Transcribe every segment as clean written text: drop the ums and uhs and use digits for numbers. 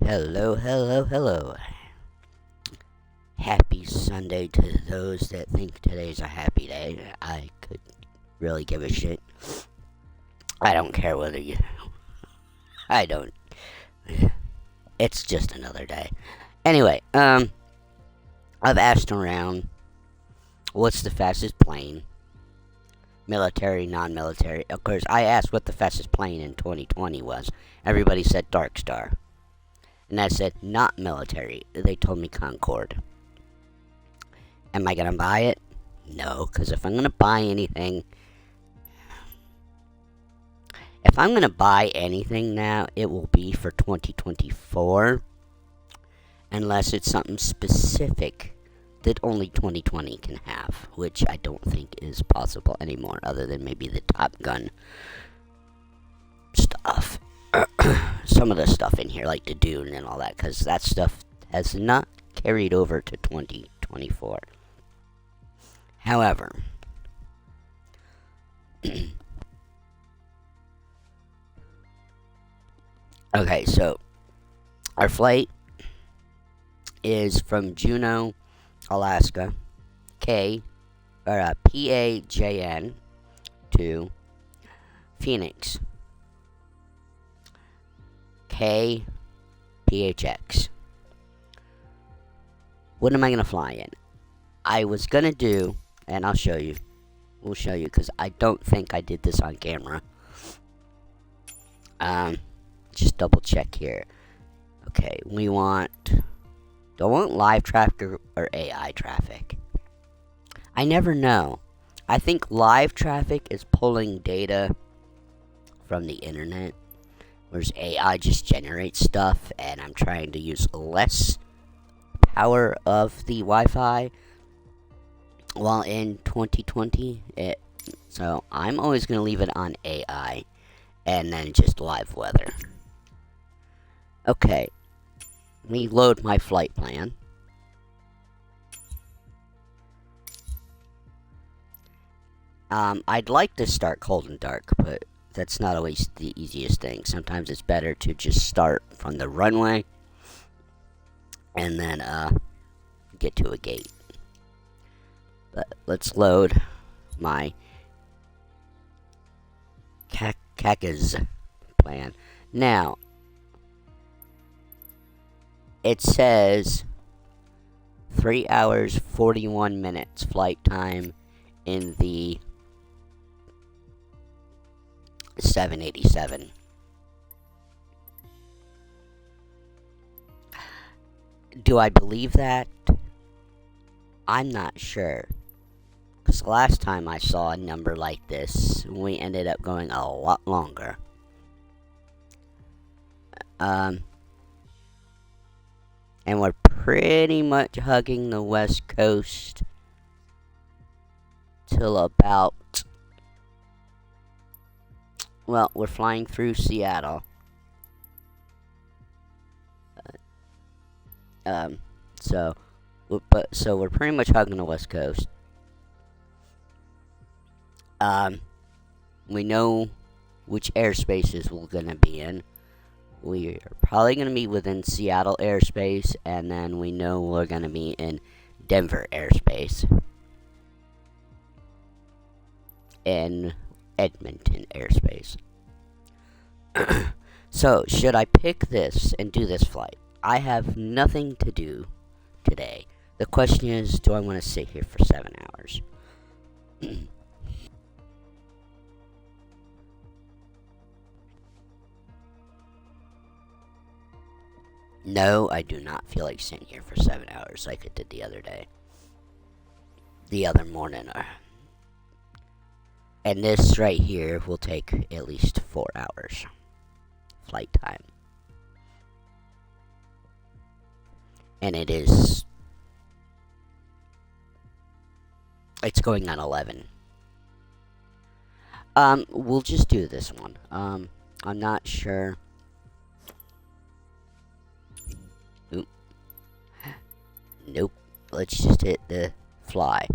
Hello, hello, hello. Happy Sunday to those that think today's a happy day. I could really give a shit. I don't care whether you. I don't. It's just another day. Anyway, I've asked around what's the fastest plane? Military, non military. Of course, I asked what the fastest plane in 2020 was. Everybody said Dark Star. And I said, not military. They told me Concorde. Am I going to buy it? No, because if I'm going to buy anything... If I'm going to buy anything now, it will be for 2024. Unless it's something specific that only 2020 can have. Which I don't think is possible anymore, other than maybe the Top Gun stuff. Some of the stuff in here, like the Dune and all that, because that stuff has not carried over to 2024. However, okay, so our flight is from Juneau, Alaska, Pajn to Phoenix, Pajn-Kphx. What am I going to fly in? I was going to do, and I'll show you. We'll show you, because I don't think I did this on camera. Just double check here. Okay, do I want live traffic or AI traffic? I never know. I think live traffic is pulling data from the internet, whereas AI just generates stuff, and I'm trying to use less power of the Wi-Fi while in 2020. So I'm always going to leave it on AI, and then just live weather. Okay, let me load my flight plan. I'd like to start cold and dark, but that's not always the easiest thing. Sometimes it's better to just start from the runway and then get to a gate. But let's load my Pajn-Kphx plan. Now, it says 3 hours 41 minutes flight time in the 787. Do I believe that? I'm not sure. Because the last time I saw a number like this, we ended up going a lot longer. And we're pretty much hugging the West Coast till about... Well, we're flying through Seattle. So we're pretty much hugging the West Coast. We know which airspaces we're gonna be in. We are probably gonna be within Seattle airspace, and then we know we're gonna be in Denver airspace, and Edmonton airspace. So, should I pick this and do this flight? I have nothing to do today. The question is, do I want to sit here for 7 hours? No, I do not feel like sitting here for 7 hours like I did the other day. The other morning. And this right here will take at least 4 hours. Flight time. And it's going on 11. We'll just do this one. I'm not sure. Oop. Nope. Let's just hit the fly.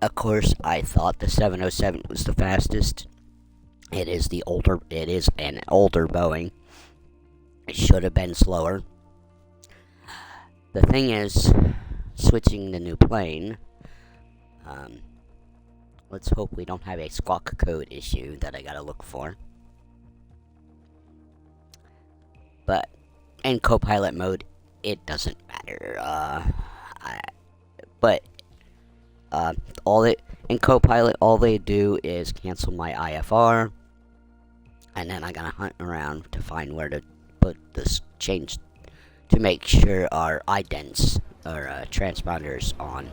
Of course, I thought the 707 was the fastest. It is an older Boeing. It should have been slower. The thing is, switching the new plane, let's hope we don't have a squawk code issue that I gotta look for. But in co-pilot mode, it doesn't matter. In co-pilot, all they do is cancel my IFR, and then I gotta hunt around to find where to put this change to make sure our idents or transponders on.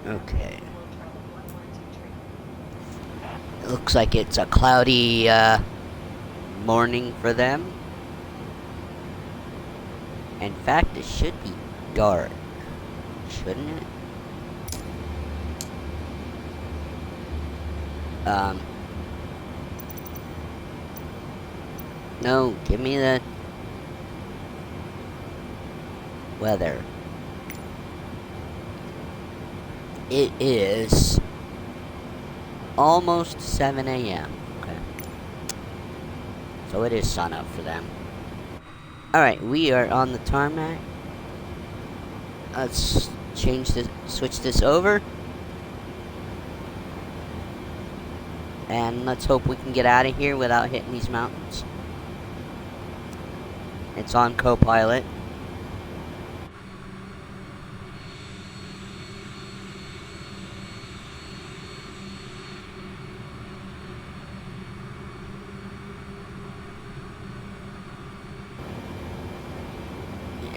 Okay. It looks like it's a cloudy morning for them. In fact, it should be dark, shouldn't it? No, give me the weather. It is almost 7 a.m. Okay. So it is sun up for them. Alright, we are on the tarmac. Let's switch this over. And let's hope we can get out of here without hitting these mountains. It's on co-pilot.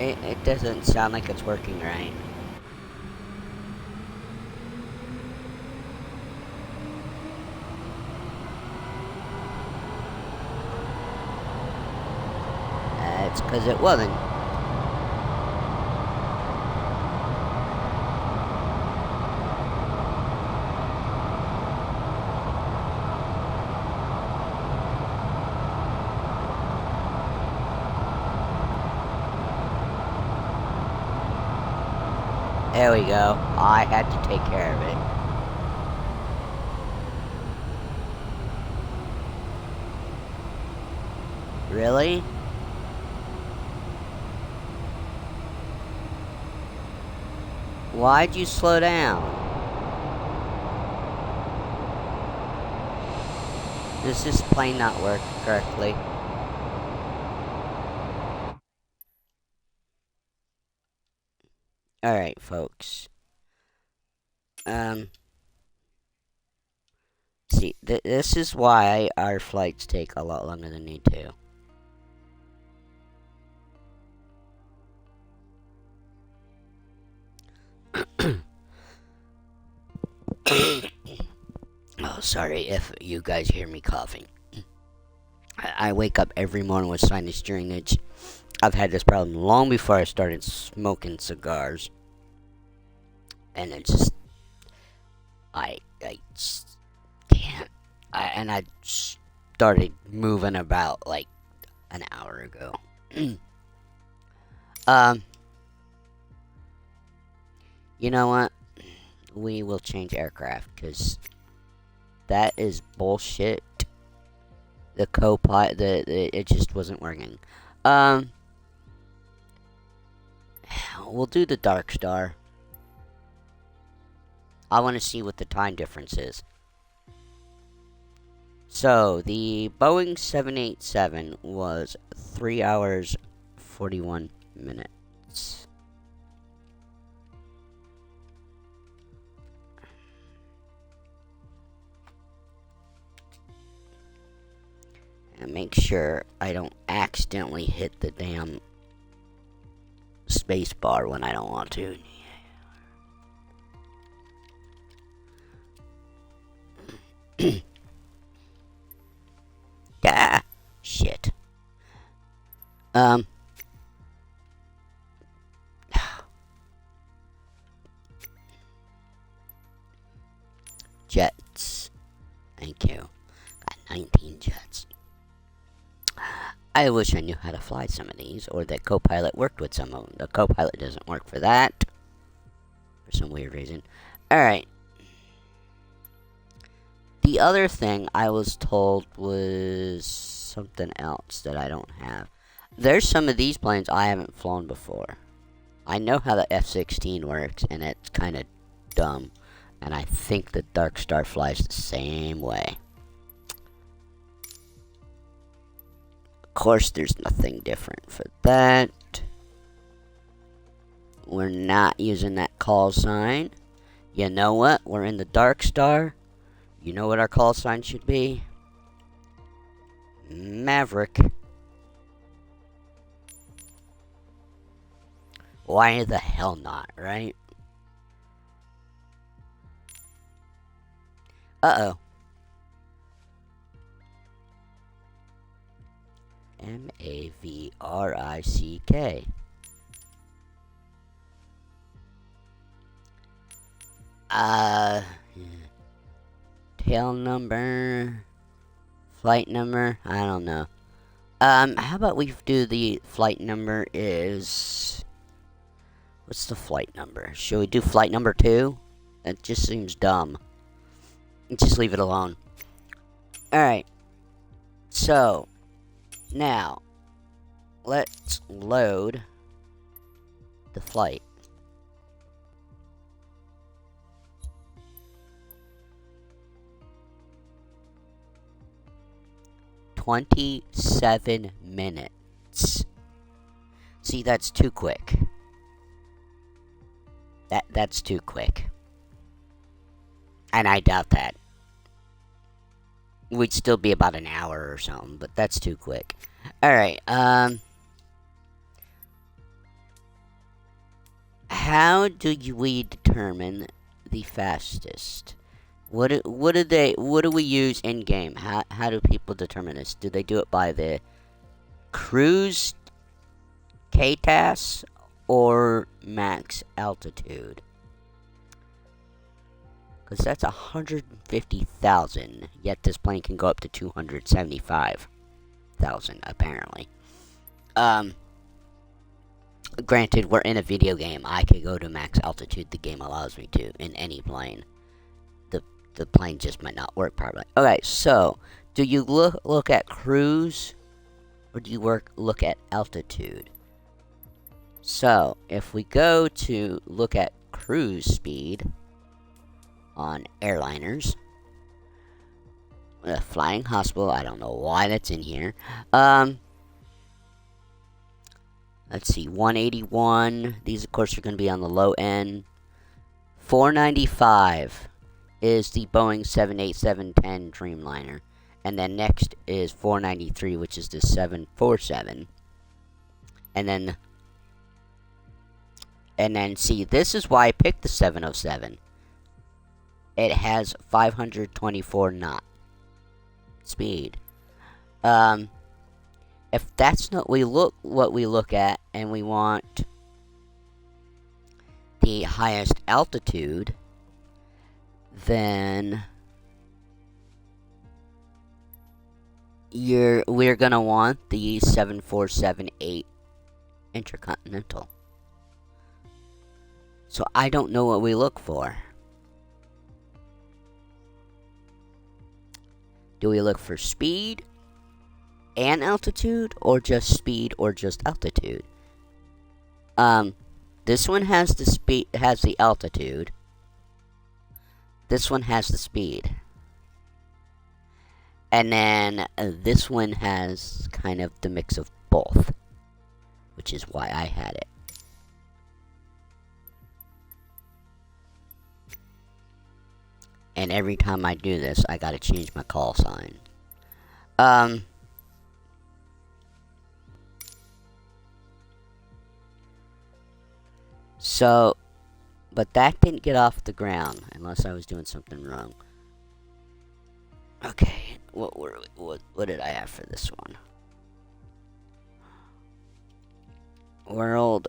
It doesn't sound like it's working right. It's because it wasn't. There we go. I had to take care of it. Really? Why'd you slow down? Does this plane not work correctly? Alright, folks. See, this is why our flights take a lot longer than they do. Oh, sorry if you guys hear me coughing. I wake up every morning with sinus drainage. I've had this problem long before I started smoking cigars. And it's just... I just can't. I started moving about like an hour ago. You know what? We will change aircraft, because that is bullshit. The co-pilot, it just wasn't working. We'll do the Dark Star. I want to see what the time difference is. So, the Boeing 787 was 3 hours, 41 minutes. And make sure I don't accidentally hit the damn space bar when I don't want to. Ah, shit. I wish I knew how to fly some of these, or that Copilot worked with some of them. The Copilot doesn't work for that, for some weird reason. Alright. The other thing I was told was something else that I don't have. There's some of these planes I haven't flown before. I know how the F-16 works, and it's kind of dumb. And I think the Dark Star flies the same way. Of course, there's nothing different for that. We're not using that call sign. You know what? We're in the Dark Star. You know what our call sign should be? Maverick. Why the hell not, right? Uh-oh. M-A-V-R-I-C-K. Tail number, flight number, I don't know. How about we do the flight number is... What's the flight number? Should we do flight number 2? That just seems dumb. Just leave it alone. Alright. So, now, let's load the flight. "27 minutes. See, that's too quick. That's too quick. And I doubt that. We'd still be about an hour or something, but that's too quick. Alright, how do we determine the fastest? What do we use in game? How do people determine this? Do they do it by the cruise KTAS or max altitude? Because that's 150,000, yet this plane can go up to 275,000 apparently. Granted, we're in a video game. I can go to max altitude. The game allows me to in any plane. The plane just might not work properly. Okay, so do you look at cruise, or do you look at altitude? So if we go to look at cruise speed on airliners, Flying Hospital, I don't know why that's in here. Let's see, 181. These, of course, are going to be on the low end. 495 is the Boeing 787-10 Dreamliner. And then next is 493, which is the 747. And then, see, this is why I picked the 707. It has 524 knot speed. If that's not what we look at, and we want the highest altitude, then we're gonna want the 747-8 Intercontinental. So I don't know what we look for. Do we look for speed and altitude, or just speed, or just altitude? This one has the speed, has the altitude. This one has the speed. And then this one has kind of the mix of both, which is why I had it. And every time I do this, I gotta change my call sign. So, but that didn't get off the ground, unless I was doing something wrong. Okay, what did I have for this one? World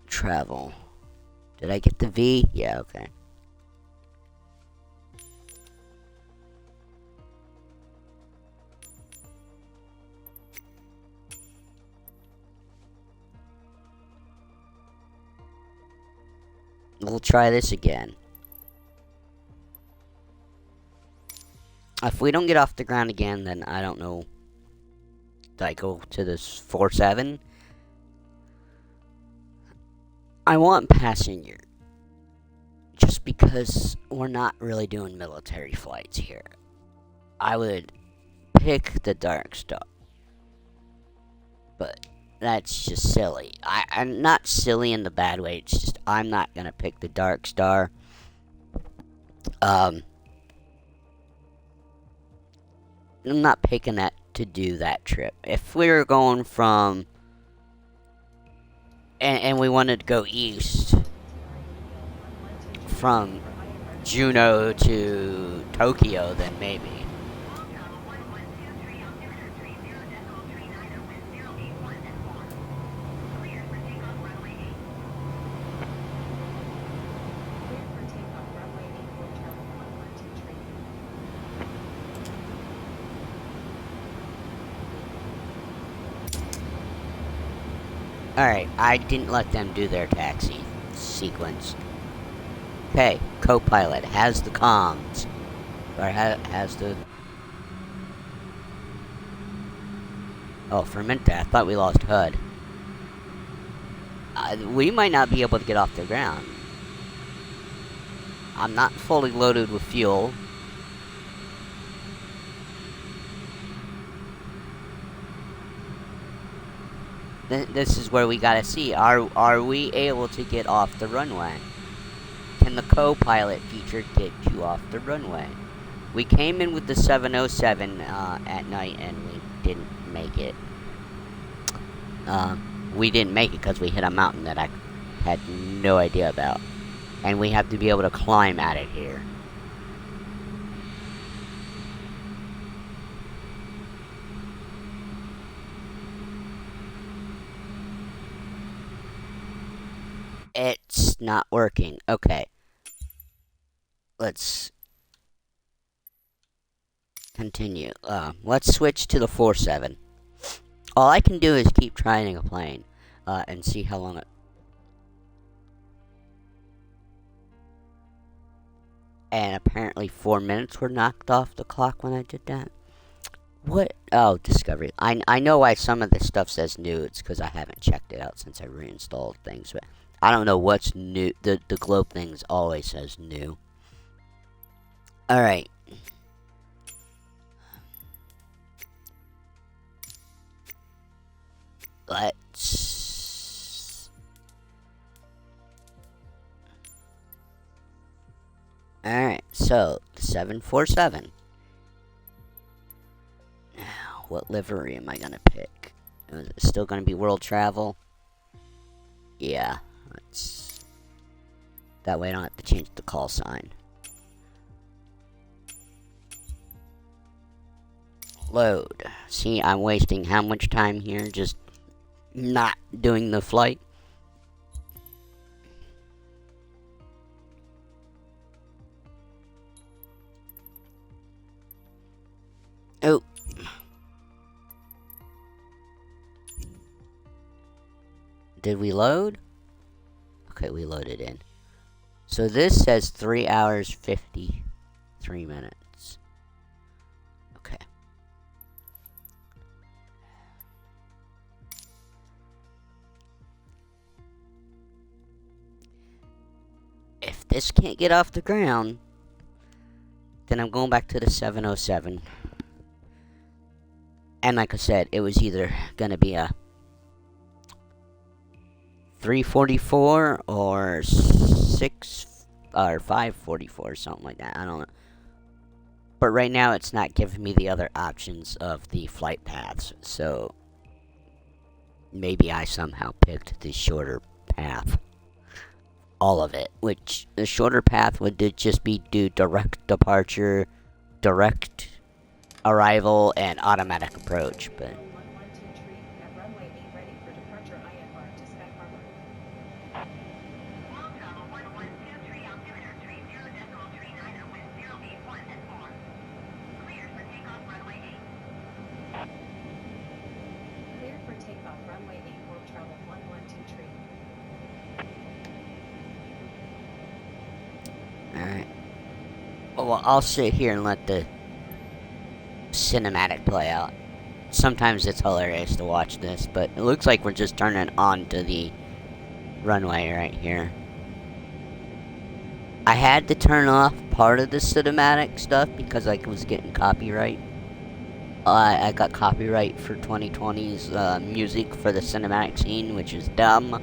travel. Did I get the V? Yeah, okay. We'll try this again. If we don't get off the ground again, then I don't know. Do I go to this 47? I want passenger. Just because we're not really doing military flights here. I would pick the Dark Star. But that's just silly. I'm not silly in the bad way. It's just I'm not going to pick the Dark Star. I'm not picking that to do that trip. If we were going from... And we wanted to go east from Juneau to Tokyo, then maybe. Alright, I didn't let them do their taxi sequence. Okay, co-pilot has the comms. Or has the... Oh, for a minute there, I thought we lost HUD. We might not be able to get off the ground. I'm not fully loaded with fuel. This is where we gotta see. Are we able to get off the runway? Can the co-pilot feature get you off the runway? We came in with the 707 at night and we didn't make it. We didn't make it because we hit a mountain that I had no idea about. And we have to be able to climb at it here. It's not working. Okay. Let's continue. Let's switch to the 47. All I can do is keep trying a plane, and see how long it... And apparently 4 minutes were knocked off the clock when I did that. What? Oh, Discovery. I know why some of this stuff says new. It's because I haven't checked it out since I reinstalled things, but I don't know what's new. The globe things always says new. Alright. Let's... Alright, so, 747. Now, what livery am I gonna pick? Is it still gonna be world travel? Yeah, let's... That way I don't have to change the call sign. Load. See, I'm wasting how much time here just not doing the flight? Oh. Did we load? Okay, we loaded in. So this says 3 hours 53 minutes. Okay. If this can't get off the ground, then I'm going back to the 707. And like I said, it was either gonna be a 344 or 544 or something like that. I don't know. But right now it's not giving me the other options of the flight paths. So maybe I somehow picked the shorter path. All of it. Which the shorter path would just be do direct departure, direct arrival, and automatic approach. But Well, I'll sit here and let the cinematic play out. Sometimes it's hilarious to watch this, but it looks like we're just turning on to the runway right here. I had to turn off part of the cinematic stuff because I was getting copyright. I got copyright for 2020's music for the cinematic scene, which is dumb.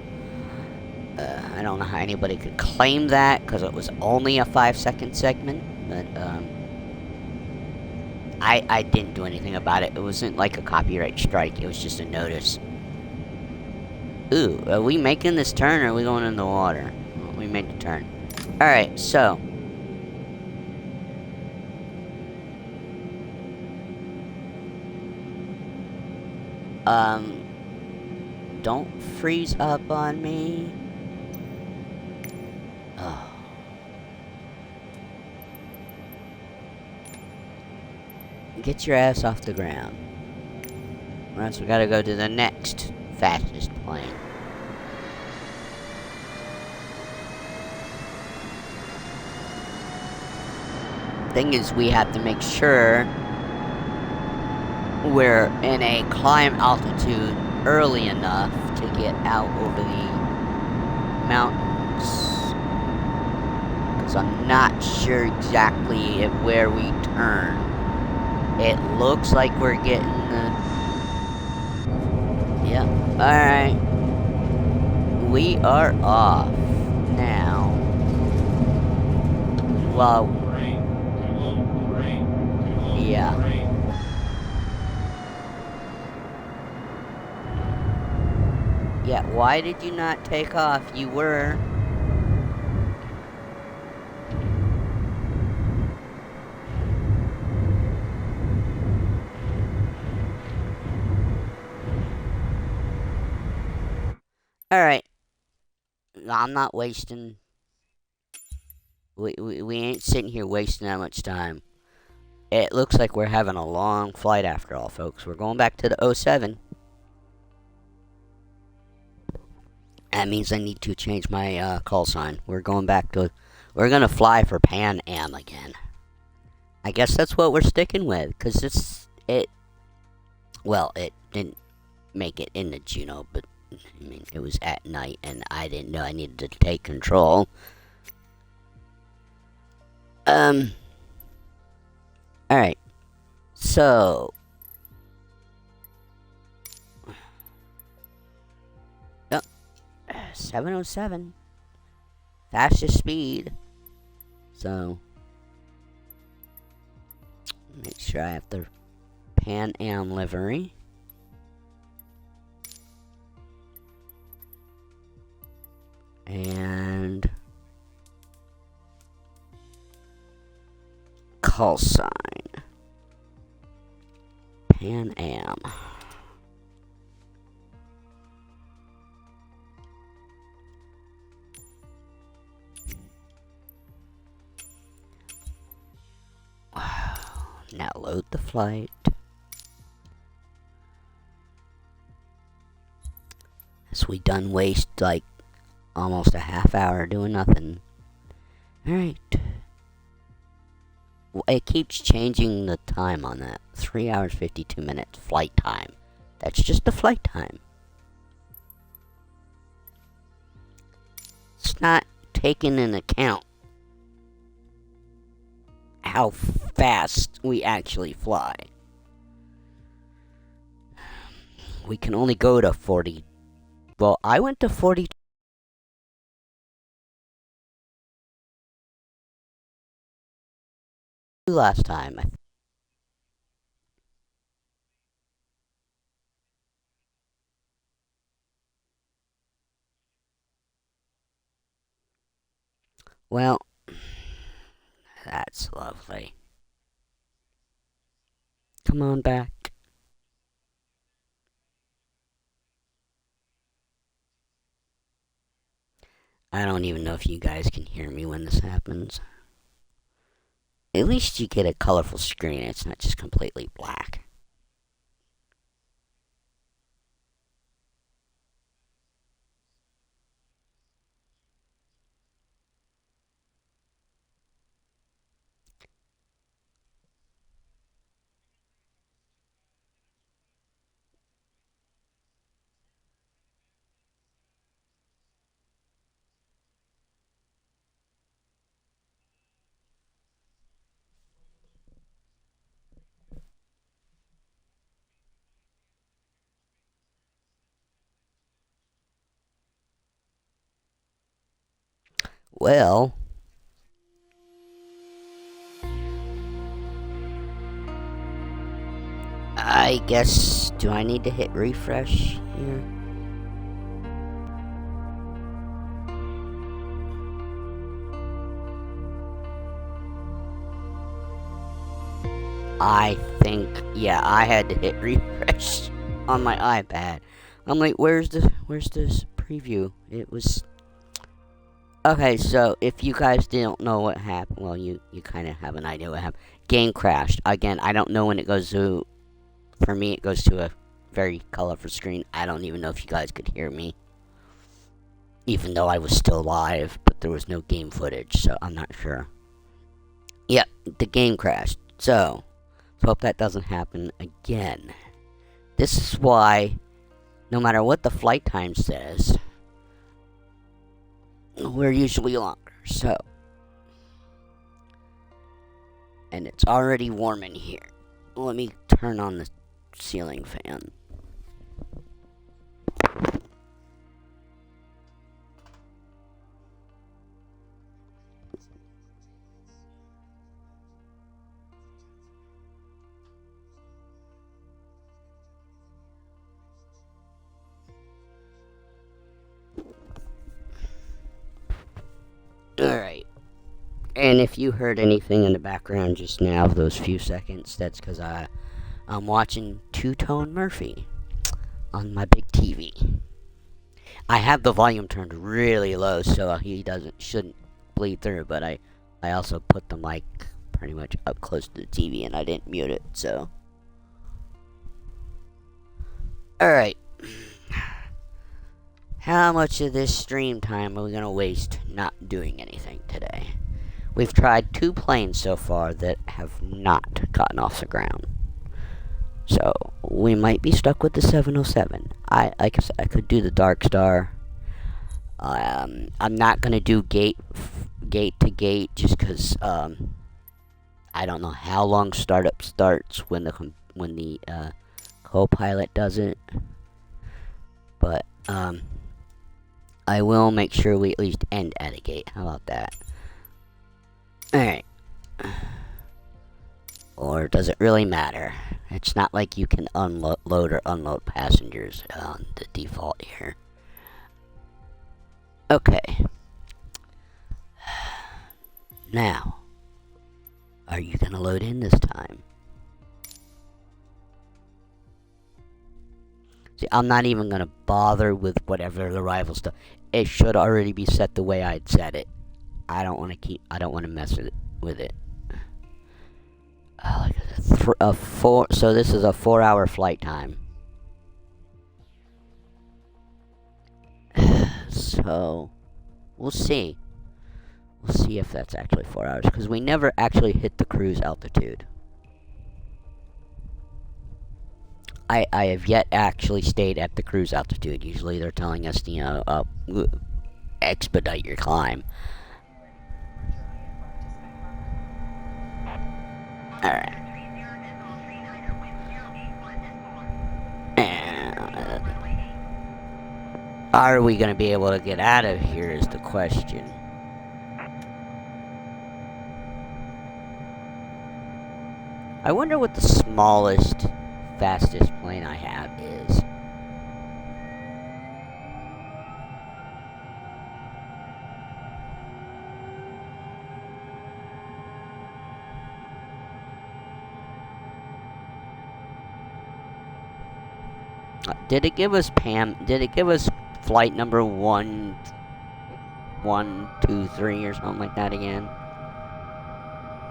I don't know how anybody could claim that because it was only a 5-second segment, but I didn't do anything about it. It wasn't like a copyright strike, it was just a notice. Ooh, are we making this turn or are we going in the water? Well, we made the turn. Alright, so. Don't freeze up on me. Oh. Get your ass off the ground. Or else we gotta go to the next fastest plane. Thing is, we have to make sure we're in a climb altitude early enough to get out over the mountains. Because I'm not sure exactly where we turn. It looks like we're getting the... Yep, alright. We are off now. Well, yeah. Yeah, why did you not take off? You were. Alright. I'm not wasting... We ain't sitting here wasting that much time. It looks like we're having a long flight after all, folks. We're going back to the 07. That means I need to change my call sign. We're going back to... We're gonna fly for Pan-Am again. I guess that's what we're sticking with, because well, it didn't make it into Juneau, but I mean, it was at night, and I didn't know I needed to take control. Alright. So... Oh, 707. Fastest speed. So... Make sure I have the Pan-Am livery. And... Call sign. Pan-Am. Now load the flight. As we done waste like almost a half hour doing nothing. Alright. It keeps changing the time on that. 3 hours 52 minutes flight time. That's just the flight time. It's not taking into account how fast we actually fly. We can only go to 40. Well, I went to 40 last time. Well, that's lovely. Come on back. I don't even know if you guys can hear me when this happens. At least you get a colorful screen. It's not just completely black. Well, I guess, do I need to hit refresh here? I think, yeah, I had to hit refresh on my iPad. I'm like, where's this preview? It was... Okay, so if you guys didn't know what happened, well, you kind of have an idea what happened. Game crashed. Again, I don't know when it goes to... For me, it goes to a very colorful screen. I don't even know if you guys could hear me. Even though I was still live, but there was no game footage, so I'm not sure. Yep, the game crashed. So hope that doesn't happen again. This is why, no matter what the flight time says, we're usually longer, so. And it's already warm in here. Let me turn on the ceiling fan. Alright. And if you heard anything in the background just now, those few seconds, that's because I'm watching Two-Tone Murphy on my big TV. I have the volume turned really low so he shouldn't bleed through, but I also put the mic pretty much up close to the TV and I didn't mute it, so. Alright. How much of this stream time are we going to waste not doing anything today? We've tried 2 planes so far that have not gotten off the ground. So, we might be stuck with the 707. I could do the Dark Star. I'm not going to do gate to gate just because I don't know how long startup starts when the co-pilot does it. But I will make sure we at least end at a gate. How about that? Alright. Or does it really matter? It's not like you can load or unload passengers on the default here. Okay. Now, are you gonna load in this time? See, I'm not even gonna bother with whatever the arrival stuff. It should already be set the way I'd set it. I don't want to mess with it. So this is a 4-hour flight time. So, we'll see. We'll see if that's actually 4 hours, because we never actually hit the cruise altitude. I have yet actually stayed at the cruise altitude. Usually they're telling us, expedite your climb. Alright. Are we going to be able to get out of here is the question. I wonder what the smallest, fastest plane I have is. Did it give us flight number 123 or something like that again?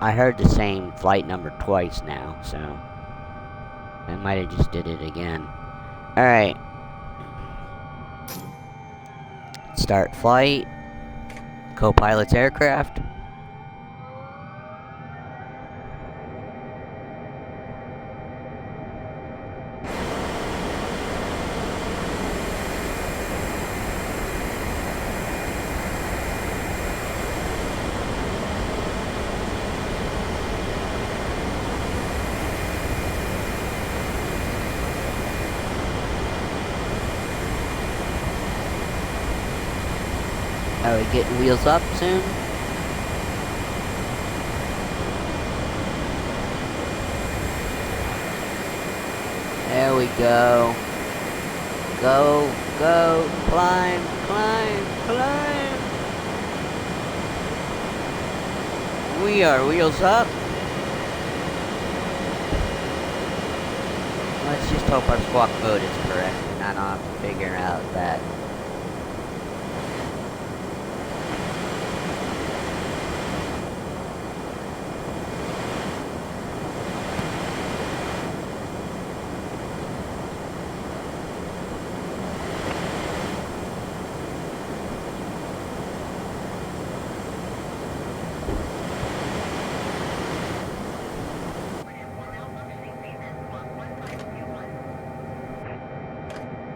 I heard the same flight number twice now, so I might have just did it again. Alright. Start flight. Co-pilot's aircraft. Are we getting wheels up soon? There we go. Go, go, climb, climb, climb. We are wheels up. Let's just hope our squawk mode is correct and I don't have to figure out that.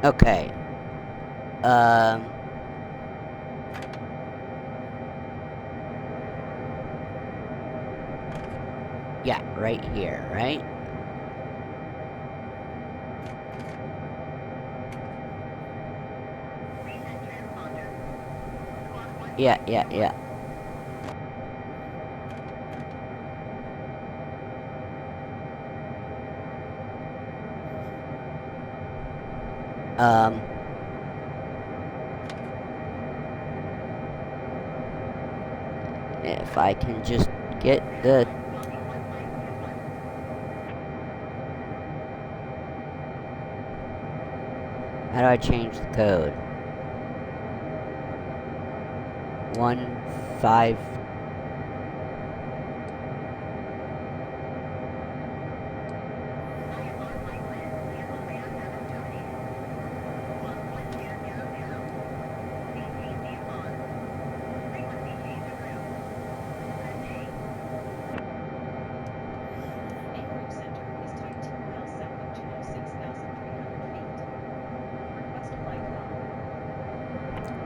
Okay. Yeah, right here, right? Yeah, yeah, yeah. If I can just get the... How do I change the code? 1-5...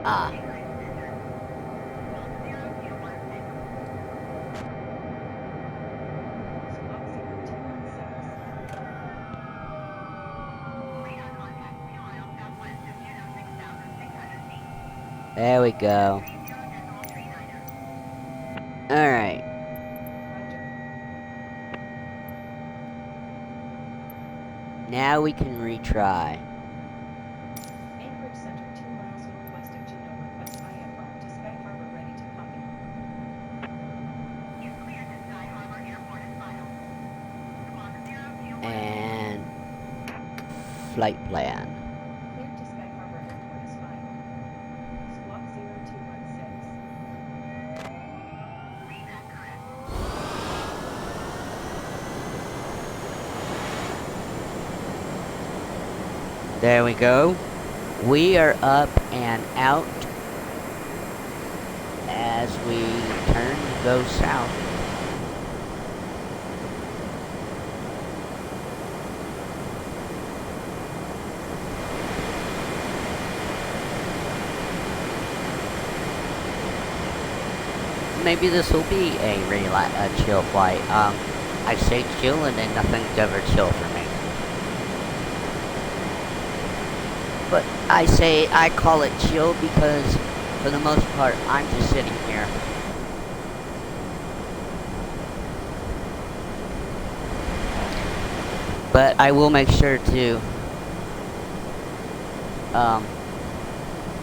Ah. There we go. Alright. Now we can retry. And flight plan. There we go. We are up and out as we turn to go south. Maybe this will be a chill flight. I say chill and then nothing's ever chill for me. But I call it chill because for the most part I'm just sitting here. But I will make sure to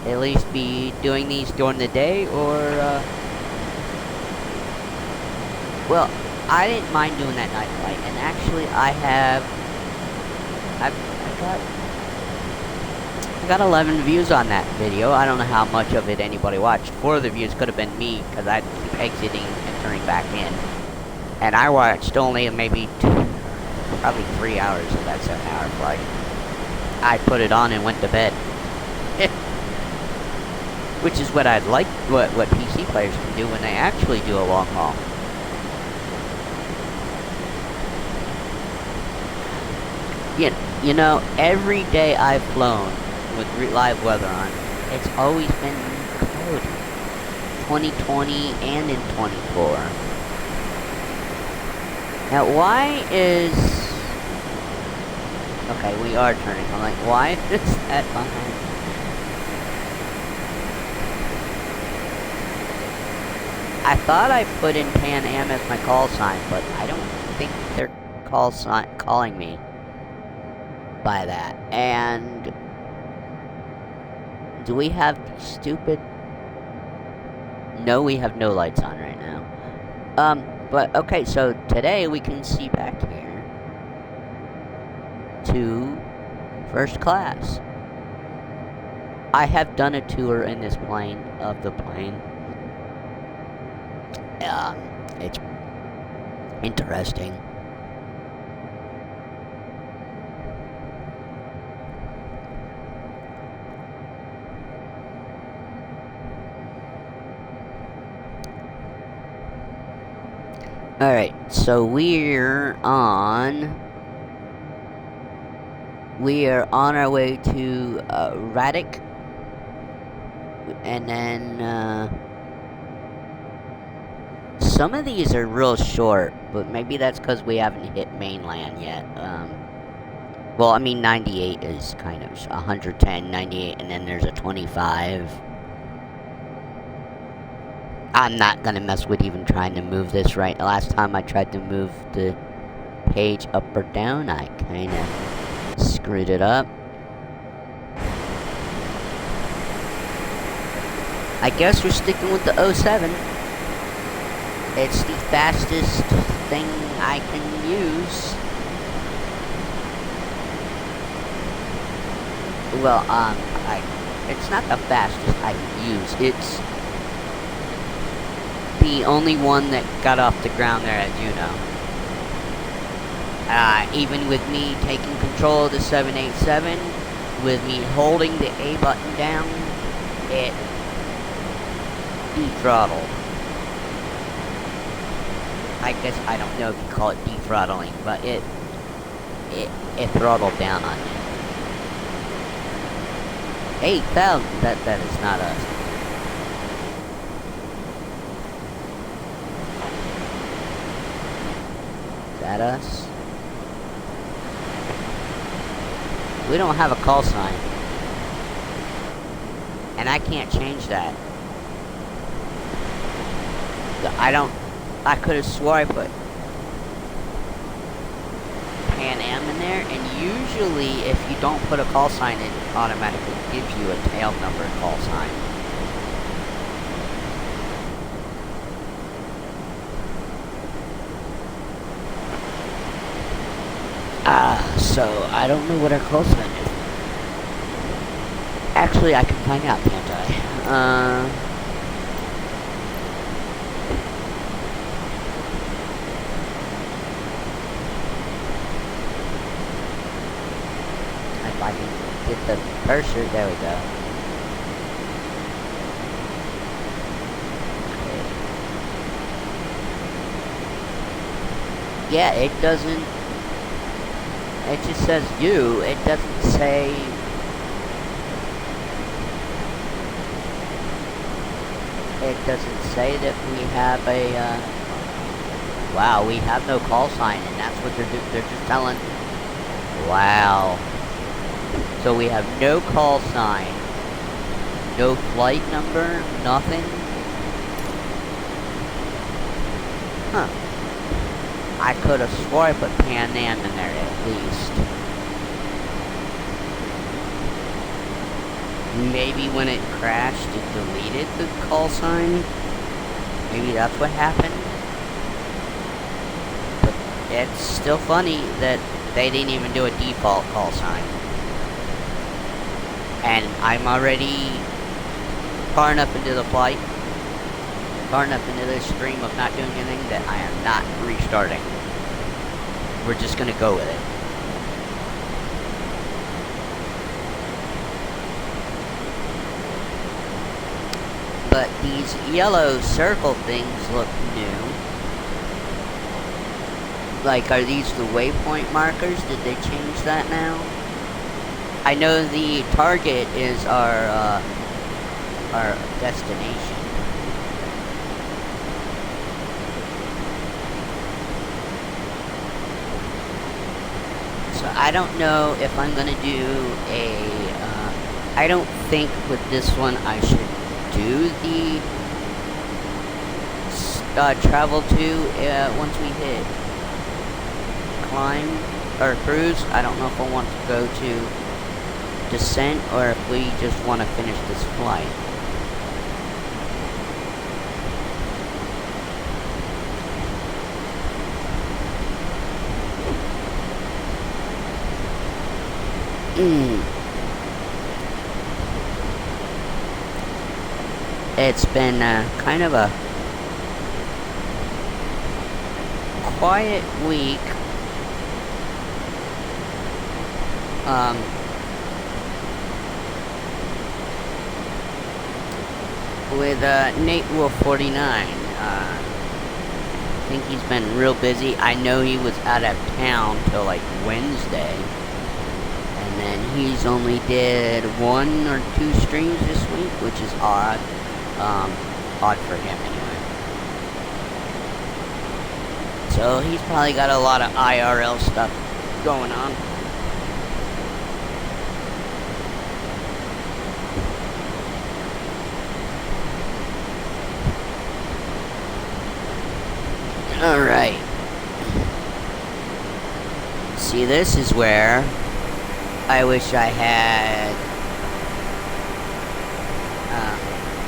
at least be doing these during the day or well, I didn't mind doing that night flight, and actually I got 11 views on that video. I don't know how much of it anybody watched. 4 of the views could have been me, because I'd keep exiting and turning back in. And I watched only maybe probably 3 hours of that 7-hour flight. I put it on and went to bed. Which is what I'd like, what PC players can do when they actually do a long haul. You know, every day I've flown with live weather on, it's always been cloudy. 2020 and in 24. Now, why is... Okay, we are turning. I'm like, why is that behind? I thought I put in Pan Am as my call sign, but I don't think they're calling me by that. And do we have stupid? No, we have no lights on right now. But okay, so today we can see back here to first class. I have done a tour in this plane, of the plane. It's interesting. Alright, so we're on our way to Radek, and then some of these are real short, but maybe that's because we haven't hit mainland yet. Well, I mean 98 is kind of 110, 98, and then there's a 25. I'm not gonna mess with even trying to move this right. Last time I tried to move the page up or down, I kinda screwed it up. I guess we're sticking with the 07. It's the fastest thing I can use. Well, it's not the fastest I can use. It's the only one that got off the ground there, as you know. Even with me taking control of the 787, with me holding the A button down, it de-throttled. I guess I don't know if you call it de-throttling, but it throttled down on me. 8,000. That is not us. Is that us? We don't have a call sign, and I can't change that. I could have swore I put Pan Am in there, and usually if you don't put a call sign, it automatically gives you a tail number call sign. So I don't know what our call sign is. Actually, I can find out, can't I? If I can get the cursor, there we go. Okay. Yeah, it doesn't. It just says you. It doesn't say. It doesn't say that we have a. Wow, we have no call sign, and that's what they're doing. They're just telling. Wow. So we have no call sign, no flight number, nothing. Huh. I could have swore I put Pan Am in there at least. Maybe when it crashed, it deleted the call sign. Maybe that's what happened. But it's still funny that they didn't even do a default call sign. And I'm already far enough into the flight, far enough into this stream of not doing anything that I am not restarting. We're just gonna go with it. But these yellow circle things look new. Like, are these the waypoint markers? Did they change that now? I know the target is our destination. So I don't know if I'm gonna do a. I don't think with this one I should do the travel to once we hit climb or cruise. I don't know if I want to go to descent or if we just want to finish this flight. It's been kind of a quiet week. With Nate Wolf 49. I think he's been real busy. I know he was out of town till like Wednesday. And then he's only did 1 or 2 streams this week, which is odd. Odd for him anyway. So he's probably got a lot of IRL stuff going on. Alright. See, this is where I wish I had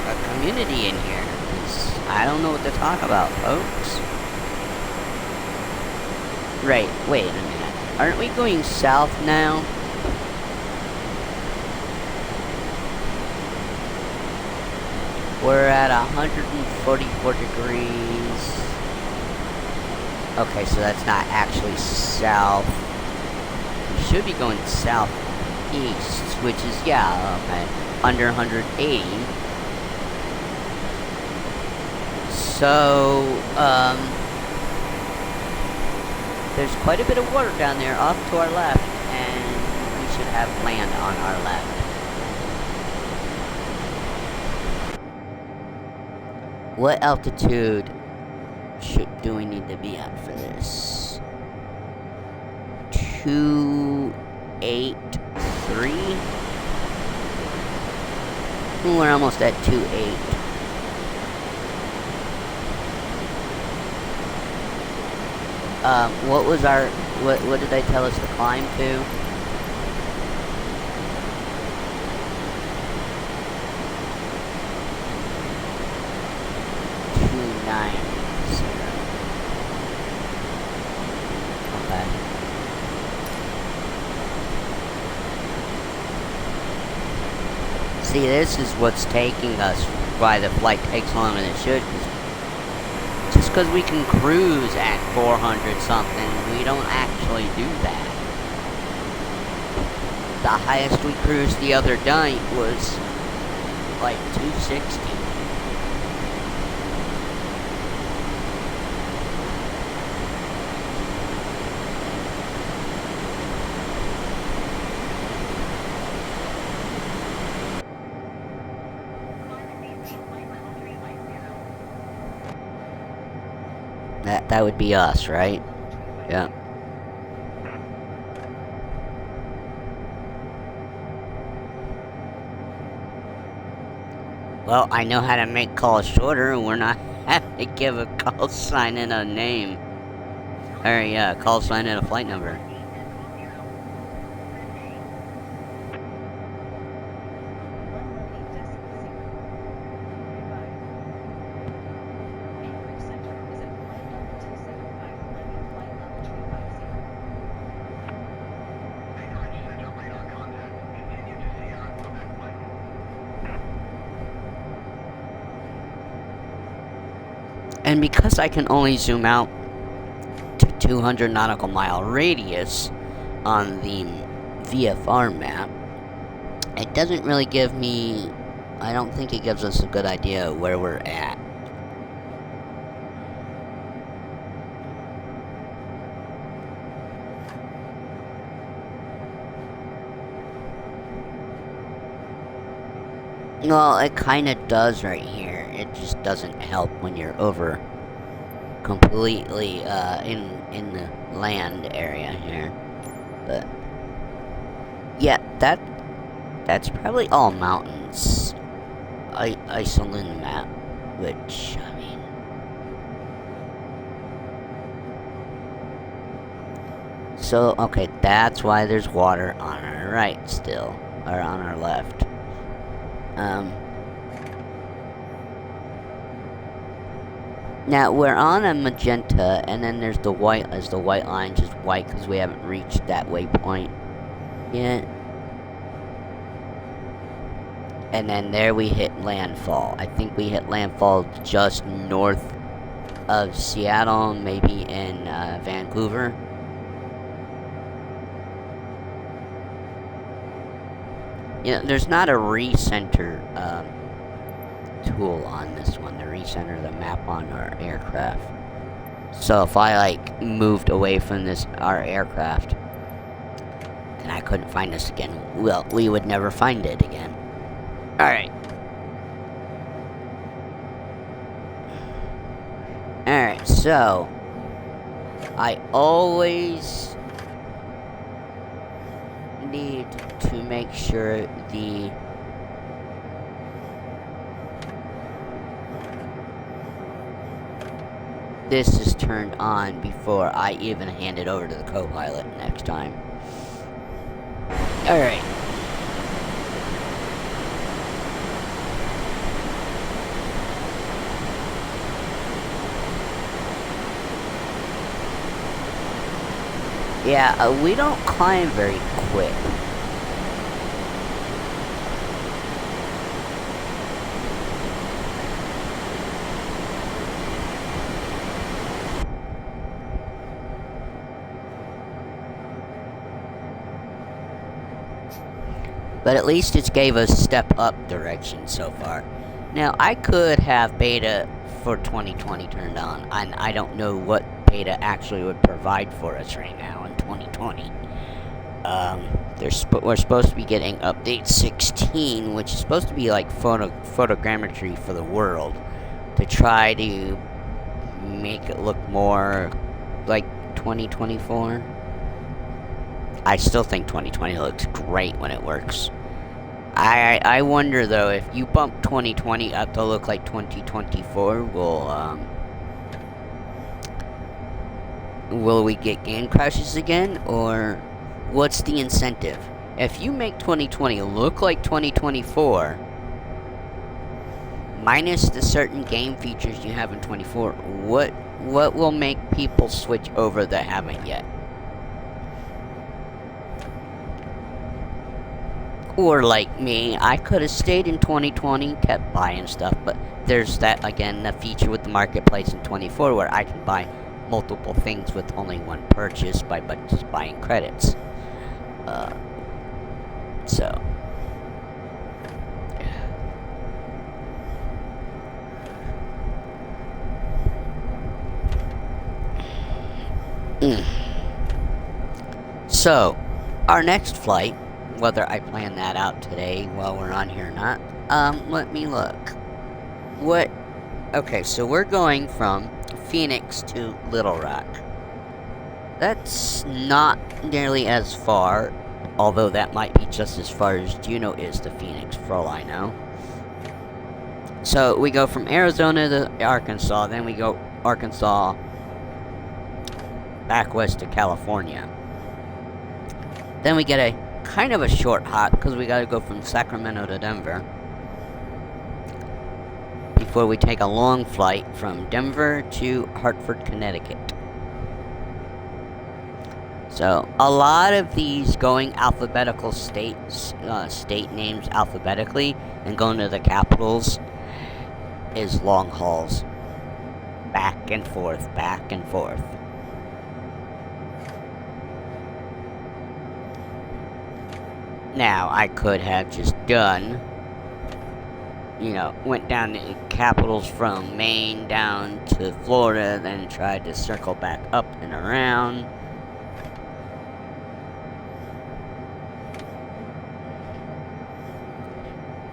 a community in here, 'cause I don't know what to talk about, folks. Right, wait a minute. Aren't we going south now? We're at 144 degrees. Okay, so that's not actually south. We should be going southeast, which is, yeah, okay, under 180. So, there's quite a bit of water down there off to our left, and we should have land on our left. What altitude do we need to be at for this? 283? We're almost at 28. What was our, what did they tell us to climb to? See, this is what's taking us, why the flight takes longer than it should. Just because we can cruise at 400 something, we don't actually do that. The highest we cruised the other night was like 260. That would be us, right? Yeah. Well, I know how to make calls shorter, and we're not having to give a call sign and a name. Or, yeah, call sign and a flight number. And because I can only zoom out to 200 nautical mile radius on the VFR map, it doesn't really give me, I don't think it gives us a good idea of where we're at. Well, it kind of does right here. It just doesn't help when you're over completely in the land area here. But yeah, that's probably all mountains. Iceland map, which I mean, So, okay, that's why there's water on our right still. Or on our left. Now, we're on a magenta, and then there's the white, as the white line just white, because we haven't reached that waypoint yet. And then there we hit landfall. I think we hit landfall just north of Seattle, maybe in Vancouver. You know, there's not a recenter tool on this one, to recenter the map on our aircraft. So if I like moved away from our aircraft and I couldn't find us again, well, we would never find it again. Alright. Alright, so I always need to make sure this is turned on before I even hand it over to the co-pilot next time. Alright. Yeah, we don't climb very quick. But at least it's gave us step up direction so far. Now, I could have beta for 2020 turned on, and I don't know what beta actually would provide for us right now in 2020. We're supposed to be getting update 16, which is supposed to be like photogrammetry for the world, to try to make it look more like 2024. I still think 2020 looks great when it works. I wonder though, if you bump 2020 up to look like 2024, will we get game crashes again, or what's the incentive? If you make 2020 look like 2024, minus the certain game features you have in 24, what will make people switch over that haven't yet? Or like me, I could have stayed in 2020, kept buying stuff, but there's that, again, the feature with the marketplace in 24 where I can buy multiple things with only one purchase by just buying credits. So, our next flight, whether I plan that out today while we're on here or not, let me look. Okay, so we're going from Phoenix to Little Rock. That's not nearly as far, although that might be just as far as Juneau is to Phoenix, for all I know. So we go from Arizona to Arkansas, then we go Arkansas back west to California. Then we get a kind of a short hop, because we gotta go from Sacramento to Denver before we take a long flight from Denver to Hartford, Connecticut. So a lot of these going alphabetical state names alphabetically and going to the capitals is long hauls, back and forth, back and forth. Now, I could have just done, went down the capitals from Maine down to Florida, then tried to circle back up and around.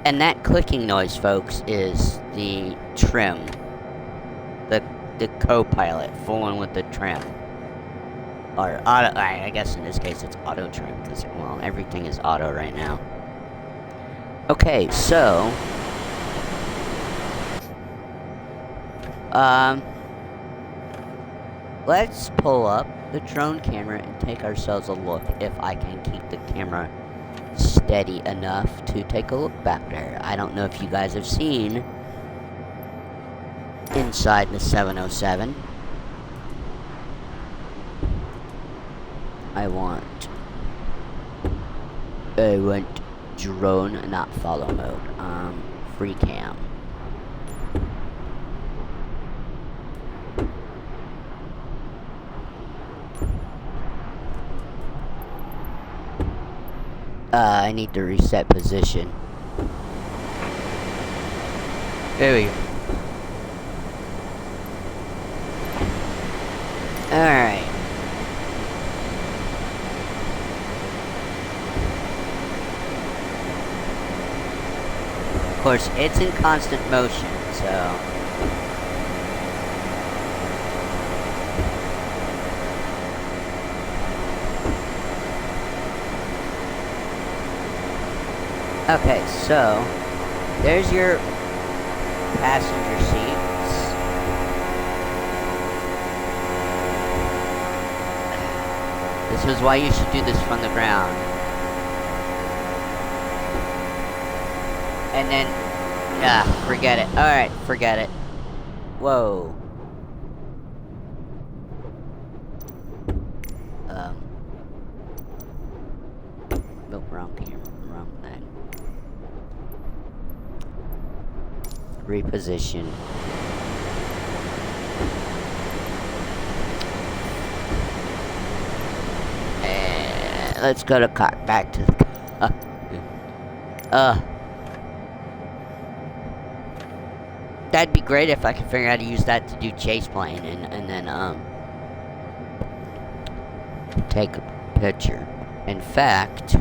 And that clicking noise, folks, is the trim. The co-pilot fooling with the trim. Or auto, I guess in this case it's auto trim, because, well, everything is auto right now. Okay, so let's pull up the drone camera and take ourselves a look if I can keep the camera steady enough to take a look back there. I don't know if you guys have seen inside the 707. I want drone, not follow mode. Free cam. I need to reset position. There we go. Alright. Of course, it's in constant motion, so... Okay, so... there's your passenger seats. This is why you should do this from the ground. And then, forget it. Alright, forget it. Whoa. Nope, wrong camera, wrong thing. Reposition. Let's go to back to the that'd be great if I could figure out how to use that to do chase plane and then take a picture. In fact,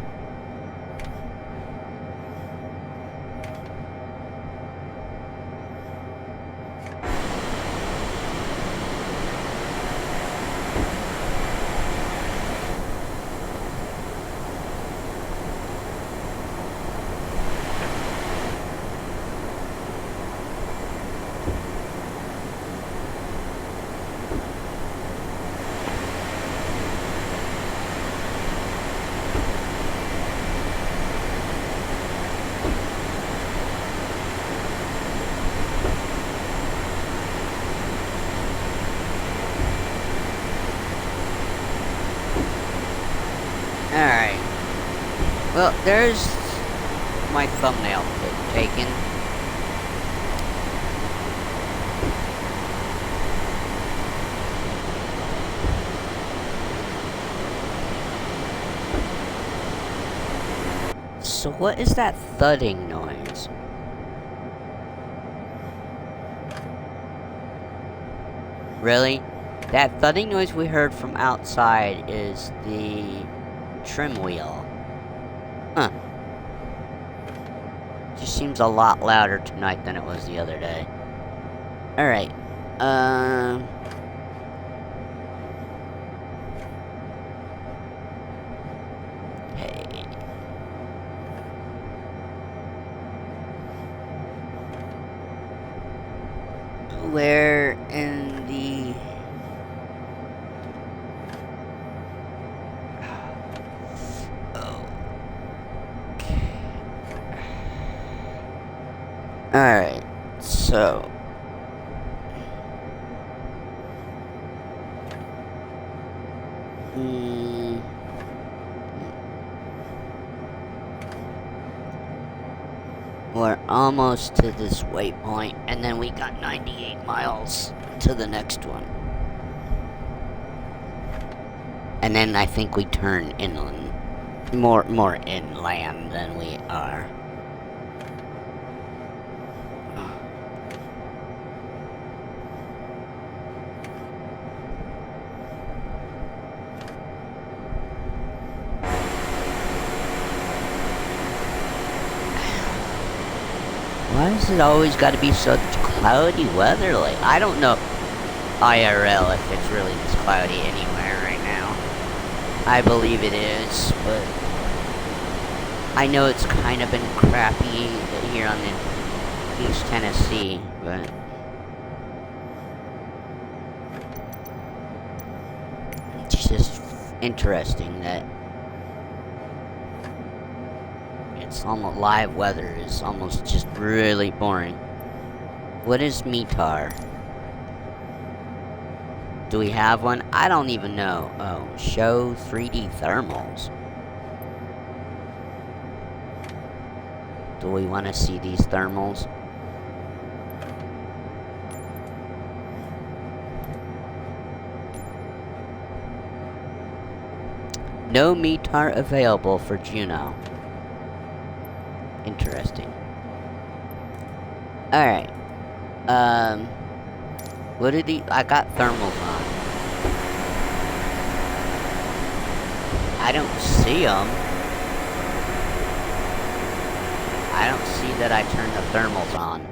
alright. Well, there's my thumbnail taken. So what is that thudding noise? Really? That thudding noise we heard from outside is the trim wheel. Huh. Just seems a lot louder tonight than it was the other day. Alright. Hey. Where in the... Alright, so... We're almost to this waypoint, and then we got 98 miles to the next one. And then I think we turn inland. More inland than we are. Why has it always got to be such cloudy weather? Like, I don't know IRL if it's really this cloudy anywhere right now. I believe it is, but I know it's kind of been crappy here on the East Tennessee, but interesting that it's almost live weather is almost just really boring. What is METAR? Do we have one? I don't even know. Oh, show 3D thermals. Do we want to see these thermals? No METAR available for Juno. Interesting. Alright. What did I got thermals on. I don't see them. I don't see that I turned the thermals on.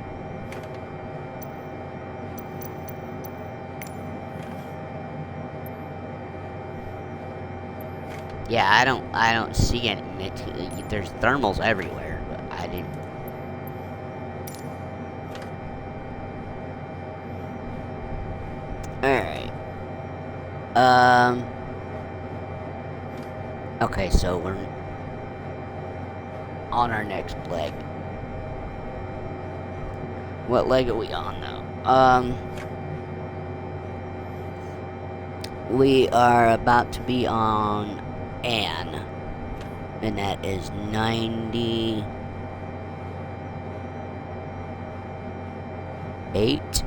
Yeah, I don't see any. There's thermals everywhere, but I didn't. Alright. Okay, so we're on our next leg. What leg are we on now? We are about to be on Anne, and that is 98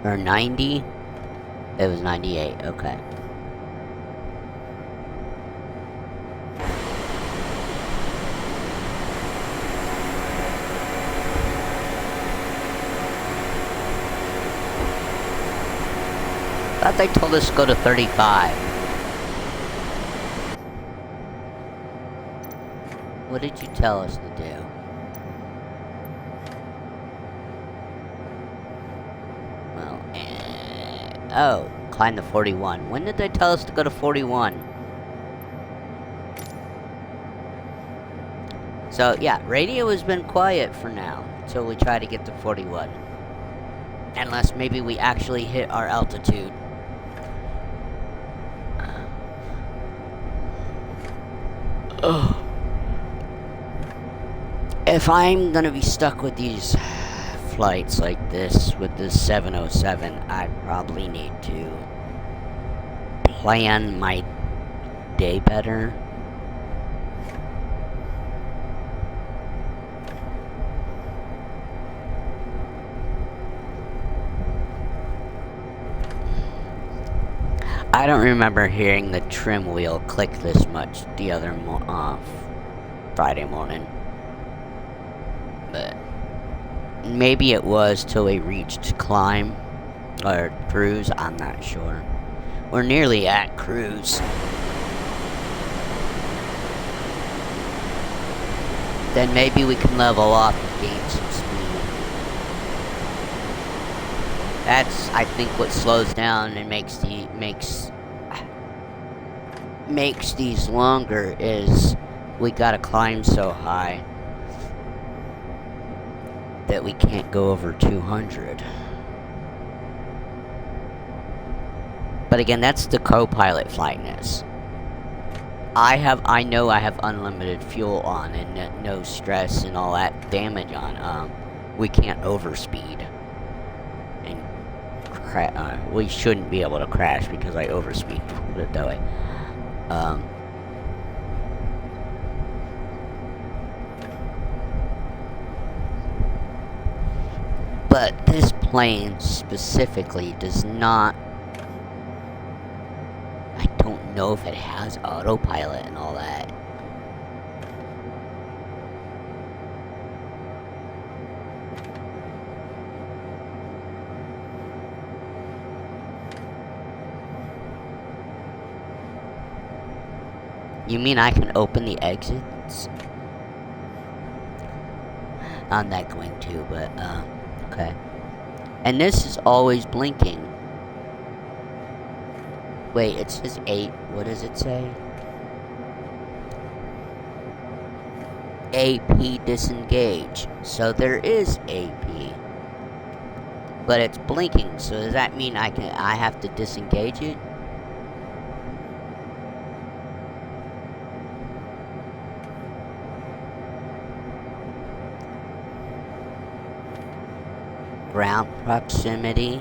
or 90. It was 98. Okay. Thought they told us to go to 35. What did you tell us to do? Well, oh, climb to 41. When did they tell us to go to 41? So, yeah, radio has been quiet for now, until we try to get to 41. Unless maybe we actually hit our altitude. If I'm gonna be stuck with these flights like this, with this 707, I probably need to plan my day better. I don't remember hearing the trim wheel click this much the other Friday morning. But maybe it was till we reached climb or cruise, I'm not sure. We're nearly at cruise. Then maybe we can level off and gain some speed. That's, I think, what slows down and makes these longer is we gotta climb so high that we can't go over 200. But again, that's the co-pilot flightness. I know I have unlimited fuel on and no stress and all that damage on. We can't overspeed. And we shouldn't be able to crash because I overspeed, put it that way. But this plane specifically does not... I don't know if it has autopilot and all that. You mean I can open the exits? I'm not going to, but, okay. And this is always blinking. Wait, it says 8. What does it say? AP disengage. So there is AP. But it's blinking, so does that mean I have to disengage it? Ground proximity,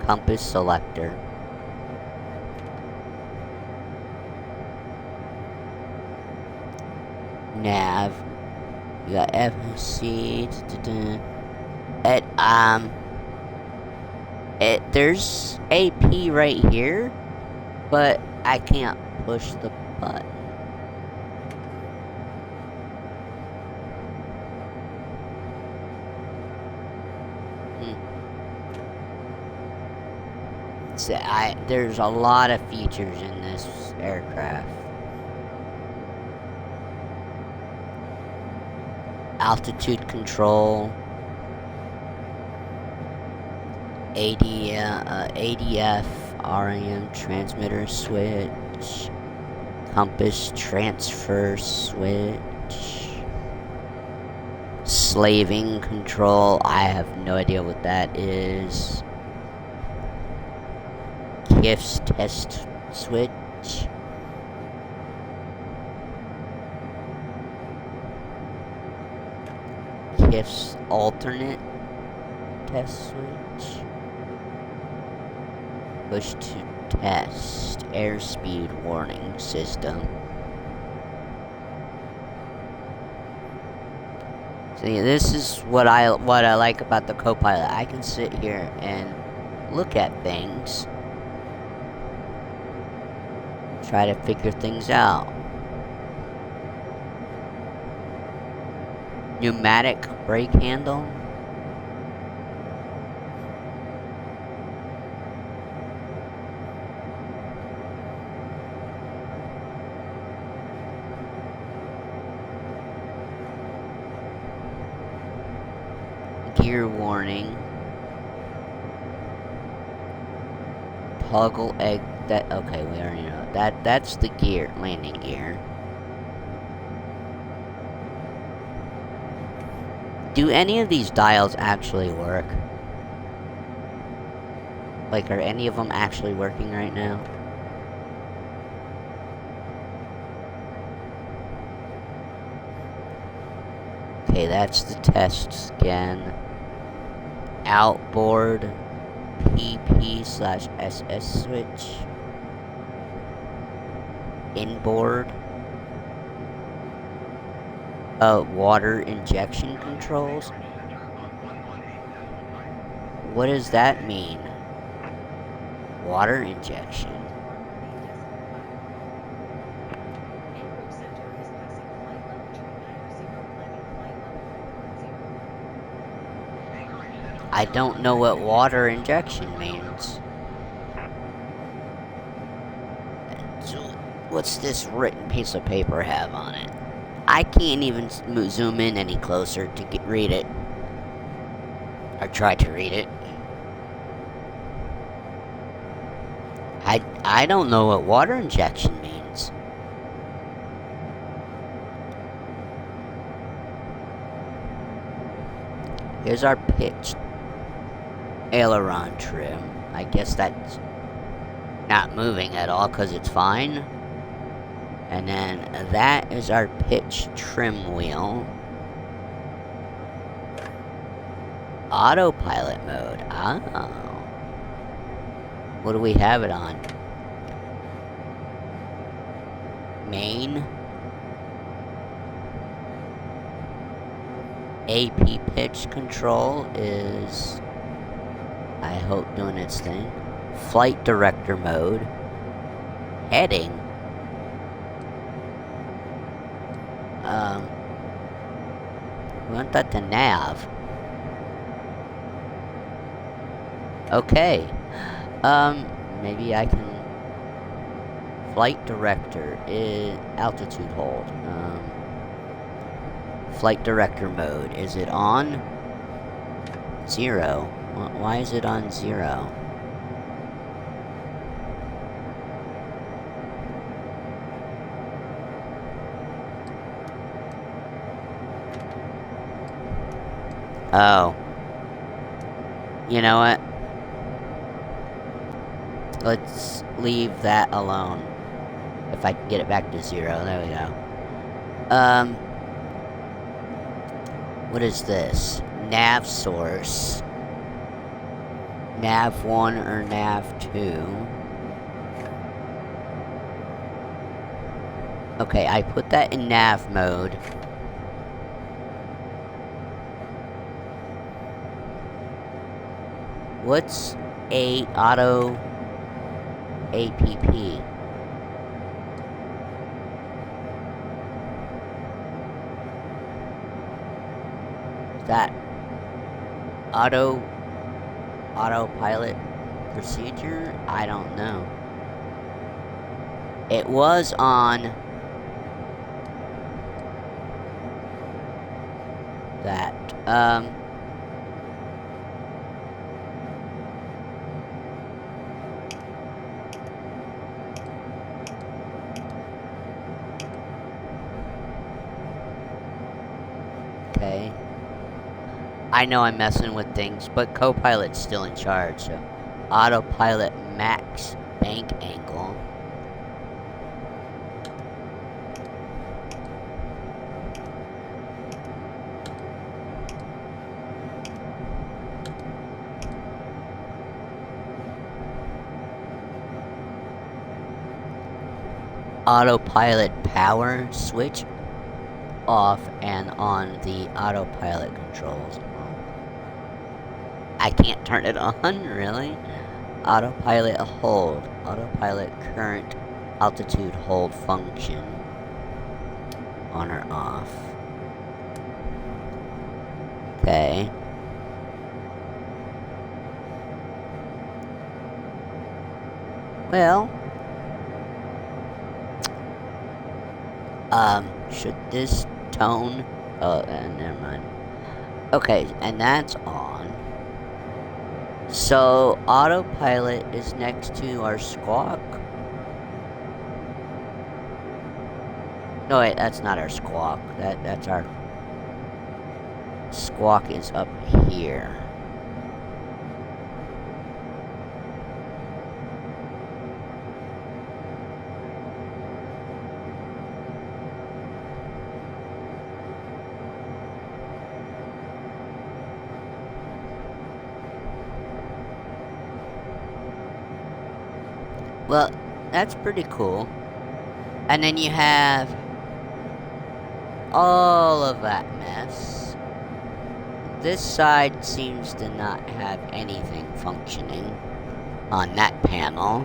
compass selector. Nav. You got FSC. There's AP right here, but I can't push the button. So there's a lot of features in this aircraft. Altitude control, ADF, RAM transmitter switch, compass transfer switch, slaving control, I have no idea what that is, Kphx test switch, Kphx alternate test switch, push to test airspeed warning system. See, this is what I like about the co-pilot. I can sit here and look at things, try to figure things out. Pneumatic brake handle. Gear warning. Toggle egg. That okay? We already know that. That's the gear, landing gear. Do any of these dials actually work? Like, are any of them actually working right now? Okay, that's the test again. Outboard PP/SS switch. Inboard. Water injection controls. What does that mean? Water injection. I don't know what water injection means. So, what's this written piece of paper have on it? I can't even zoom in any closer to read it. Or try to read it. I don't know what water injection means. Here's our pitch. Aileron trim. I guess that's not moving at all because it's fine. And then that is our pitch trim wheel. Autopilot mode. Oh. What do we have it on? Main. AP pitch control is, I hope, doing its thing. Flight director mode. Heading. We want that to nav. Okay. Maybe I can. Flight director is altitude hold. Flight director mode. Is it on? 0. Why is it on 0? Oh. You know what? Let's leave that alone. If I can get it back to 0, there we go. What is this? Nav source. Nav 1 or Nav 2. Okay, I put that in nav mode. What's a auto APP? Is that autopilot procedure? I don't know. It was on that. Okay. I know I'm messing with things, but Copilot's still in charge, so autopilot max bank angle. Autopilot power switch off and on the autopilot controls. I can't turn it on, really? Autopilot hold. Autopilot current altitude hold function. On or off. Okay. Well. Should this tone... Oh, never mind. Okay, and that's on. So, autopilot is next to our squawk. No, wait, that's not our squawk. That's our... Squawk is up here. Well, that's pretty cool. And then you have all of that mess. This side seems to not have anything functioning on that panel.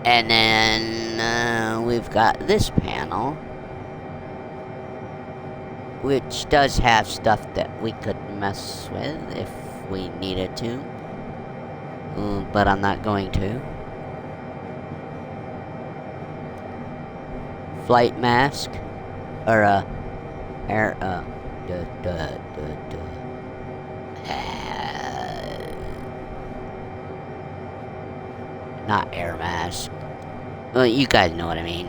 And then we've got this panel, which does have stuff that we could mess with if we needed to, but I'm not going to. Flight mask, or air, not air mask. Well, you guys know what I mean.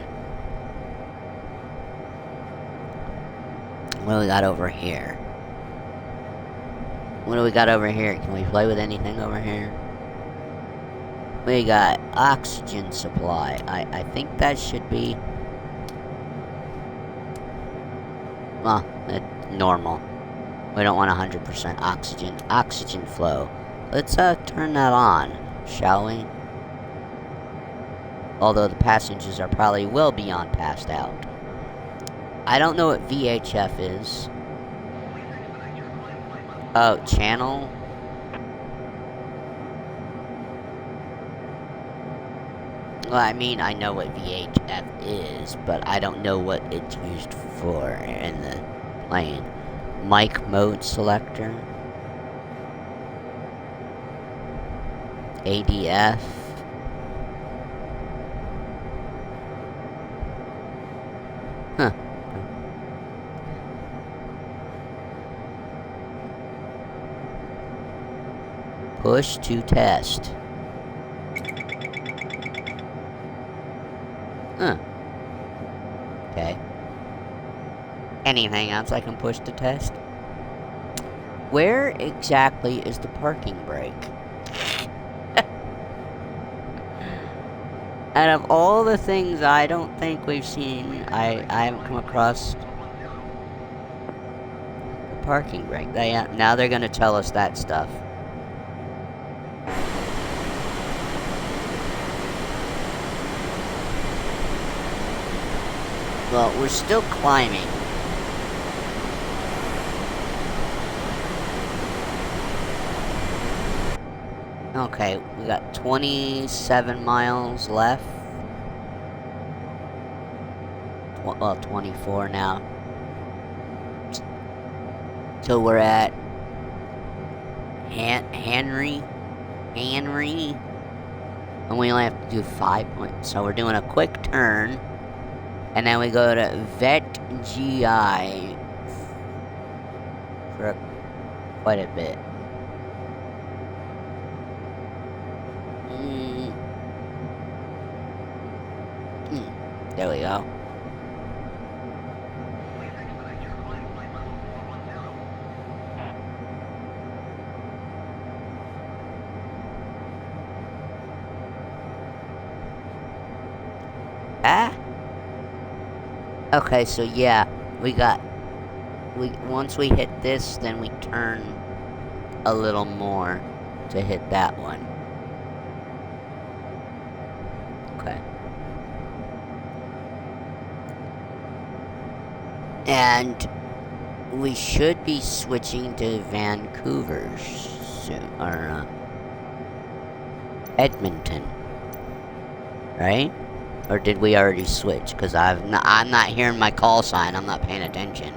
What do we got over here? What do we got over here? Can we play with anything over here? We got oxygen supply. I think that should be... Well, normal. We don't want 100% oxygen. Oxygen flow. Let's turn that on, shall we? Although the passengers are probably well beyond passed out. I don't know what VHF is. Oh, channel? Well, I mean, I know what VHF is, but I don't know what it's used for in the plane. Mic mode selector. ADF. Huh. Push to test. Huh. Okay. Anything else I can push to test? Where exactly is the parking brake? Out of all the things I don't think we've seen, I haven't come across the parking brake. Now they're gonna tell us that stuff. Well, we're still climbing. Okay, we got 27 miles left. Well, 24 now. So we're at Henry, and we only have to do 5 points. So we're doing a quick turn, and then we go to Vet GI for quite a bit. There we go. Okay, so yeah, once we hit this, then we turn a little more to hit that one. Okay. And we should be switching to Vancouver soon, or Edmonton, right? Or did we already switch? Because I'm not hearing my call sign. I'm not paying attention.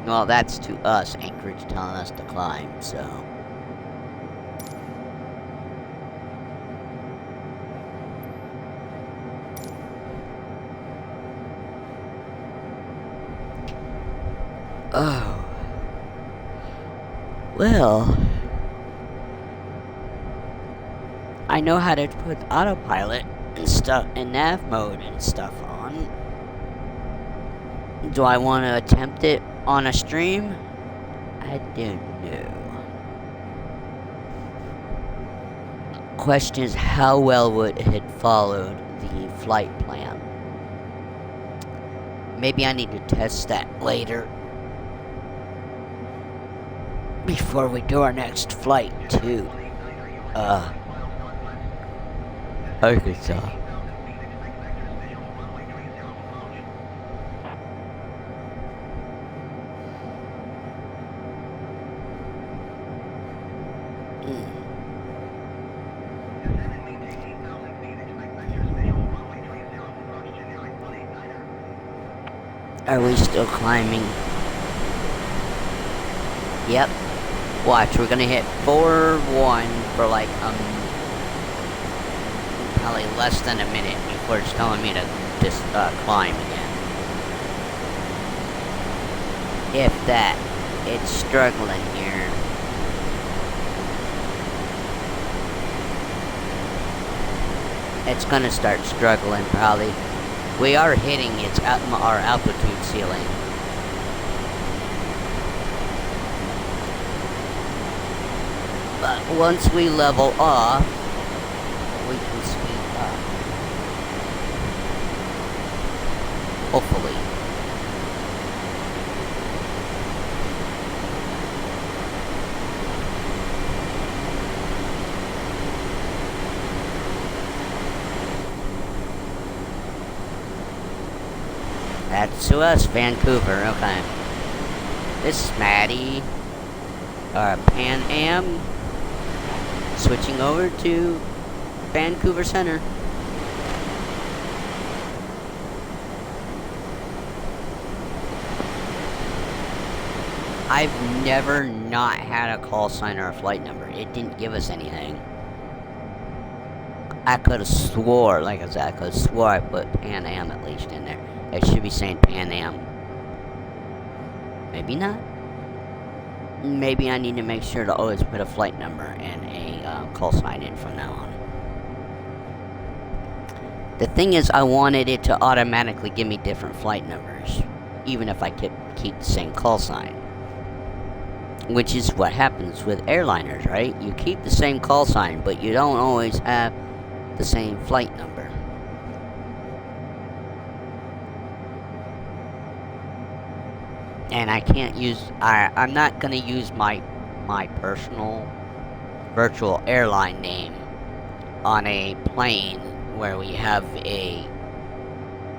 Well, that's to us. Anchorage telling us to climb, so. Oh. Well. I know how to put autopilot and stuff and nav mode and stuff on. Do I want to attempt it on a stream? I don't know. Question is, how well would it have followed the flight plan? Maybe I need to test that later before we do our next flight too. Arkansas. Are we still climbing? Yep. Watch, we're gonna hit 4-1 for like probably less than a minute before it's telling me to just climb again. If that, it's struggling here. It's gonna start struggling probably. We are hitting our altitude ceiling. But once we level off, we can speed up. Hopefully. That's to us, Vancouver, okay. This is Maddie, Pan Am, switching over to Vancouver Center. I've never not had a call sign or a flight number. It didn't give us anything. I could have swore, like I said, I could have swore I put Pan Am at least in there. It should be saying Pan Am. Maybe not. Maybe I need to make sure to always put a flight number and a call sign in from now on. The thing is, I wanted it to automatically give me different flight numbers, even if I keep the same call sign. Which is what happens with airliners, right? You keep the same call sign, but you don't always have the same flight number. And I can't use, I'm not gonna use my personal virtual airline name on a plane where we have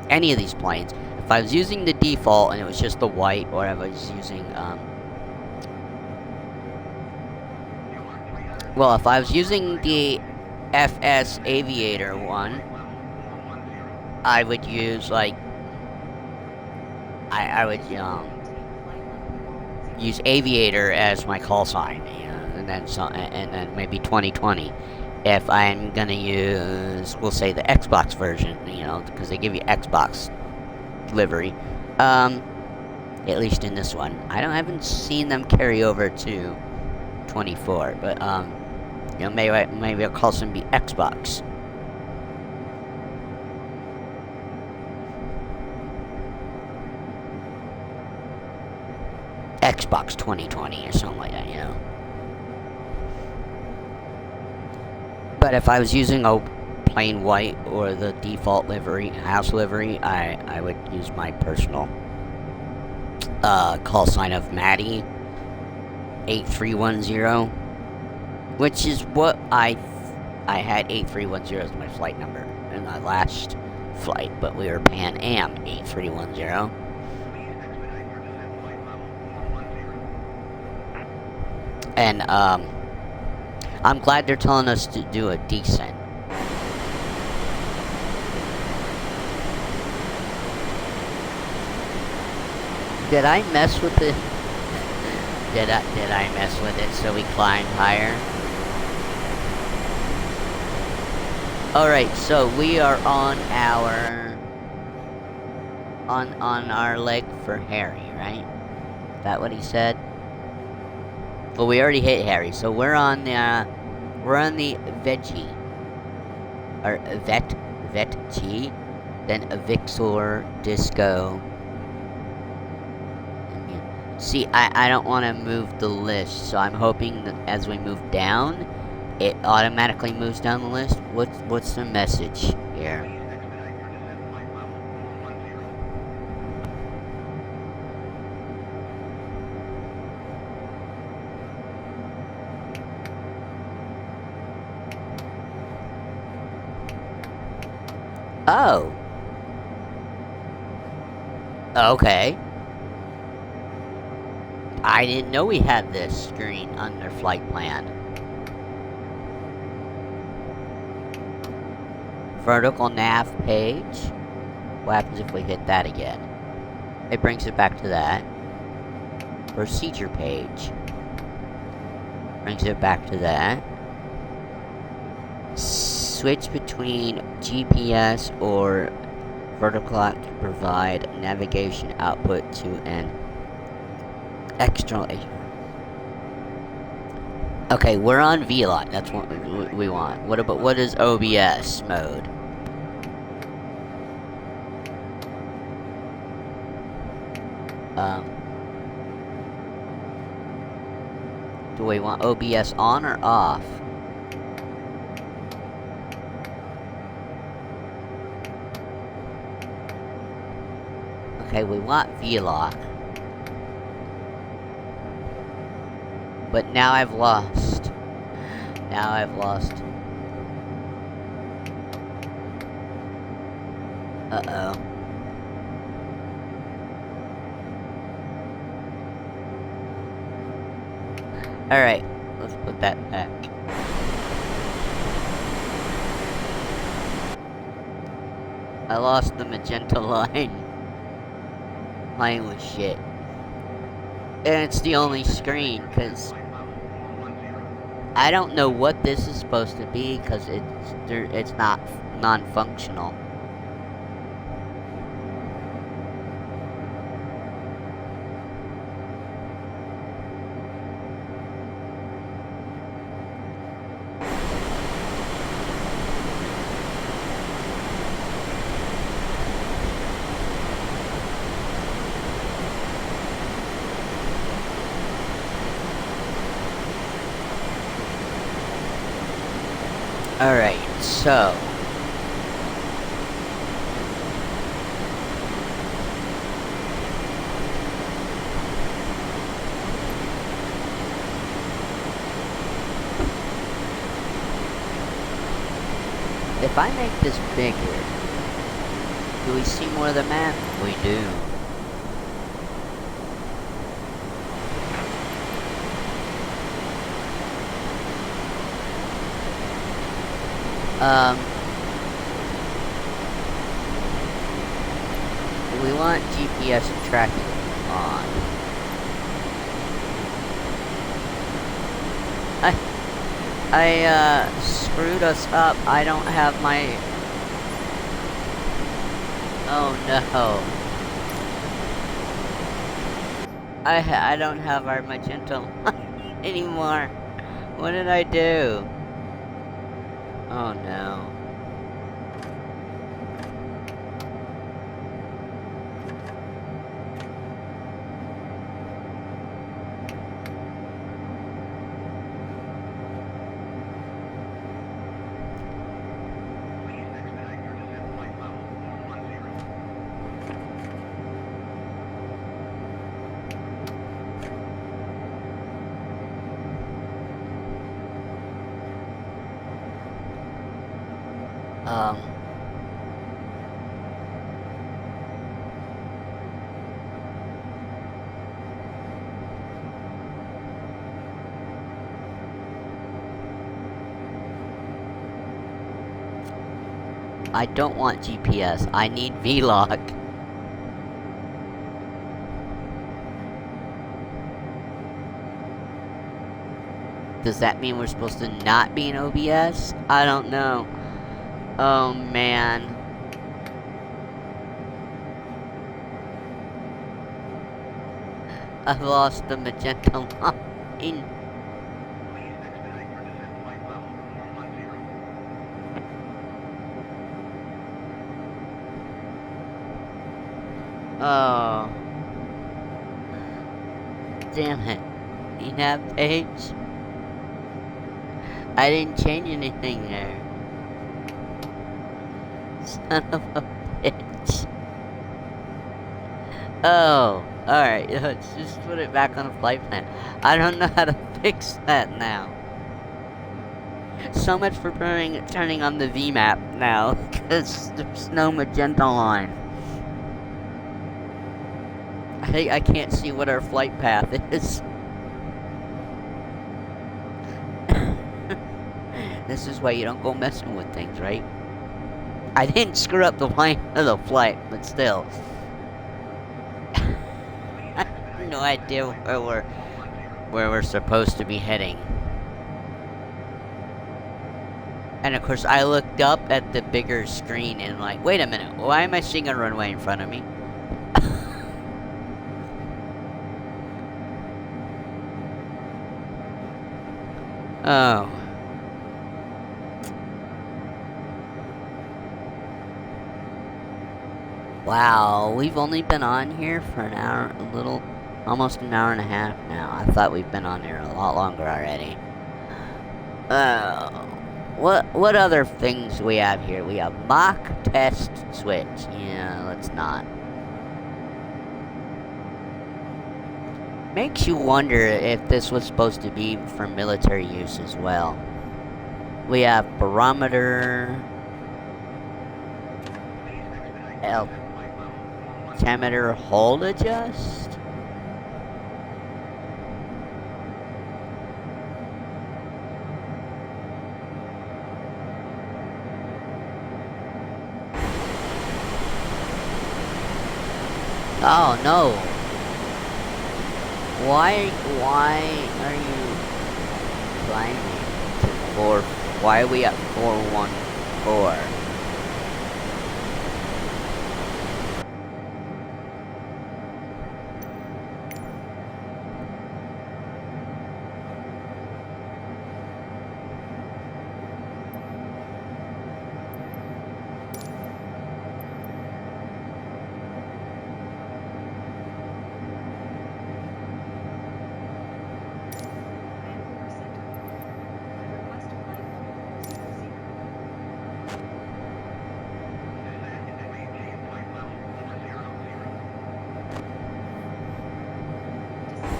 any of these planes. If I was using the default and it was just the white, or if I was using, well, if I was using the FS Aviator one, I would use, like, I would, use Aviator as my call sign, and then maybe 2020. If I'm gonna use, we'll say the Xbox version, because they give you Xbox livery. At least in this one, I haven't seen them carry over to 24, but maybe I'll call some be Xbox. Xbox 2020 or something like that, But if I was using a plain white or the default livery, house livery, I would use my personal call sign of Maddie 8310, which is what I had 8310 as my flight number in my last flight, but we were Pan Am 8310. And I'm glad they're telling us to do a descent. Did I mess with it? Did I mess with it so we climbed higher? Alright, so we are on our leg for Harry, right? Is that what he said? Well, we already hit Harry, so we're on the veggie, or vet G, then a Vixor Disco. See, I don't want to move the list, so I'm hoping that as we move down, it automatically moves down the list. What's the message here? Oh. Okay. I didn't know we had this screen under flight plan. Vertical nav page. What happens if we hit that again? It brings it back to that. Procedure page. Brings it back to that. Switch between GPS or vertical clock to provide navigation output to an external. Okay, we're on VLOT. That's what we want. What is OBS mode? Do we want OBS on or off? Okay, we want VLOT. But now I've lost. Uh-oh. Alright, let's put that back. I lost the magenta line. Mine was shit. And it's the only screen, because I don't know what this is supposed to be, because it's not non-functional. Alright, so. If I make this bigger, do we see more of the map? We do. We want GPS tracking on. I screwed us up. I don't have my... Oh no. I don't have our magenta line anymore. What did I do? Oh no. I don't want GPS. I need vlog. Does that mean we're supposed to not be in OBS? I don't know. Oh man. I've lost the magenta line. Oh. Damn it. In-app page? I didn't change anything there. Son of a bitch. Oh. Alright, let's just put it back on the flight plan. I don't know how to fix that now. So much for turning on the VMAP now, because there's no magenta line. I can't see what our flight path is. This is why you don't go messing with things, right? I didn't screw up the line of the flight, but still. I have no idea where we're supposed to be heading. And of course I looked up at the bigger screen and like, wait a minute, why am I seeing a runway in front of me? Oh. Wow, we've only been on here for an hour, almost an hour and a half now. I thought we've been on here a lot longer already. What other things we have here? We have mock test switch. Yeah, let's not. Makes you wonder if this was supposed to be for military use as well. We have barometer, altimeter, hold adjust. Oh no. Why are you climbing to 4? Why are we at 414?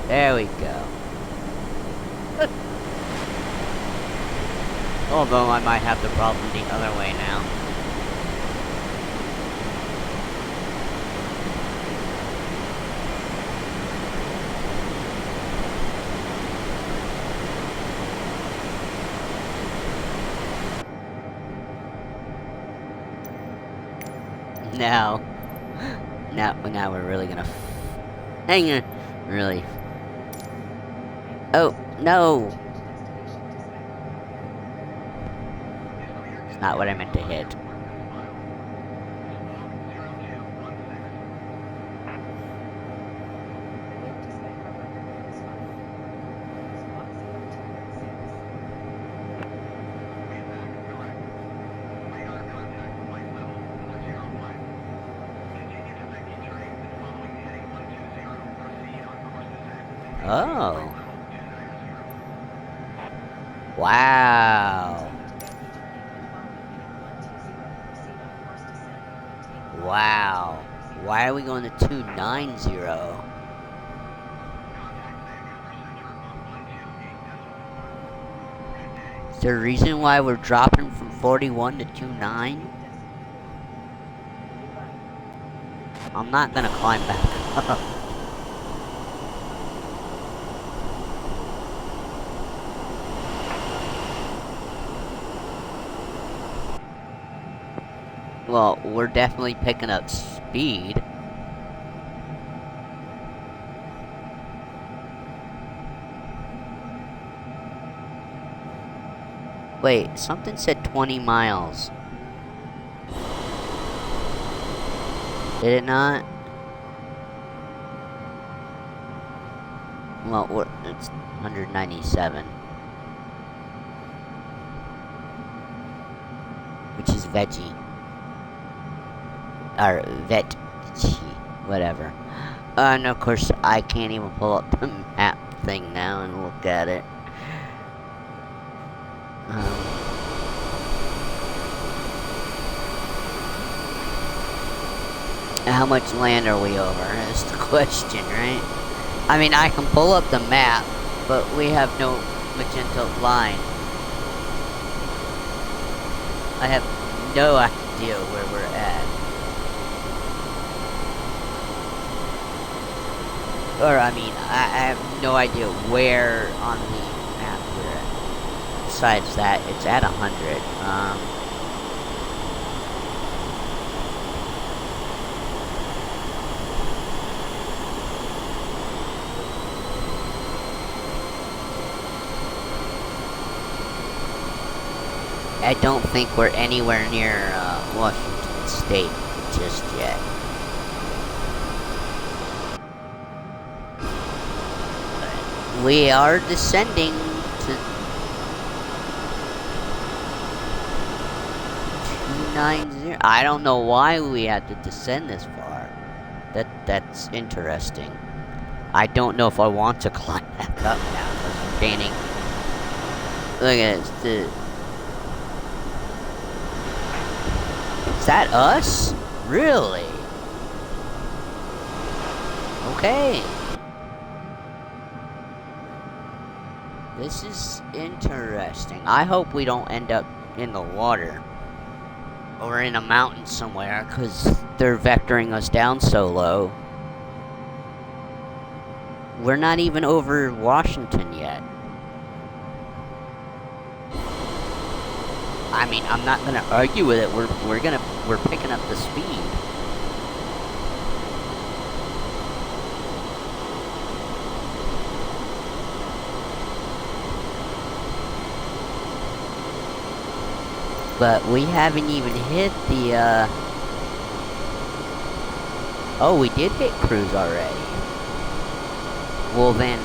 There we go. Although I might have the problem the other way now. Now we're really gonna hang on. Really. Oh, no! It's not what I meant to hit. Oh. Wow. Wow. Why are we going to 290? Is there a reason why we're dropping from 41 to 29? I'm not gonna climb back up. Well, we're definitely picking up speed. Wait, something said 20 miles. Did it not? Well, it's 197. Which is veggie. Or veggie. Whatever. And of course, I can't even pull up the map thing now and look at it. How much land are we over? That's the question, right? I mean, I can pull up the map, but we have no magenta line. I have no idea where we're at. Or, I mean, I have no idea where on the map we're at. Besides that, it's at 100. I don't think we're anywhere near Washington State just yet. We are descending to 290. I don't know why we had to descend this far. That's interesting. I don't know if I want to climb back up now because we're gaining. Look at this. Is that us? Really? Okay. This is interesting. I hope we don't end up in the water. Or in a mountain somewhere, because they're vectoring us down so low. We're not even over Washington yet. I mean, I'm not gonna argue with it. We're picking up the speed. But we haven't even hit the, Oh, we did hit cruise already. Well then,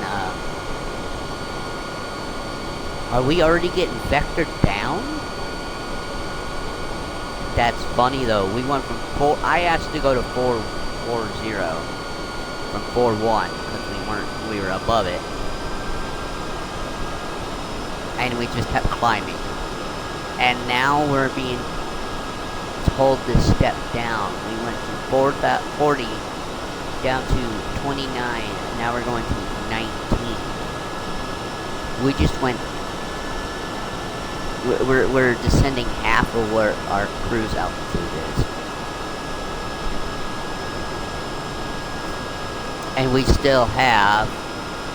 are we already getting vectored down? That's funny though. We went from I asked to go to 440 from 41 because we were above it. And we just kept climbing. And now we're being told to step down. We went from 40 down to 29. Now we're going to 19. We just went. We're descending half of where our cruise altitude is. And we still have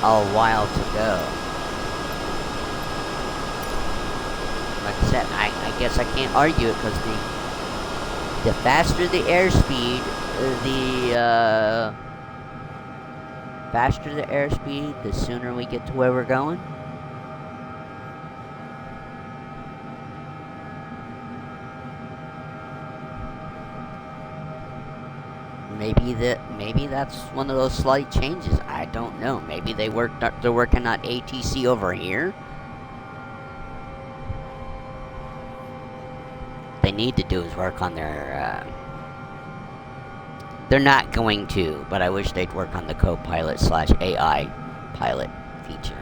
a while to go. Like I said, I guess I can't argue it because the faster the airspeed, the sooner we get to where we're going. Maybe that's one of those slight changes. I don't know. Maybe they're working on ATC over here. They need to do is work on their. They're not going to, but I wish they'd work on the co-pilot/AI pilot feature.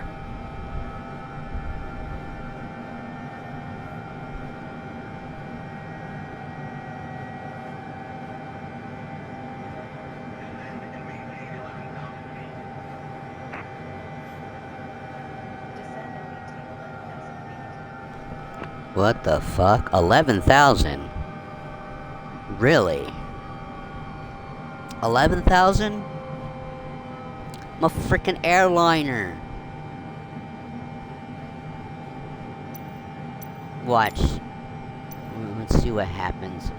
What the fuck? 11,000? Really? 11,000? I'm a freaking airliner. Watch. Let's see what happens.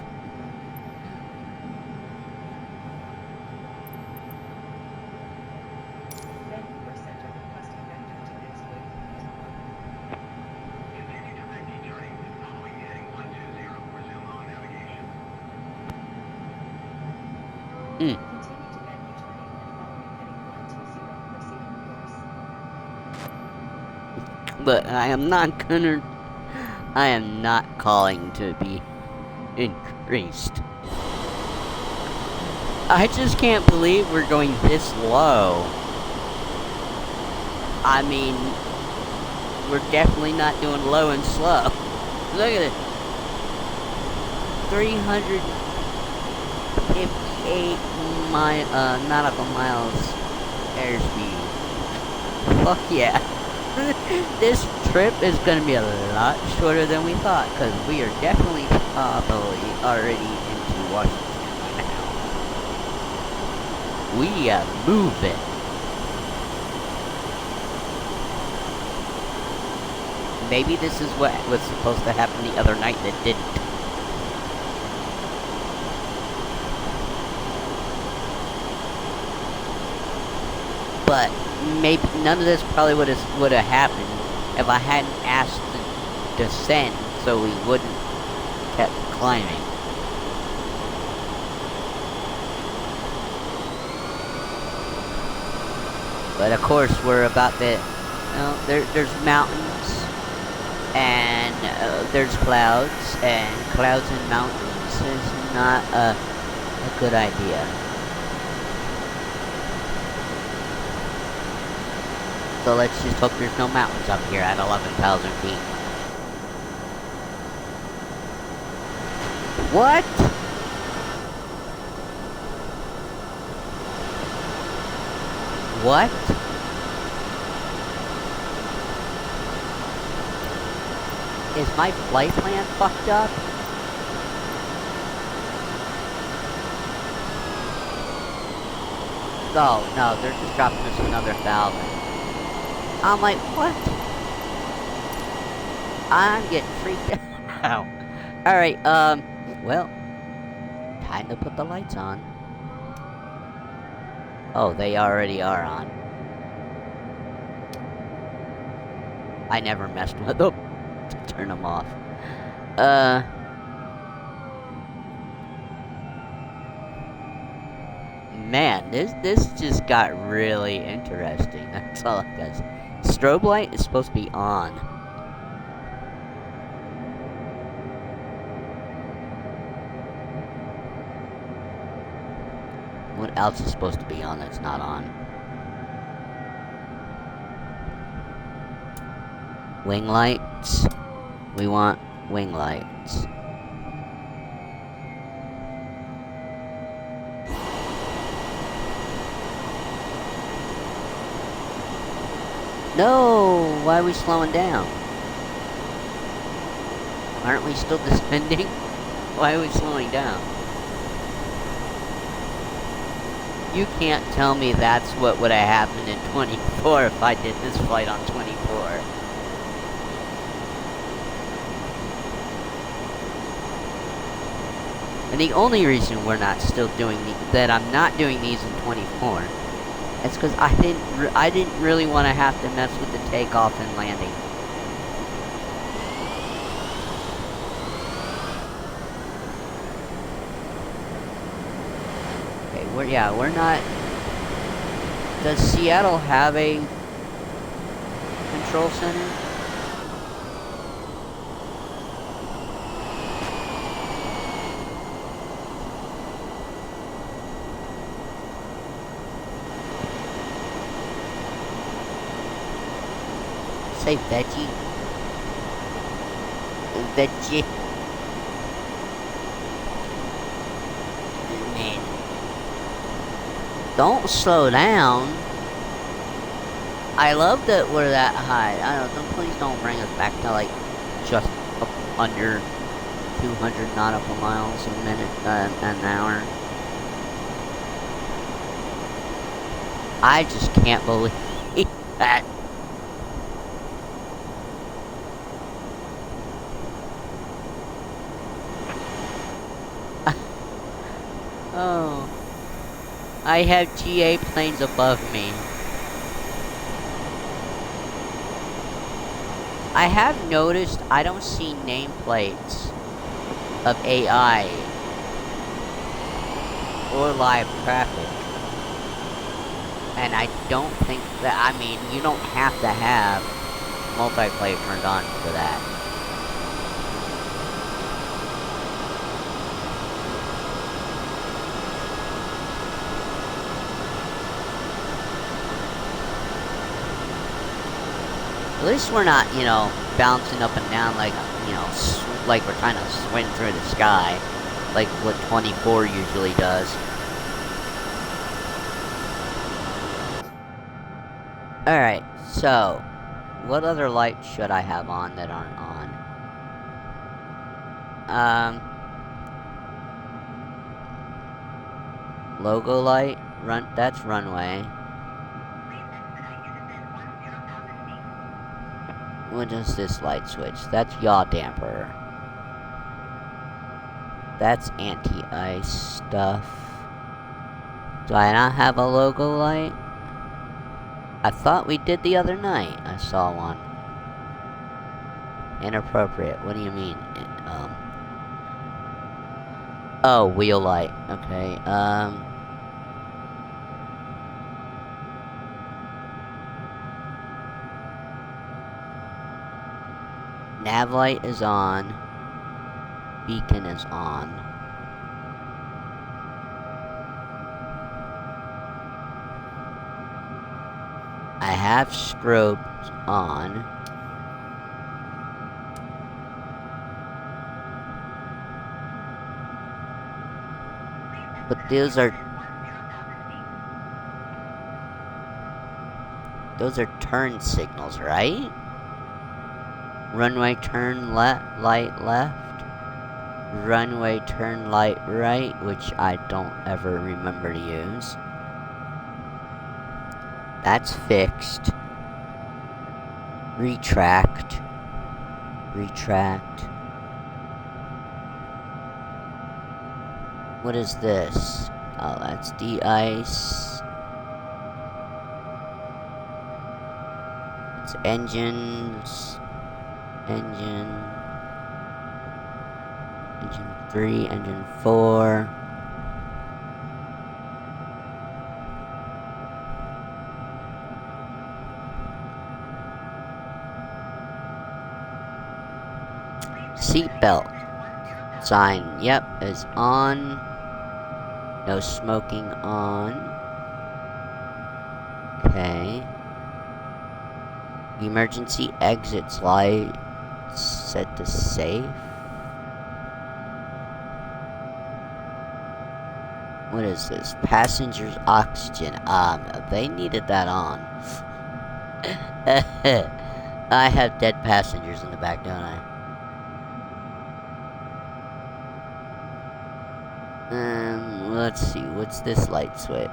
But I am not calling to be increased. I just can't believe we're going this low. I mean, we're definitely not doing low and slow. Look at it. 358 nautical miles airspeed. Fuck yeah. This trip is going to be a lot shorter than we thought, because we are definitely probably already into Washington by now. We are moving. Maybe this is what was supposed to happen the other night that didn't. But maybe none of this probably would have happened if I hadn't asked to descend, so we wouldn't kept climbing. But of course, we're about to. There's mountains, and there's clouds, and clouds and mountains is not a good idea. So let's just hope there's no mountains up here at 11,000 feet. What? What? Is my flight plan fucked up? Oh, no, they're just dropping us another 1,000. I'm like, what? I'm getting freaked out. Alright, well, time to put the lights on. Oh, they already are on. I never messed with them to turn them off. Man, this just got really interesting. That's all it does. Strobe light is supposed to be on. What else is supposed to be on that's not on? Wing lights. We want wing lights. No! Why are we slowing down? Aren't we still descending? Why are we slowing down? You can't tell me that's what would have happened in 24 if I did this flight on 24. And the only reason we're not still doing that I'm not doing these in 24 is because I didn't really want to have to mess with the takeoff and landing. Okay, we're not. Does Seattle have a control center? Say veggie. Veggie. Man. Don't slow down. I love that we're that high. I don't. Please don't bring us back to like just up under 200 nautical miles a minute, an hour. I just can't believe that. Oh. I have GA planes above me. I have noticed I don't see nameplates of AI or live traffic. And I don't think that, I mean, you don't have to have multiplayer turned on for that. At least we're not, you know, bouncing up and down like, you know, like we're trying to swim through the sky, like what 24 usually does. Alright, so, what other lights should I have on that aren't on? Logo light, that's runway. What is this light switch? That's yaw damper. That's anti-ice stuff. Do I not have a logo light? I thought we did the other night. I saw one. Inappropriate. What do you mean? Oh, wheel light. Okay, nav light is on. Beacon is on. I have strobes on. But those are turn signals, right? Runway turn light left. Runway turn light right, which I don't ever remember to use. That's fixed. Retract. Retract. What is this? Oh, that's de-ice. It's engines. Engine 3, engine 4. Seatbelt sign, yep, is on. No smoking on. Okay. Emergency exits light set to safe. What is this? Passengers oxygen. They needed that on. I have dead passengers in the back, don't I? Let's see. What's this light switch?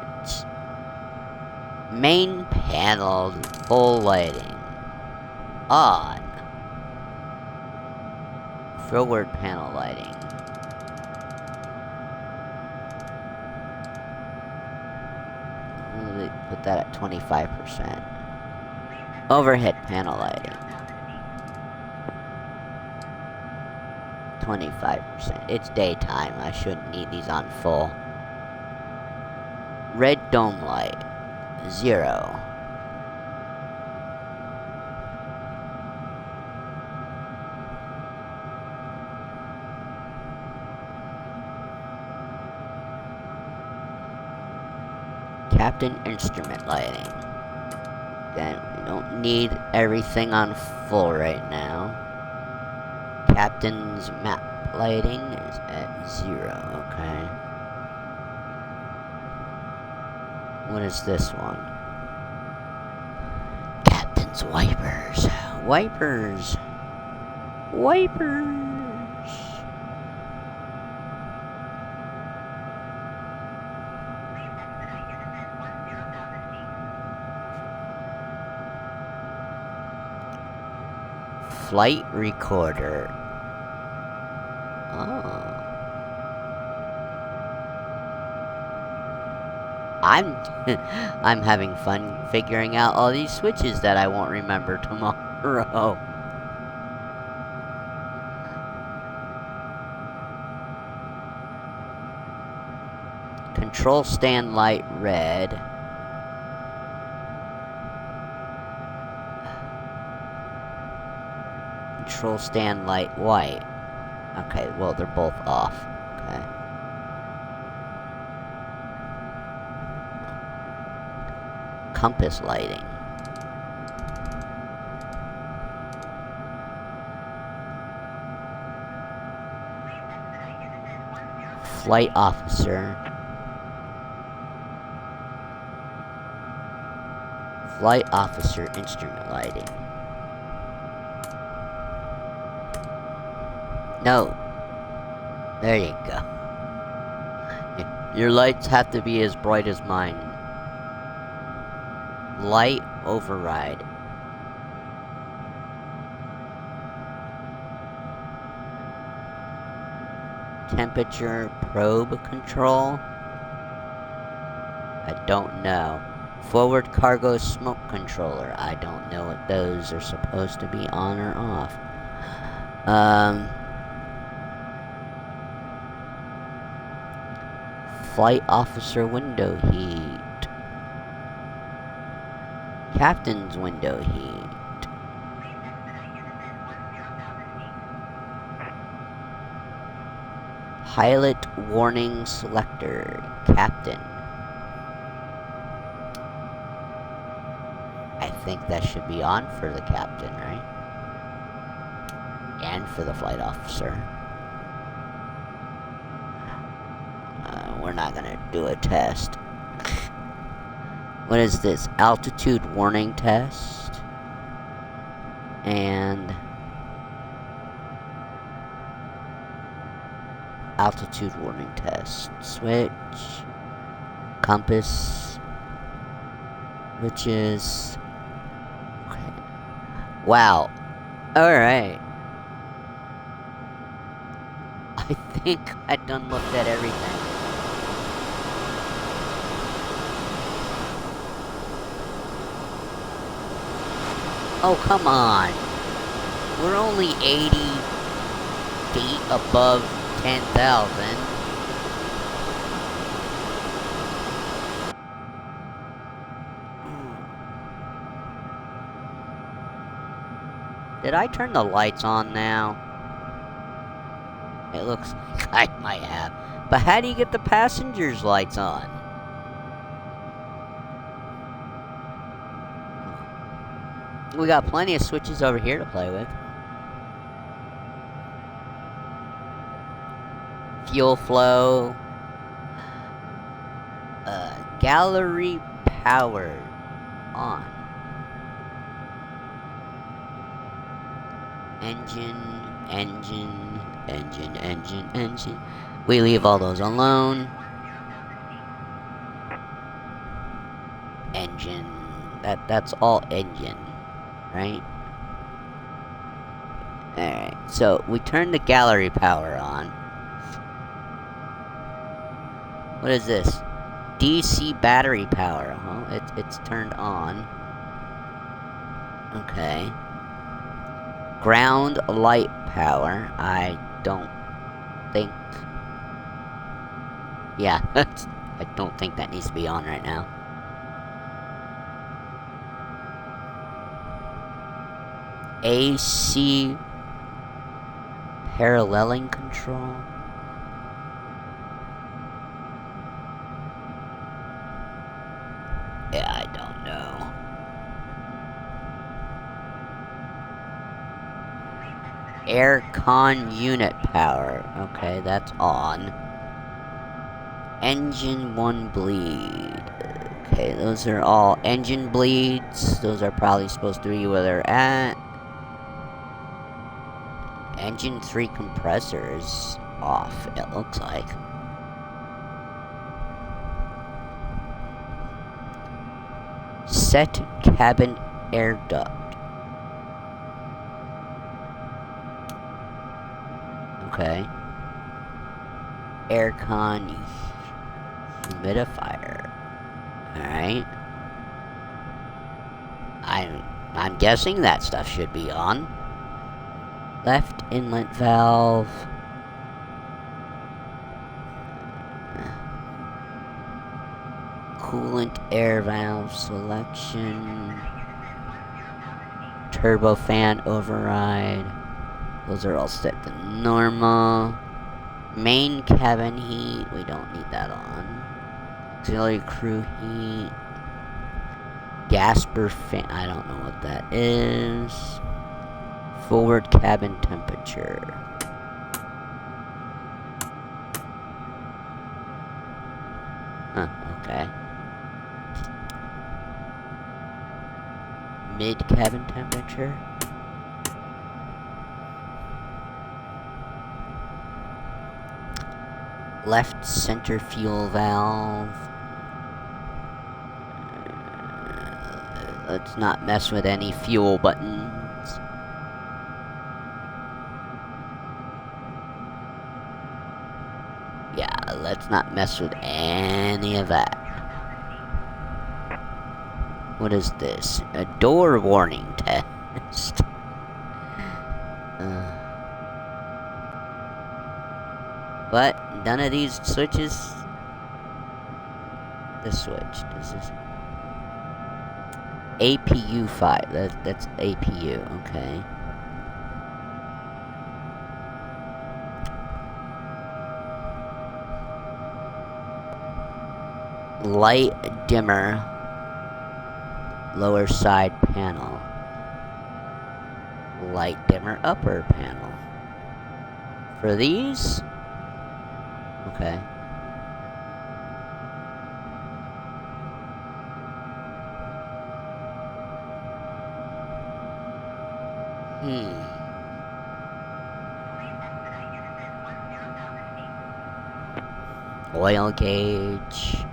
Main panel, full lighting. On. Forward panel lighting. Put that at 25%. Overhead panel lighting. 25%. It's daytime. I shouldn't need these on full. Red dome light. 0. Captain instrument lighting. Then we don't need everything on full right now. Captain's map lighting is at 0, okay. What is this one? Captain's wipers. Wipers. Wipers. Flight recorder. Oh. I'm having fun figuring out all these switches that I won't remember tomorrow. Control stand light red. Control stand light white. Okay, well, they're both off. Okay. Compass lighting. Flight officer. Flight officer instrument lighting. No. There you go. Your lights have to be as bright as mine. Light override. Temperature probe control. I don't know. Forward cargo smoke controller. I don't know what those are supposed to be on or off. Flight officer window heat. Captain's window heat. Pilot warning selector. Captain. I think that should be on for the captain, right? And for the flight officer. We're not gonna do a test. What is this? Altitude warning test. And altitude warning test. Switch. Compass. Which is... okay. Wow. Alright. I think I done looked at everything. Oh, come on. We're only 80 feet above 10,000. Did I turn the lights on now? It looks like I might have. But how do you get the passengers' lights on? We got plenty of switches over here to play with. Fuel flow. Gallery power on. Engine, engine, engine, engine, engine. We leave all those alone. Engine. That's all engine, right? Alright, so we turn the gallery power on. What is this? DC battery power. Well, it's turned on. Okay. Ground light power. I don't think... Yeah, I don't think that needs to be on right now. AC paralleling control. Yeah, I don't know. Aircon unit power. Okay, that's on. Engine 1 bleed. Okay, those are all engine bleeds. Those are probably supposed to be where they're at. Engine 3 compressors off, it looks like. Set cabin air duct. Okay. Aircon humidifier. Alright. I'm guessing that stuff should be on. Left inlet valve. Coolant air valve selection. Turbofan override. Those are all set to normal. Main cabin heat. We don't need that on. Auxiliary crew heat. Gasper fan. I don't know what that is. Forward cabin temperature. Huh, okay. Mid cabin temperature. Left center fuel valve. Let's not mess with any fuel buttons. Yeah, let's not mess with any of that. What is this? A door warning test. But none of these switches. This switch. This is APU 5. That's APU. Okay. Light dimmer. Lower side panel. Light dimmer upper panel. For these? Okay. Oil gauge.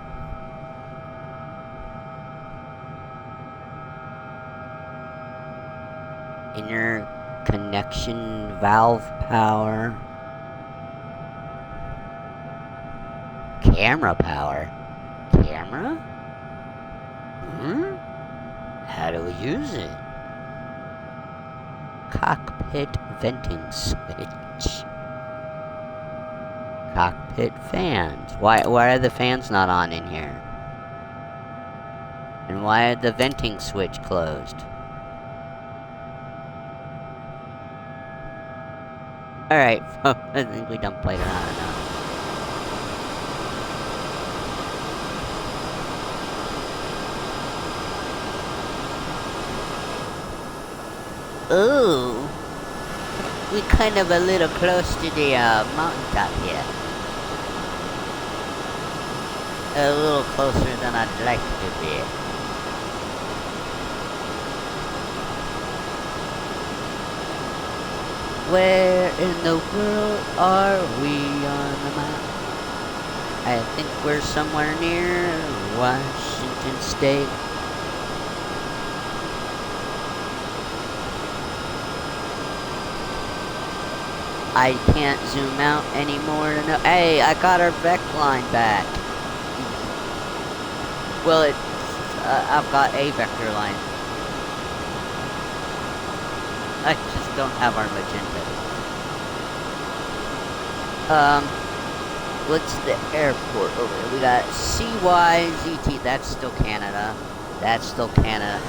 Inner connection valve power. Camera power. Camera? How do we use it? Cockpit venting switch. Cockpit fans. Why are the fans not on in here? And why are the venting switch closed? Alright, I think we done played around enough. Ooh, we're kind of a little close to the mountaintop here. A little closer than I'd like to be. Where in the world are we on the map? I think we're somewhere near Washington State. I can't zoom out anymore to know. Hey, I got our vec line back. Well, I've got a vector line. I just don't have our magenta. What's the airport over there? We got CYZT. That's still Canada. That's still Canada.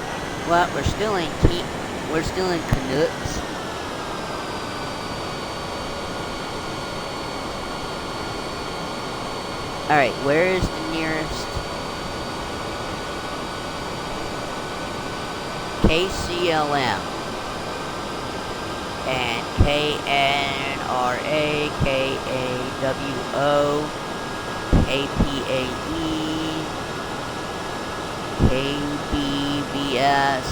Well, we're still in Canucks. Alright, where is the nearest? KCLM. And KNRA, KAWO, KPAE, KBBS.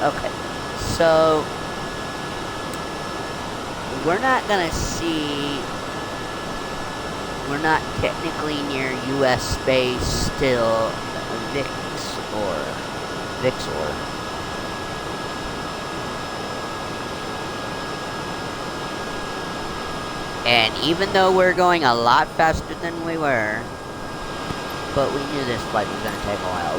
Okay, so we're not gonna see. We're not technically near U.S. space still, Vixor. And even though we're going a lot faster than we were, but we knew this flight was going to take a while.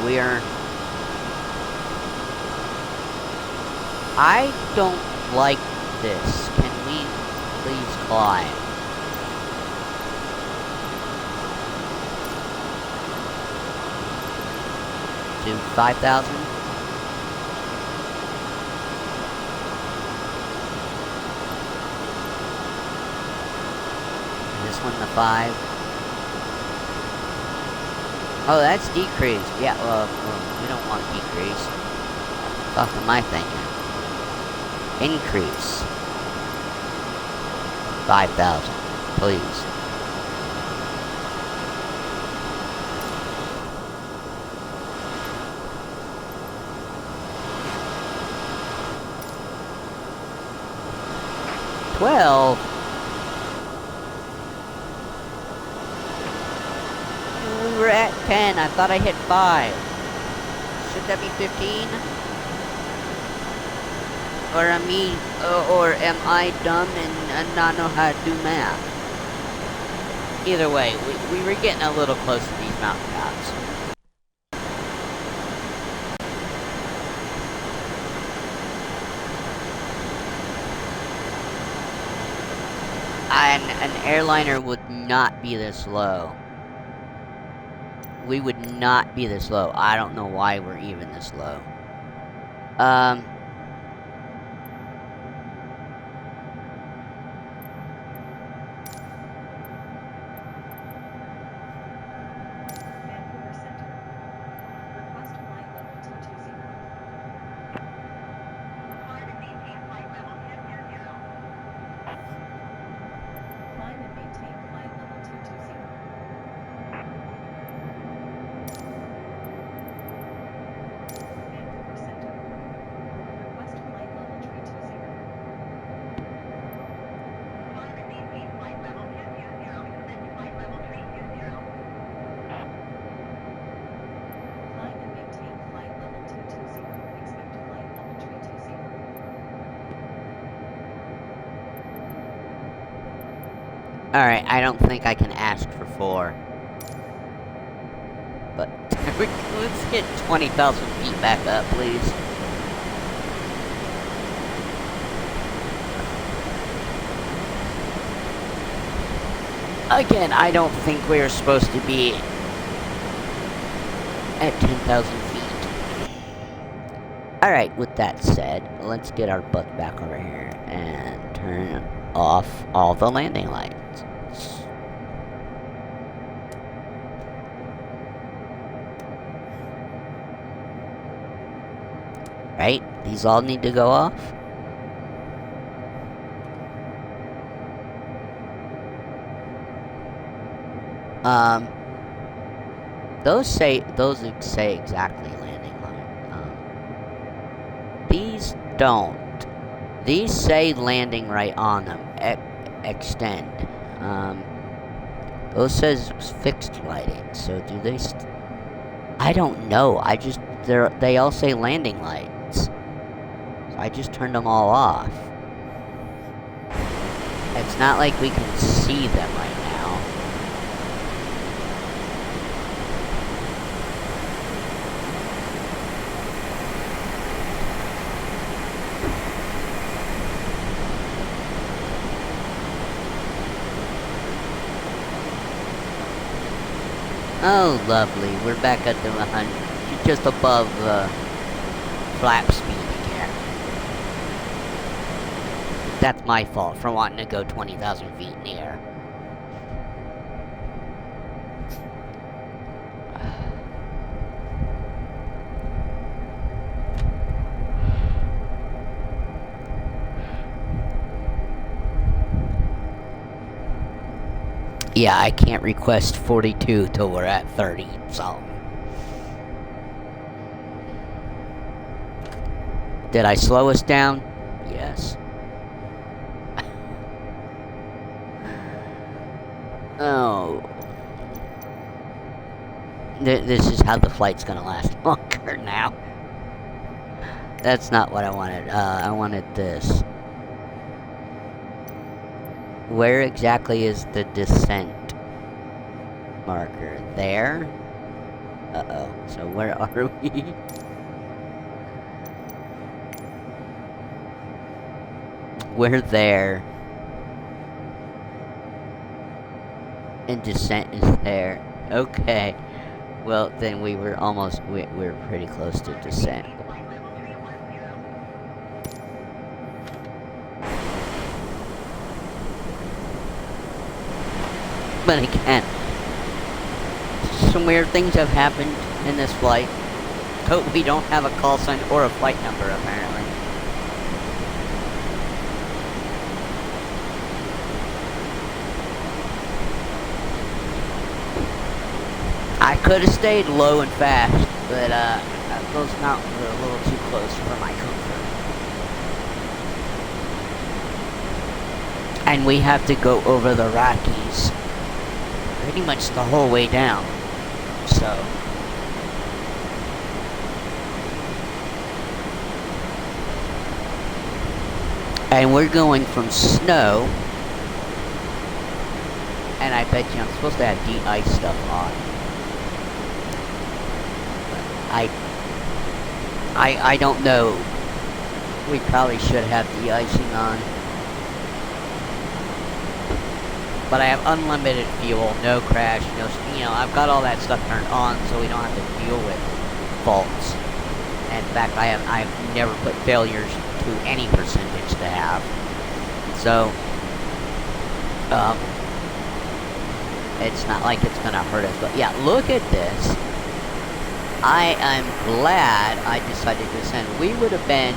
I don't like this. Can we please climb? To 5,000? This one the 5. Oh, that's decreased. Yeah, well, we don't want decreased. Fuck am I thinking? Increase. 5,000, please. $12. We were at 10. I thought I hit 5. Should that be 15? Or am I dumb and not know how to do math? Either way, we were getting a little close to these mountain tops. An airliner would not be this low. We would not be this low. I don't know why we're even this low. Alright, I don't think I can ask for 4. But let's get 20,000 feet back up, please. Again, I don't think we're supposed to be at 10,000 feet. Alright, with that said, let's get our butt back over here and turn off all the landing lights. Right? These all need to go off. Those say exactly landing line. These don't. These say landing right on them. Extend. Those says fixed lighting. So do they? I don't know. They all say landing lights. So I just turned them all off. It's not like we can see them right now. Oh, lovely. We're back at the 100, just above flap speed again. That's my fault for wanting to go 20,000 feet in the air. Yeah, I can't request 42 till we're at 30, so. Did I slow us down? Yes. Oh. This is how the flight's gonna last longer now. That's not what I wanted. I wanted this. Where exactly is the descent marker? There? Uh-oh. So where are we? We're there. And descent is there. Okay. Well, then we were almost... we're pretty close to descent. But again, some weird things have happened in this flight. But we don't have a call sign or a flight number, apparently. I could have stayed low and fast, but those mountains are a little too close for my comfort. And we have to go over the Rockies pretty much the whole way down, so. And we're going from snow, and I bet you I'm supposed to have de-ice stuff on. I don't know. We probably should have de-icing on. But I have unlimited fuel, no crash, no, I've got all that stuff turned on so we don't have to deal with faults. In fact, I've never put failures to any percentage to have. So, it's not like it's gonna hurt us. But yeah, look at this. I am glad I decided to send. We would have been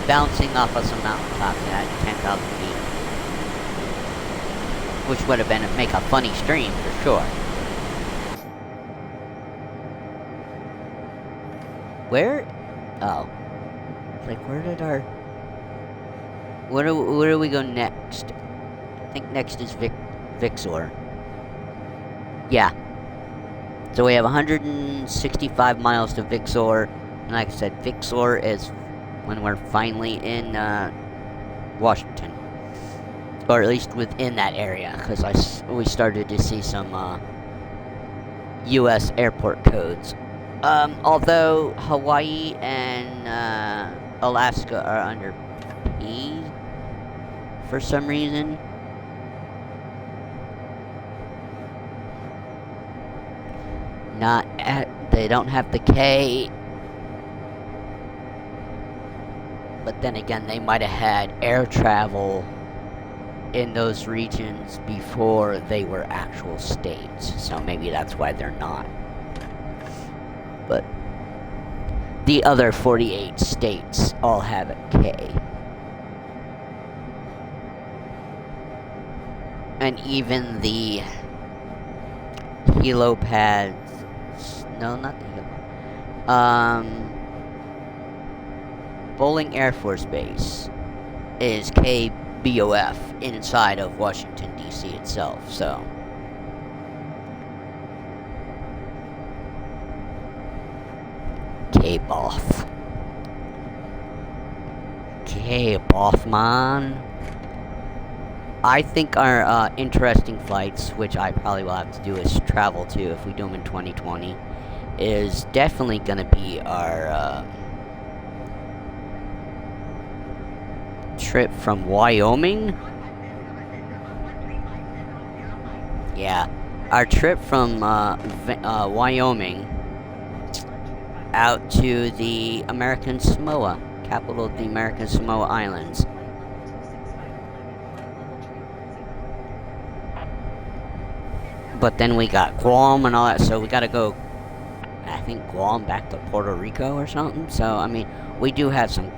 bouncing off of some mountaintops at 10,000 feet. Which would have been make a funny stream for sure. Where? Oh, it's like where did our? Where do we go next? I think next is Vixor. Yeah. So we have 165 miles to Vixor, and like I said, Vixor is when we're finally in Washington. Or at least within that area, because we started to see some U.S. airport codes. Although Hawaii and Alaska are under P for some reason. They don't have the K. But then again, they might have had air travel in those regions before they were actual states, so maybe that's why they're not. But the other 48 states all have a K. And even the helipads, no, not the helipad, Bowling Air Force Base is KBOF inside of Washington, D.C. itself, so. K-Boff. K-Boff, man. I think our interesting flights, which I probably will have to do is travel to if we do them in 2020, is definitely going to be our trip from Wyoming. Yeah, our trip from Wyoming out to the American Samoa, capital of the American Samoa Islands. But then we got Guam and all that, so we gotta go, I think, Guam back to Puerto Rico or something. So, I mean, we do have some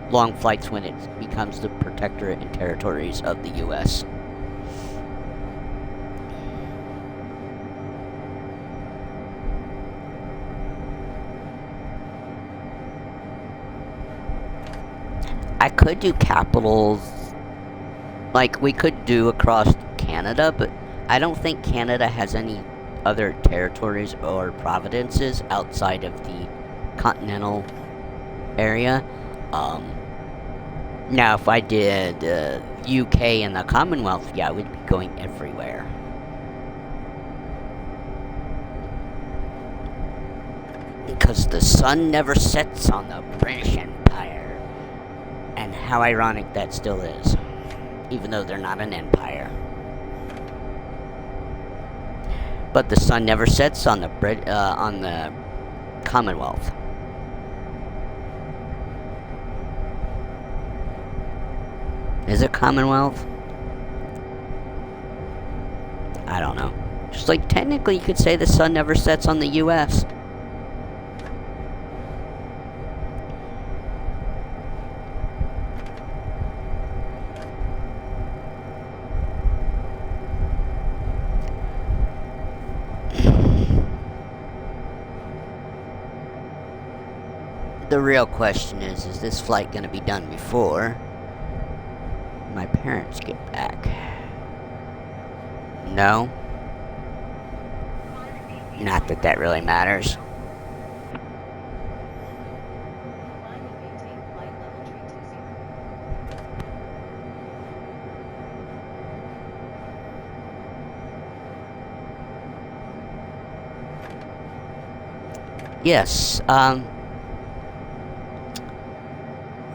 long flights when it becomes the protectorate and territories of the U.S. I could do capitals, like we could do across Canada, but I don't think Canada has any other territories or provinces outside of the continental area. Now, if I did UK and the Commonwealth, yeah, we'd be going everywhere. Because the sun never sets on the British Empire. And how ironic that still is, even though they're not an empire. But the sun never sets on the Commonwealth. Is it Commonwealth? I don't know. Just like technically you could say the sun never sets on the US. The real question is this flight gonna be done before my parents get back? No. Not that that really matters. Yes,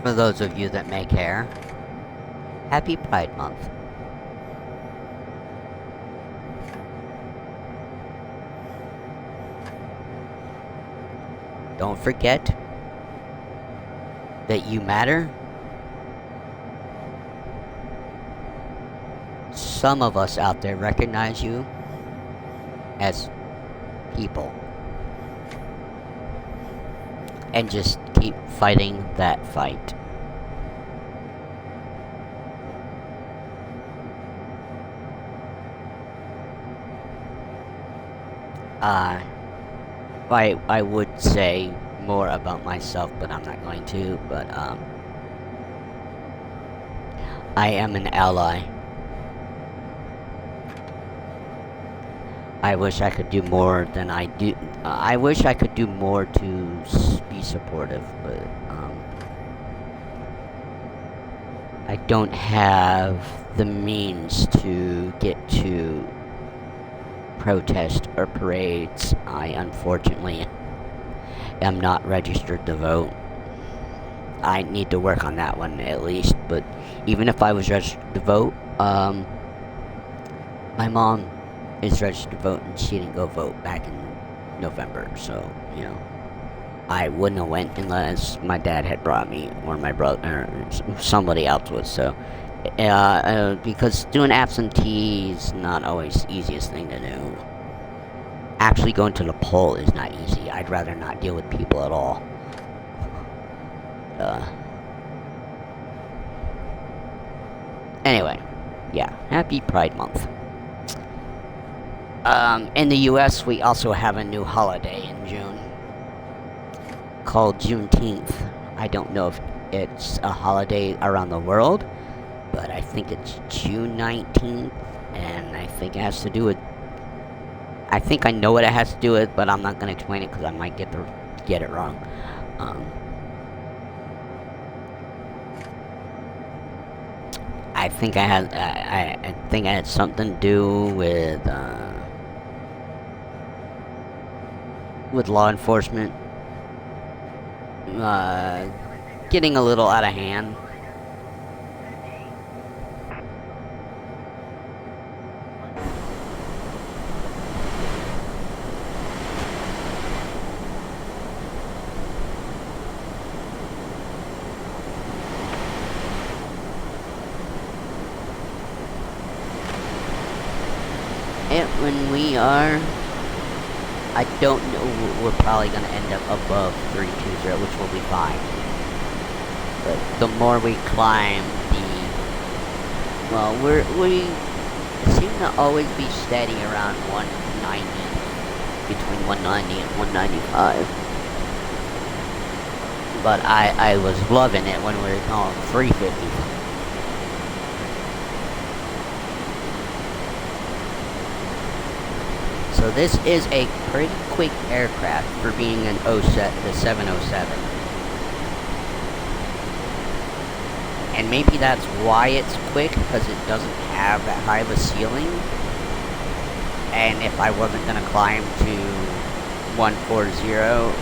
for those of you that may care, happy Pride Month. Don't forget that you matter. Some of us out there recognize you as people. And just keep fighting that fight. I would say more about myself, but I'm not going to, but, I am an ally. I wish I could do more than I do. I wish I could do more to be supportive, but I don't have the means to get to protest or parades. I unfortunately am not registered to vote. I need to work on that one at least, but even if I was registered to vote, my mom is registered to vote and she didn't go vote back in November, so, you know, I wouldn't have went unless my dad had brought me, or my brother, or somebody else was, so, because doing absentee is not always the easiest thing to do. Actually going to the poll is not easy. I'd rather not deal with people at all. Anyway, yeah, happy Pride Month. In the US, we also have a new holiday in June called Juneteenth. I don't know if it's a holiday around the world, but I think it's June 19th, and I think it has to do with... I think I know what it has to do with, but I'm not going to explain it because I might get it wrong. I think I think it had something to do with law enforcement getting a little out of hand. And when we are, I don't know, we're probably going to end up above 320, which will be fine. But the more we climb, well, we seem to always be steady around 190, between 190 and 195. But I was loving it when we were going 350. So this is a pretty quick aircraft for being an the 707. And maybe that's why it's quick, because it doesn't have that high of a ceiling. And if I wasn't going to climb to 140,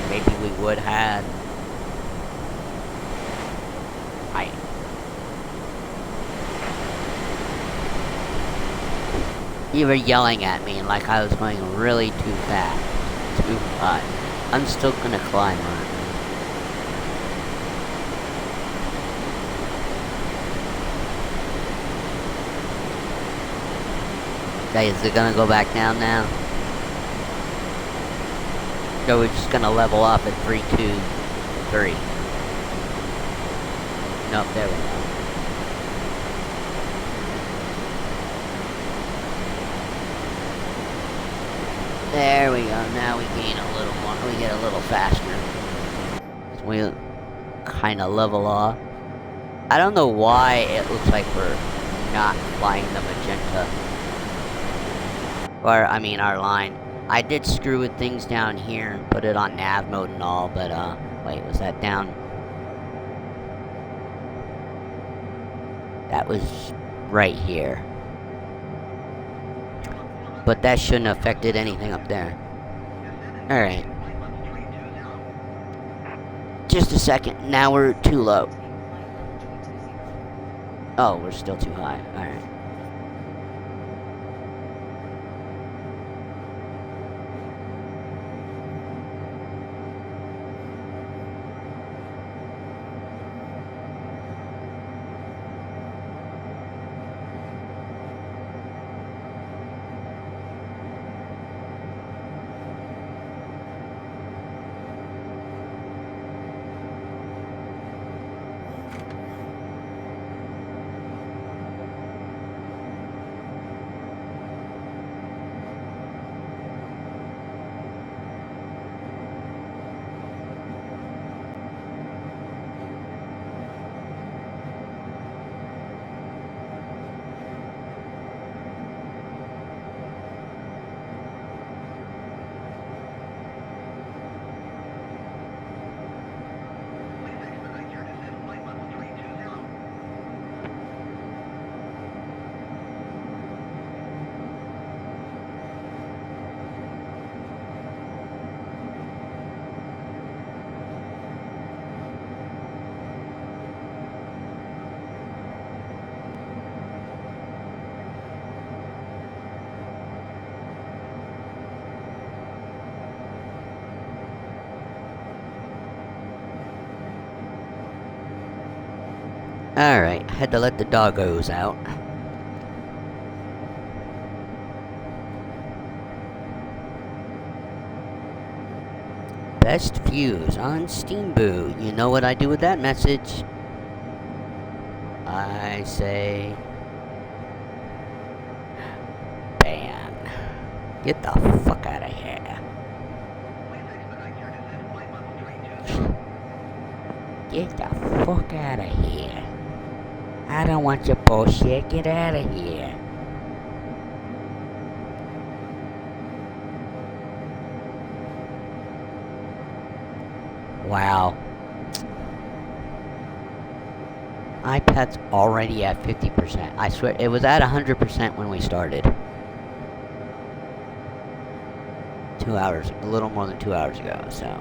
maybe we would have. You were yelling at me like I was going really too fast. Too high. I'm still gonna climb on it. Okay, is it gonna go back down now? So we're just gonna level off at 323. Nope, there we go. There we go, now we gain a little more, we get a little faster. We kind of level off. I don't know why it looks like we're not flying the magenta. Or, I mean, our line. I did screw with things down here and put it on nav mode and all, but, wait, was that down? That was right here. But that shouldn't have affected anything up there. Alright. Just a second. Now we're too low. Oh, we're still too high. Alright. Alright, had to let the doggos out. Best views on Steamboat. You know what I do with that message? I say... ban. Get the fuck out of here. Get the fuck out of here. I don't want your bullshit. Get out of here. Wow. iPad's already at 50%. I swear, it was at 100% when we started. 2 hours, a little more than 2 hours ago, so.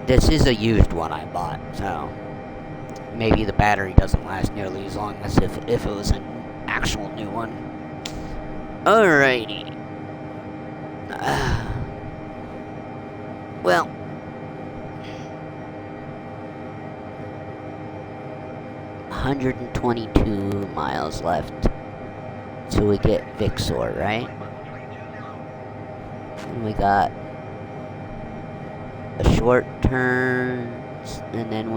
This is a used one I bought, so. Maybe the battery doesn't last nearly as long as if it was an actual new one. Alrighty. Well. $122 miles left till we get Vixor, right? And we got a short turn, and then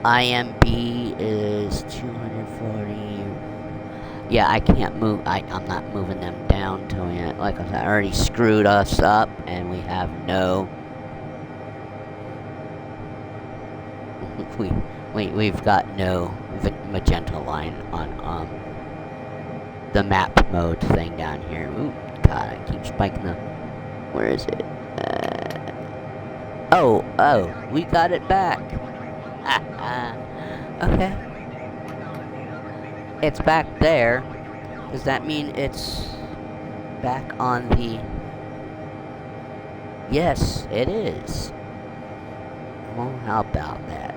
IMB is 240. Yeah, I can't move. I'm not moving them down till we, like I said, I already screwed us up, and we have no. We've got no magenta line on the map mode thing down here. Ooh, God, I keep spiking the. Where is it? Oh, we got it back. Okay. It's back there. Does that mean it's back on the... Yes, it is. Well, how about that?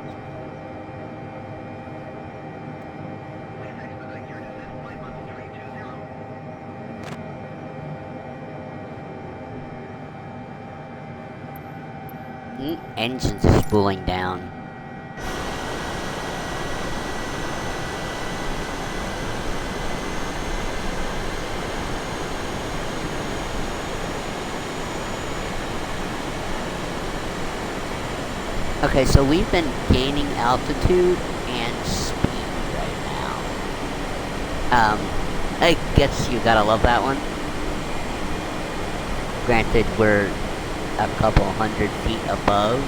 Engine's spooling down. Okay, so we've been gaining altitude and speed right now. I guess you gotta love that one. Granted, we're a couple 100 feet above.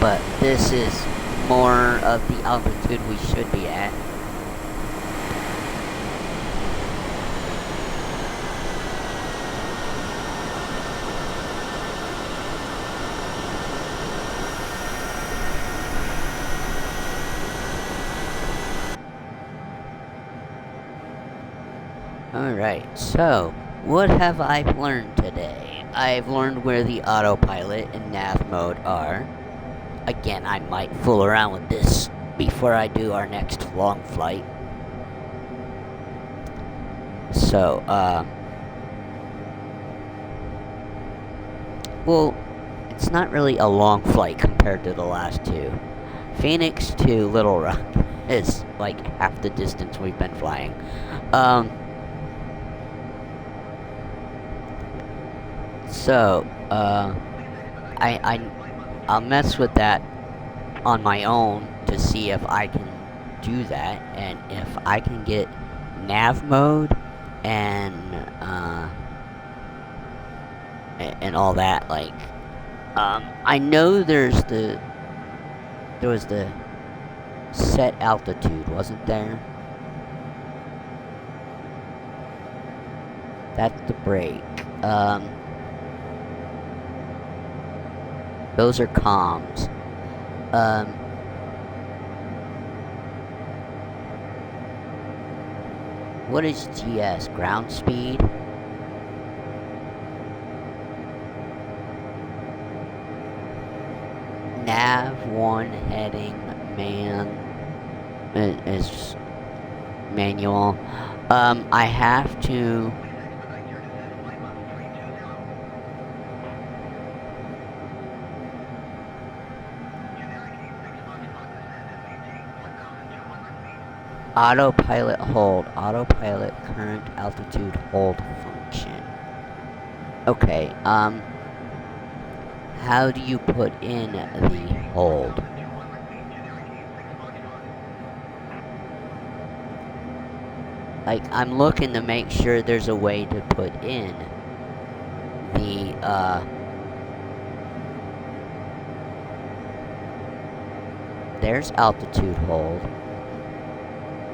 But this is more of the altitude we should be at. Alright, so, what have I learned today? I've learned where the autopilot and nav mode are. Again, I might fool around with this before I do our next long flight. So, well, it's not really a long flight compared to the last two. Phoenix to Little Rock is like half the distance we've been flying. So, I'll mess with that on my own to see if I can do that, and if I can get nav mode and all that. Like, I know there was the set altitude, wasn't there? That's the brake. Those are comms. What is GS? Ground speed? Nav 1 heading man is manual. I have to... Autopilot hold. Autopilot current altitude hold function. Okay, how do you put in the hold? Like, I'm looking to make sure there's a way to put in the, there's altitude hold.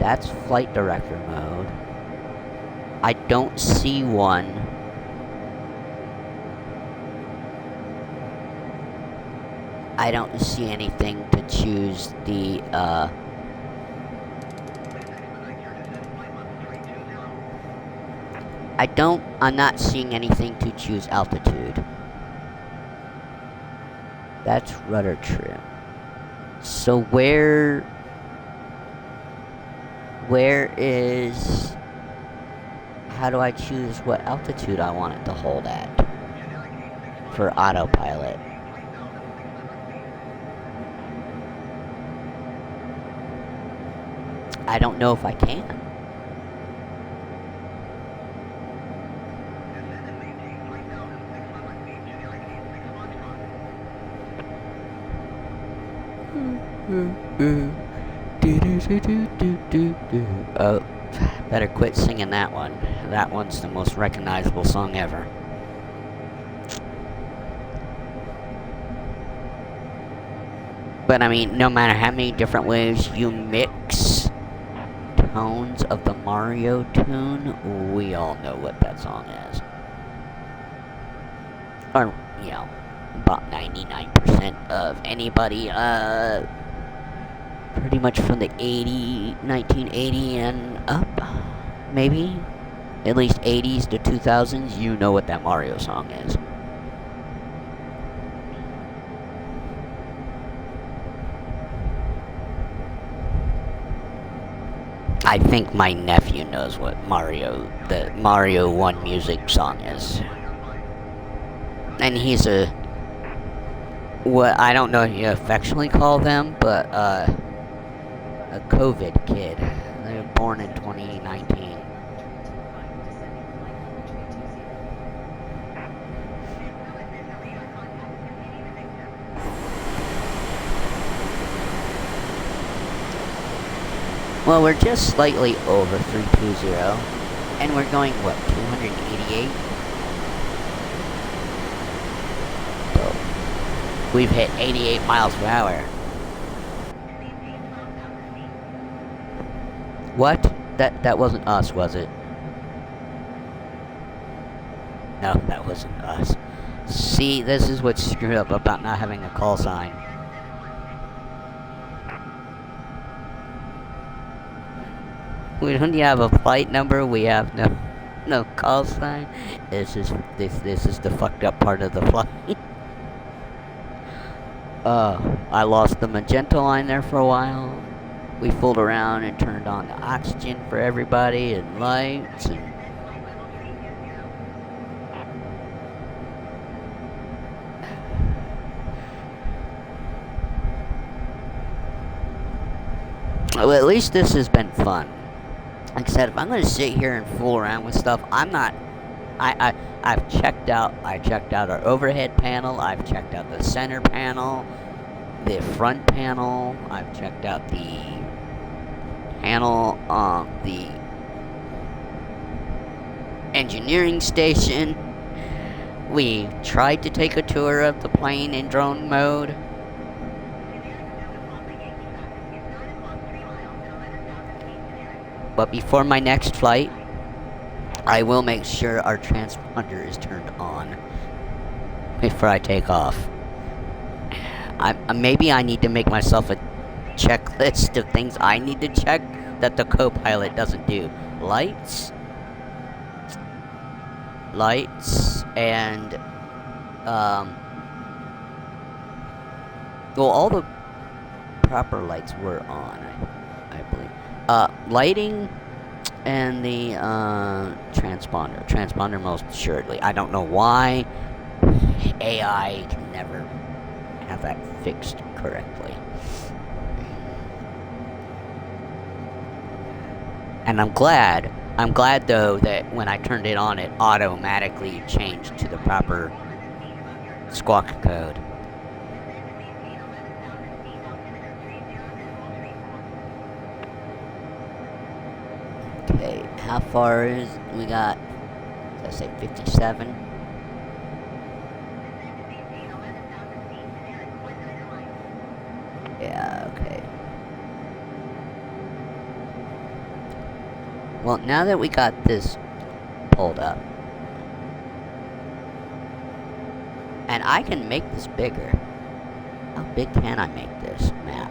That's flight director mode. I don't see one. I don't see anything to choose the, I'm not seeing anything to choose altitude. That's rudder trim. So where is, how do I choose what altitude I want it to hold at for autopilot? I don't know if I can. Oh, better quit singing that one. That one's the most recognizable song ever. But I mean, no matter how many different ways you mix tones of the Mario tune, we all know what that song is. Or, you know, about 99% of anybody, pretty much from the 1980 and up, maybe, at least 80s to 2000s, you know what that Mario song is. I think my nephew knows what the Mario 1 music song is. And he's what I don't know what you affectionately call them, but, a COVID kid. They were born in 2019. Well, we're just slightly over 320, and we're going, what, 288? So, we've hit 88 miles per hour. What? That wasn't us, was it? No, that wasn't us. See, this is what's screwed up about not having a call sign. We don't have a flight number, we have no call sign. This is the fucked up part of the flight. I lost the magenta line there for a while. We fooled around and turned on the oxygen for everybody and lights and well, at least this has been fun. Like I said, if I'm gonna sit here and fool around with stuff, I'm not. I've checked out. I checked out our overhead panel. I've checked out the center panel, the front panel. I've checked out the panel on the engineering station. We tried to take a tour of the plane in drone mode. But before my next flight, I will make sure our transponder is turned on before I take off. Maybe I need to make myself a checklist of things I need to check that the co-pilot doesn't do. Lights, and, well, all the proper lights were on, I believe. Lighting and the transponder most assuredly. I don't know why AI can never have that fixed correctly. And I'm glad though that when I turned it on, it automatically changed to the proper squawk code. Okay. How far is we got? Did I say 57? Yeah, okay. Well, now that we got this pulled up, and I can make this bigger. How big can I make this map?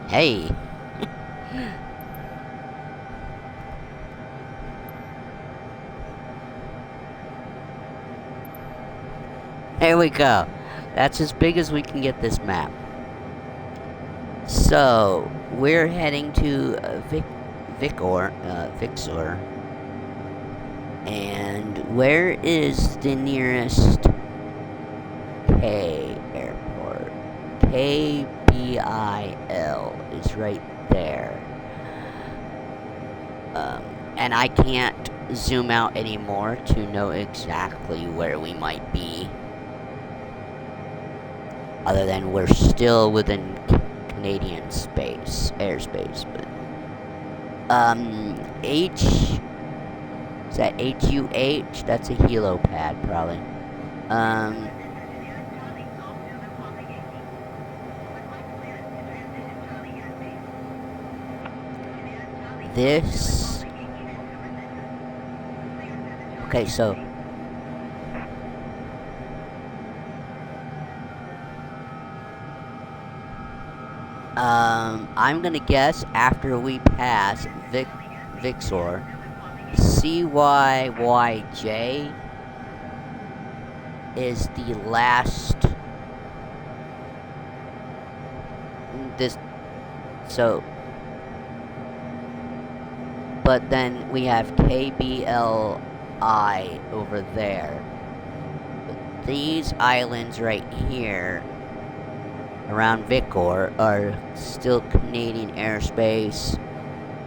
Hey! There we go. That's as big as we can get this map. So, we're heading to Vixor. And where is the nearest K airport? KBIL is right there. And I can't zoom out anymore to know exactly where we might be. Other than we're still within Canadian airspace, but is that HUH? That's a helipad, probably. This. Okay, so. I'm gonna guess after we pass Vixor, CYYJ is the last. But then we have KBLI over there. But these islands right here around Vixor are still Canadian airspace.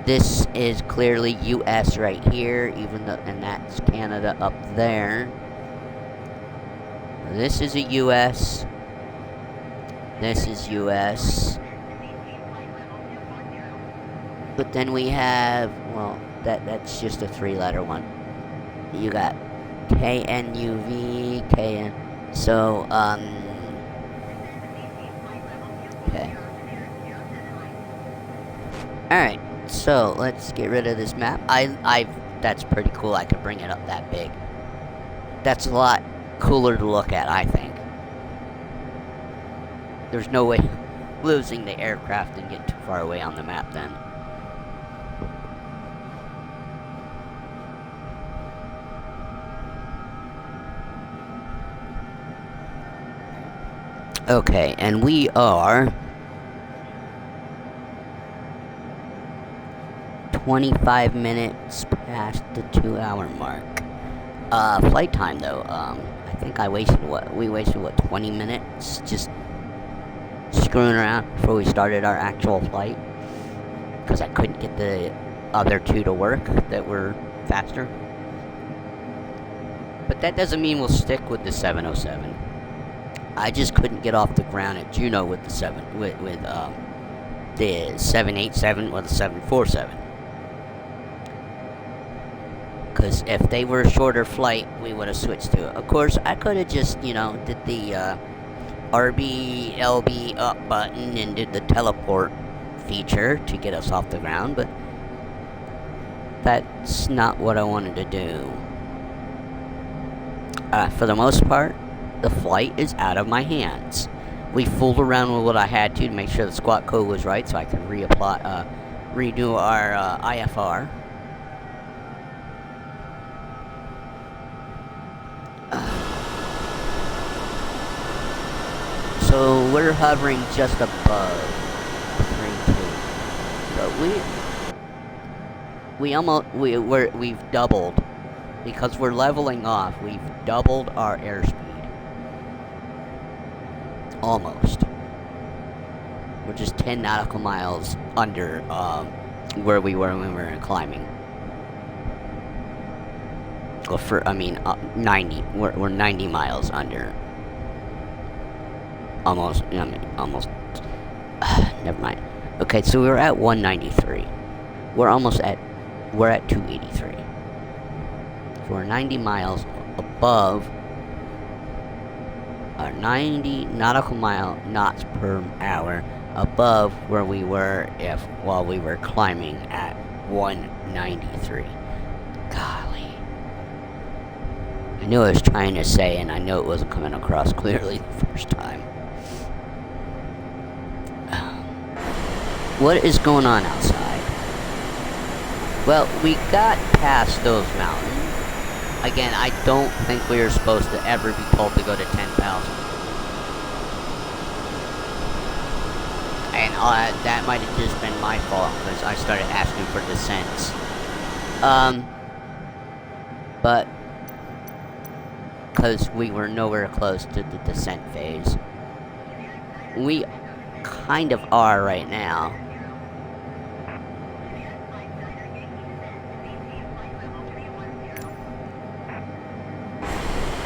This is clearly US right here, and that's Canada up there. This is a US. This is US. But then we have, well, that's just a 3-letter one. You got KNUV, KN. So, okay. Alright, so let's get rid of this map. That's pretty cool. I could bring it up that big. That's a lot cooler to look at, I think. There's no way losing the aircraft and getting too far away on the map then. Okay, and we are 25 minutes past the 2-hour mark. Flight time though, I think we wasted 20 minutes just screwing around before we started our actual flight. Because I couldn't get the other two to work that were faster. But that doesn't mean we'll stick with the 707. I just couldn't get off the ground at Juneau with the 787 or the 747. Because if they were a shorter flight, we would have switched to it. Of course, I could have just, did the RB, LB up button and did the teleport feature to get us off the ground, but that's not what I wanted to do. For the most part, the flight is out of my hands. We fooled around with what I had to make sure the squawk code was right so I could redo our IFR. So we're hovering just above 3.2. But we've doubled. Because we're leveling off, we've doubled our airspeed. Almost. We're just 10 nautical miles under where we were when we were climbing. Well, 90. We're 90 miles under. Almost. Almost. Never mind. Okay, so we were at 193. We're at 283. So we're 90 miles above 90 nautical knots per hour above where we were while we were climbing at 193. Golly. I knew I was trying to say, and I know it wasn't coming across clearly the first time. What is going on outside? Well, we got past those mountains. Again, I don't think we were supposed to ever be told to go to 10,000. And that might have just been my fault, because I started asking for descents. But because we were nowhere close to the descent phase. We kind of are right now.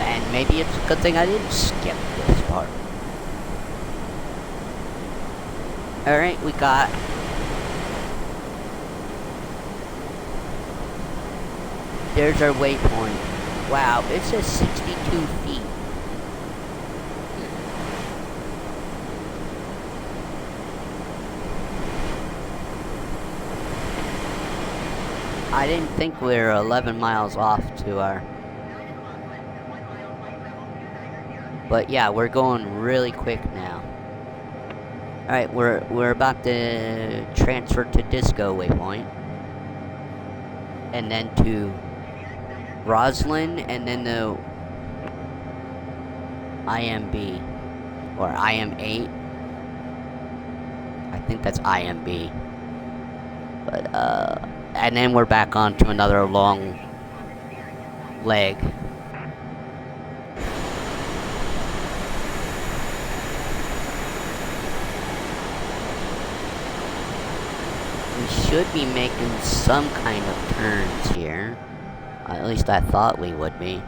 And maybe it's a good thing I didn't skip this part. Alright, we got... There's our waypoint. Wow, it says 62 feet. I didn't think we were 11 miles off to our... But yeah, we're going really quick now. Alright, we're about to transfer to Disco waypoint. And then to Roslyn, and then the IMB. Or IM8. I think that's IMB. But, and then we're back on to another long leg. We should be making some kind of turns here. At least I thought we would be.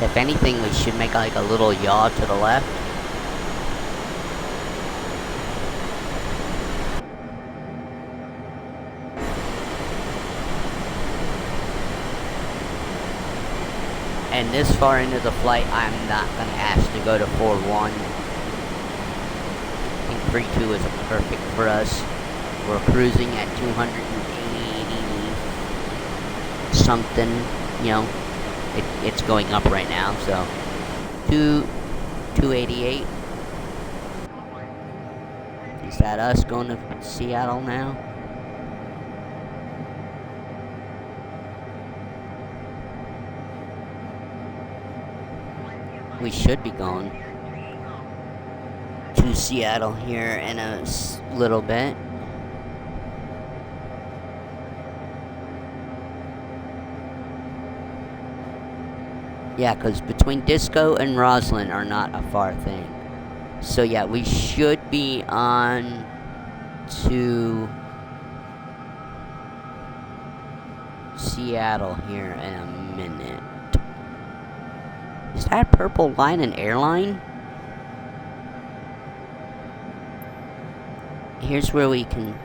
If anything, we should make like a little yaw to the left. And this far into the flight, I'm not going to ask to go to 4-1. I think 3-2 is perfect for us. We're cruising at 280 something, you know. It's going up right now, so 288. Is that us going to Seattle now? We should be going to Seattle here in a little bit. Yeah, because between Disco and Roslyn are not a far thing. So yeah, we should be on to Seattle here in a minute. Is that purple line an airline? Here's where we can...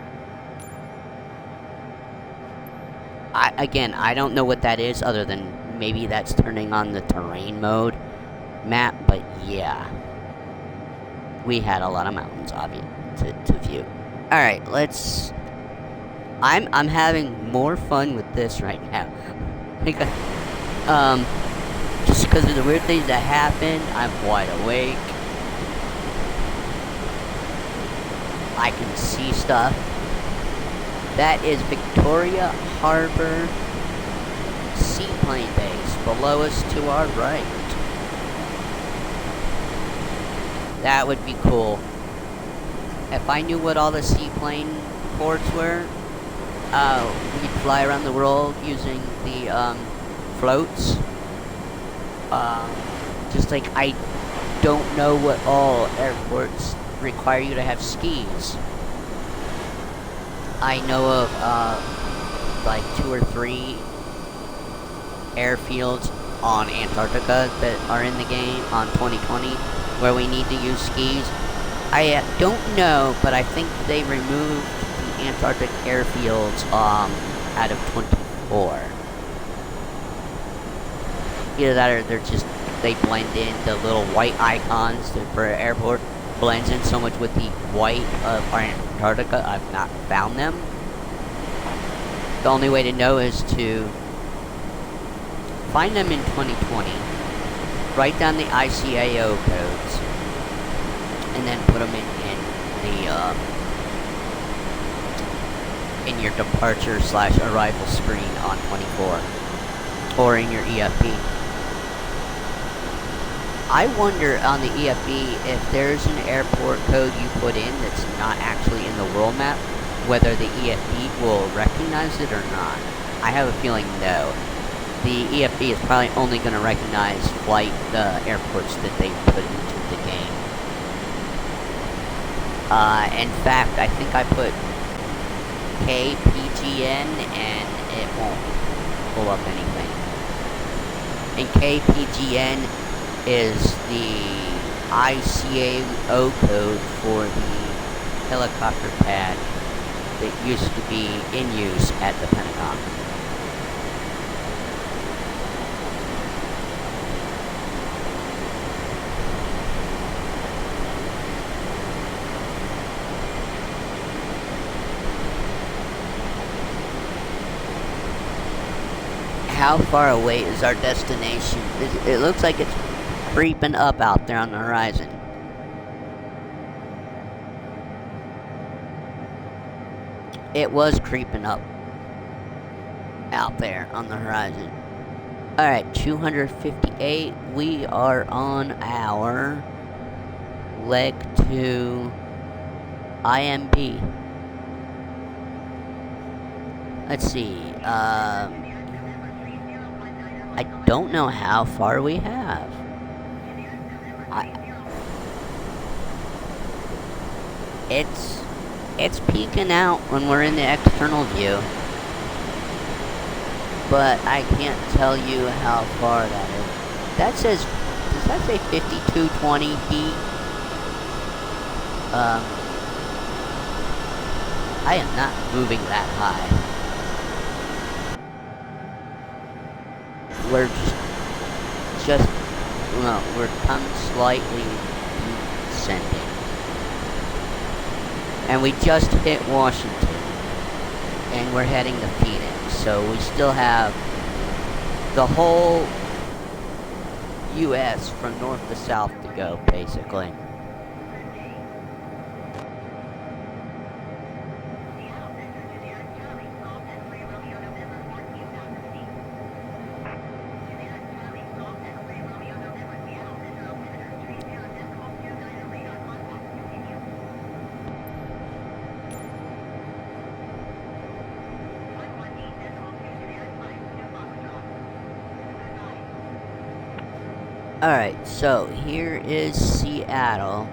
Again, I don't know what that is other than maybe that's turning on the terrain mode map, but yeah. We had a lot of mountains, obviously, to view. Alright, let's... I'm having more fun with this right now. Just because of the weird things that happen, I'm wide awake. I can see stuff. That is Victoria Harbor Seaplane Base below us to our right. That would be cool. If I knew what all the seaplane ports were, we'd fly around the world using the floats. Just like I don't know what all airports require you to have skis. I know of like 2 or 3 airfields on Antarctica that are in the game on 2020 where we need to use skis. I don't know, but I think they removed the Antarctic airfields out of 24. Either that or they blend in. The little white icons for an airport blends in so much with the white of Antarctica, I've not found them. The only way to know is to find them in 2020, write down the ICAO codes, and then put them in your departure/arrival screen on 24, or in your EFB. I wonder on the EFB if there's an airport code you put in that's not actually in the world map, whether the EFB will recognize it or not. I have a feeling no. The EFB is probably only going to recognize the airports that they put into the game. In fact, I think I put KPGN and it won't pull up anything. And KPGN is the ICAO code for the helicopter pad that used to be in use at the Pentagon. How far away is our destination? It looks like it's creeping up out there on the horizon. It was creeping up out there on the horizon. Alright, 258. We are on our leg to IMB. Let's see. I don't know how far we have. It's peeking out when we're in the external view, but I can't tell you how far that is. That says, does that say 5220 feet? I am not moving that high. We're we're coming slightly descending. And we just hit Washington. And we're heading to Phoenix. So we still have the whole US from north to south to go, basically. Alright, so here is Seattle.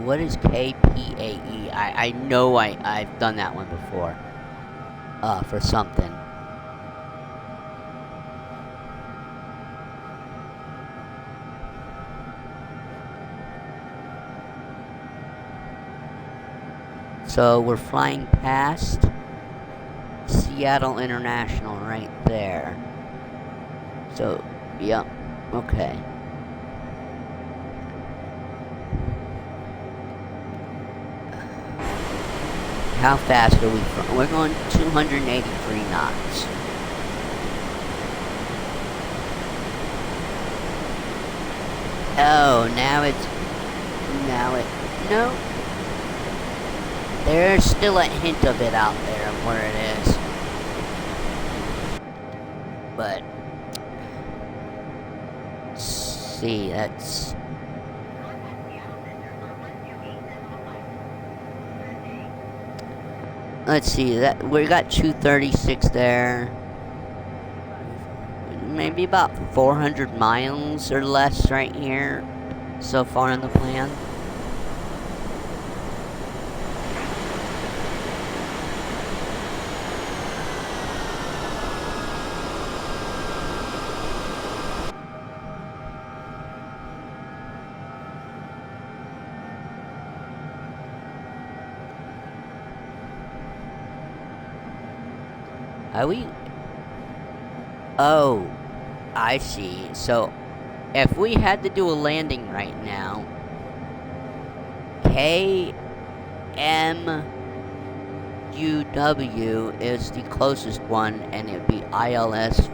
What is KPAE? I know I've done that one before. For something. So we're flying past Seattle International right there. So, yep, okay. How fast are we from? We're going 283 knots. Oh, no. There's still a hint of it out there of where it is. But see, that's... Let's see, that we got 236 there. Maybe about 400 miles or less right here so far in the plan. Are we? Oh, I see. So, if we had to do a landing right now, KMUW is the closest one, and it'd be ILS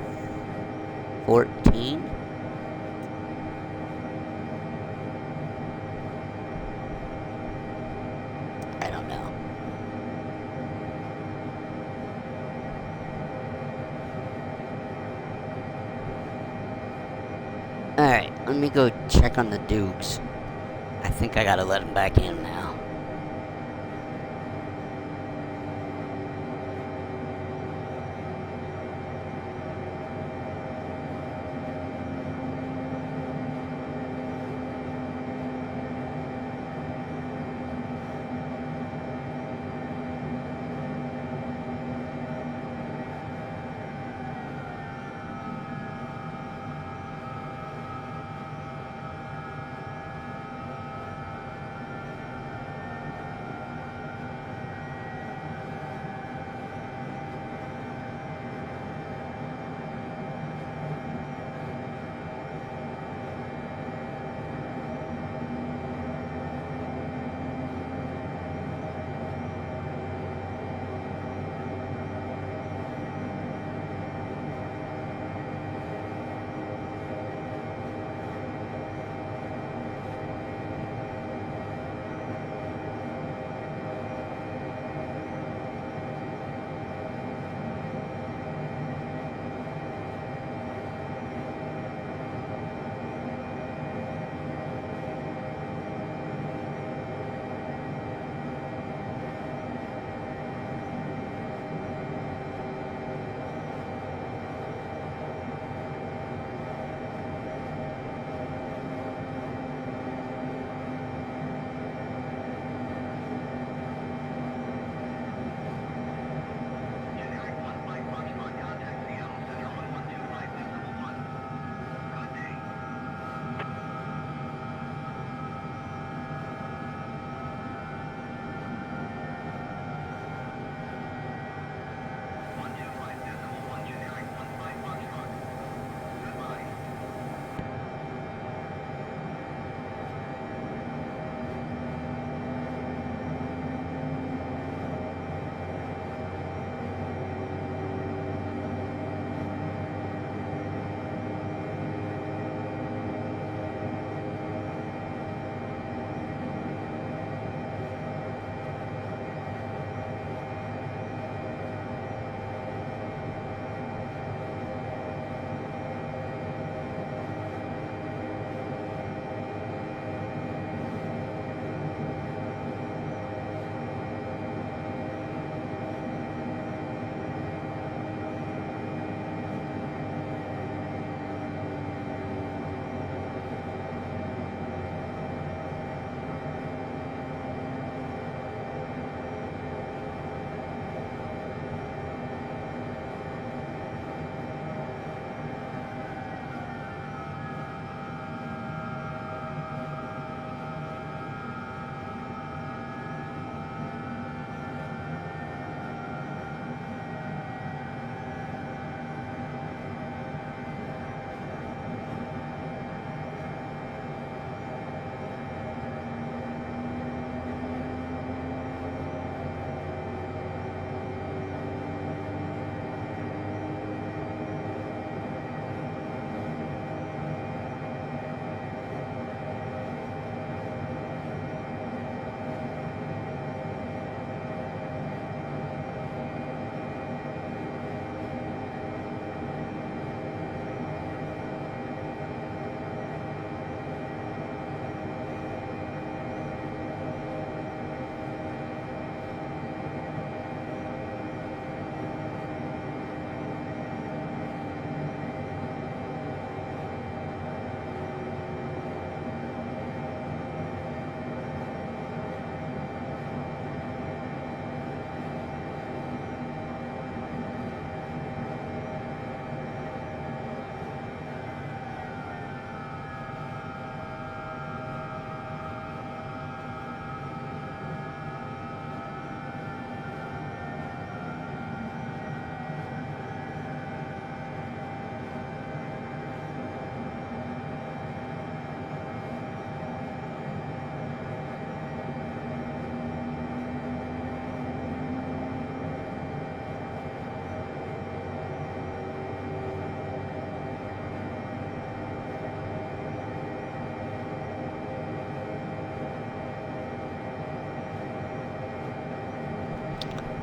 14. I don't know. Alright, let me go check on the Dukes. I think I gotta let him back in now.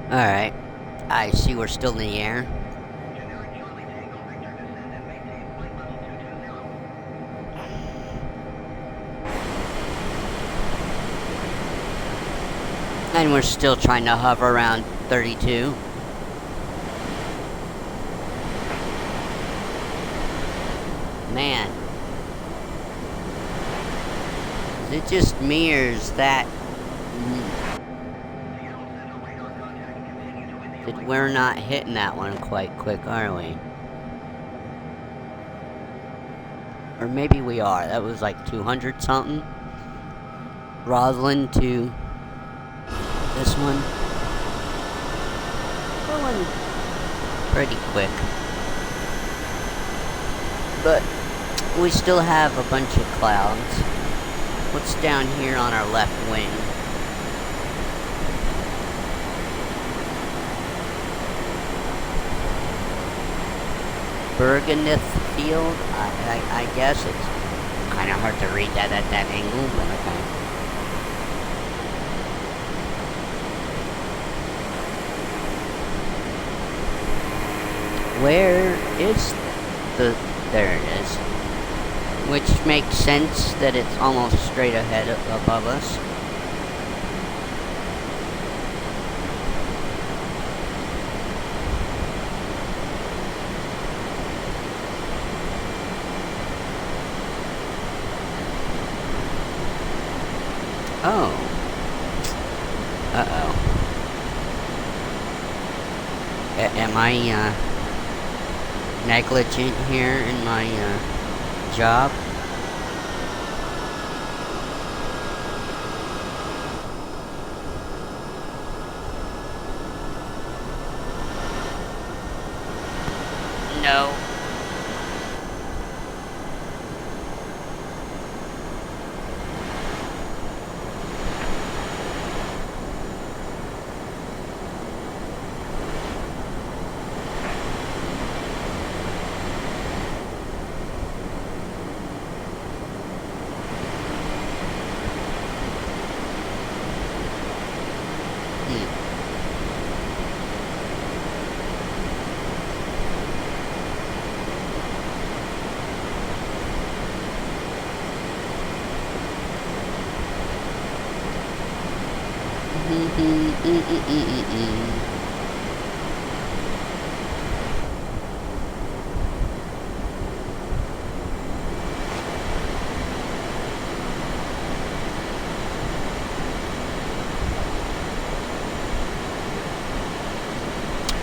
Alright. I see we're still in the air. And we're still trying to hover around 32. Man. Is it just me, or is that... We're not hitting that one quite quick, are we? Or maybe we are. That was like 200 something. Roslyn to this one. Going pretty quick. But we still have a bunch of clouds. What's down here on our left wing? Bergenith Field? I guess it's kind of hard to read that at that angle, but okay. Where is the... There it is. Which makes sense that it's almost straight ahead above us. Oh. Uh-oh. Am I, negligent here in my, job? No.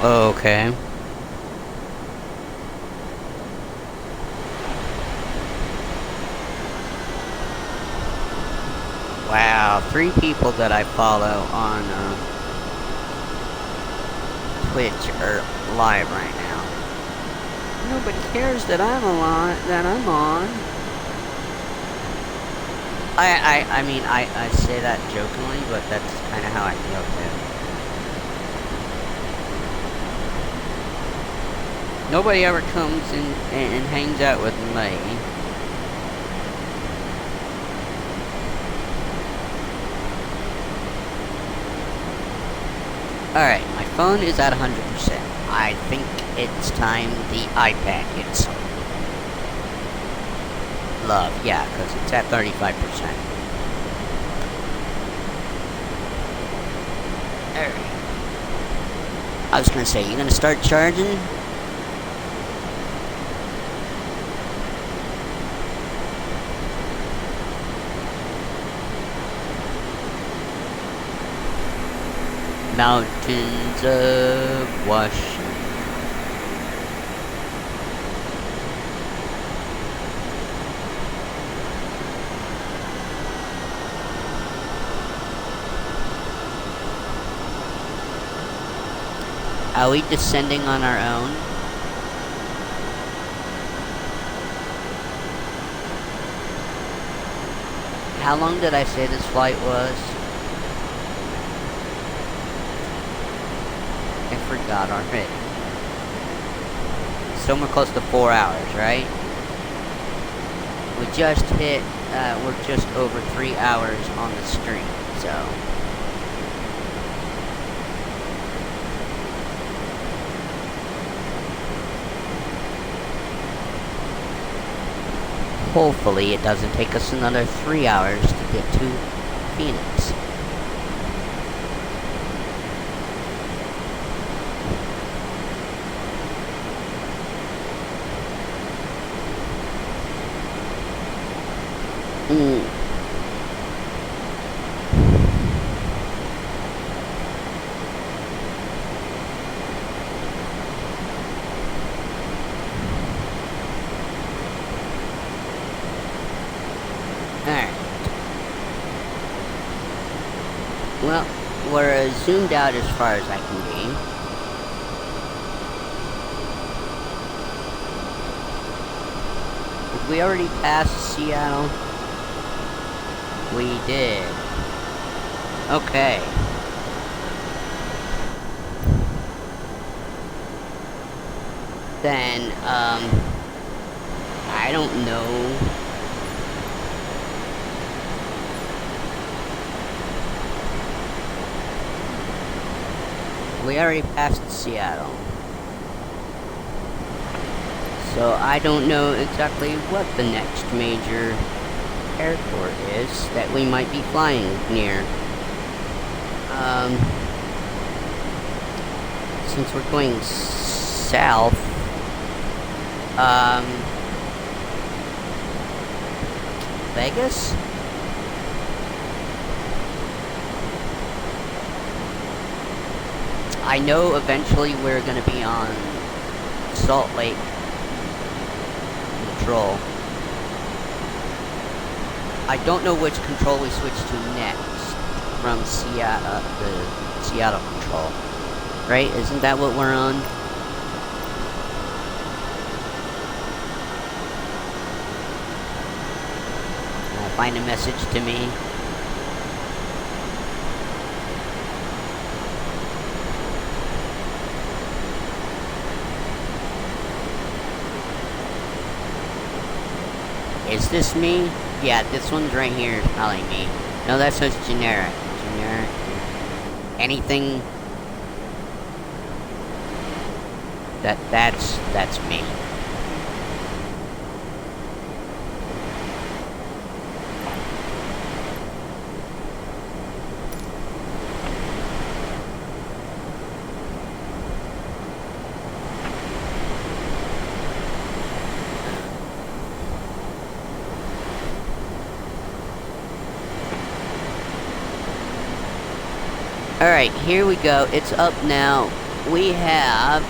Okay. Wow, 3 people that I follow on Twitch are live right now. Nobody cares that I'm on. I mean, I say that jokingly, but that's kind of how I feel too. Nobody ever comes and hangs out with me. Alright, my phone is at 100%. I think it's time the iPad gets some love. Yeah, because it's at 35%. Alright. I was gonna say, you gonna start charging? Mountains of Washington. Are we descending on our own? How long did I say this flight was? I forgot already. Somewhere close to 4 hours, right? We just hit, we're just over 3 hours on the stream, so. hopefully it doesn't take us another 3 hours to get to Phoenix. Alright. Well, we're zoomed out as far as I can be. Did we already pass Seattle? We did. Okay. Then, I don't know. We already passed Seattle. So I don't know exactly what the next major airport is that we might be flying near. Since we're going south, Vegas? I know eventually we're gonna be on Salt Lake Control. I don't know which control we switch to next from Seattle, the Seattle control. Right? Isn't that what we're on? Find a message to me. Is this me? Yeah, this one's right here is probably me. No, that says generic. Generic. Anything. That's me. Alright, here we go. It's up now. We have...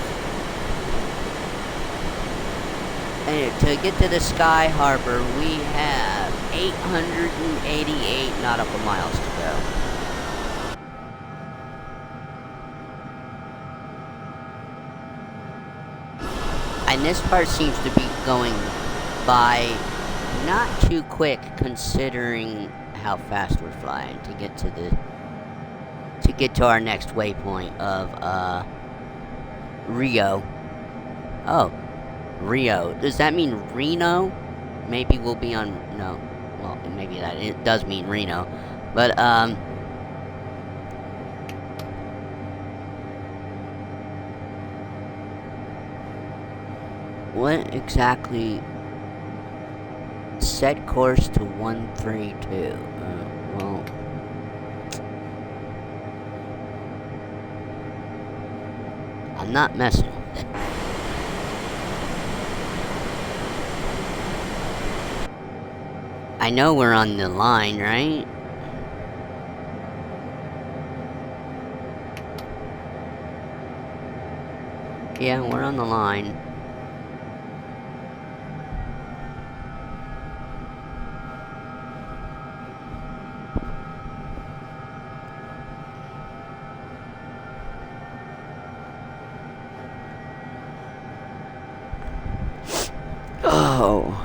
to get to the Sky Harbor, we have 888 nautical miles to go. And this part seems to be going by not too quick considering how fast we're flying to get to our next waypoint of Rio. Oh, Rio. Does that mean Reno? Maybe we'll be on no. Well, maybe that it does mean Reno. But what exactly? Set course to 132. Well, I'm not messing with it. I know we're on the line, right? Yeah, we're on the line. Oh.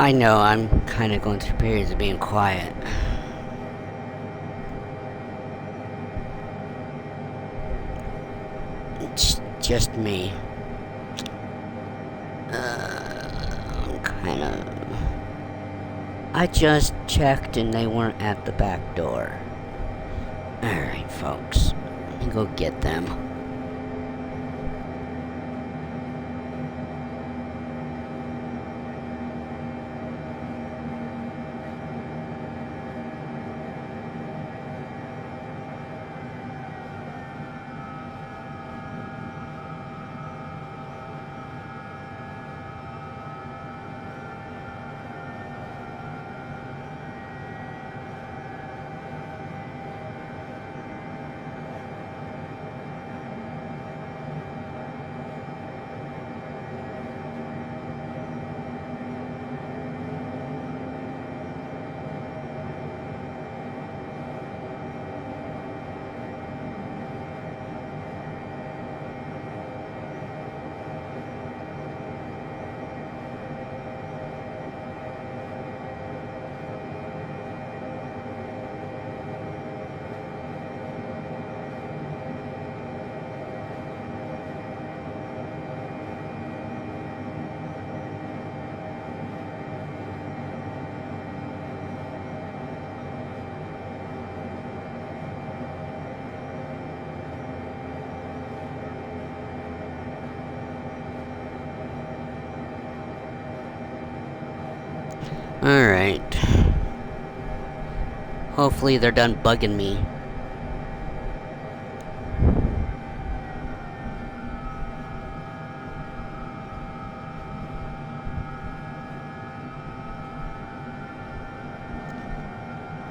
I know I'm kind of going through periods of being quiet. It's just me. I'm kind of... I just checked and they weren't at the back door. Alright, folks. Let me go get them. Alright. Hopefully they're done bugging me.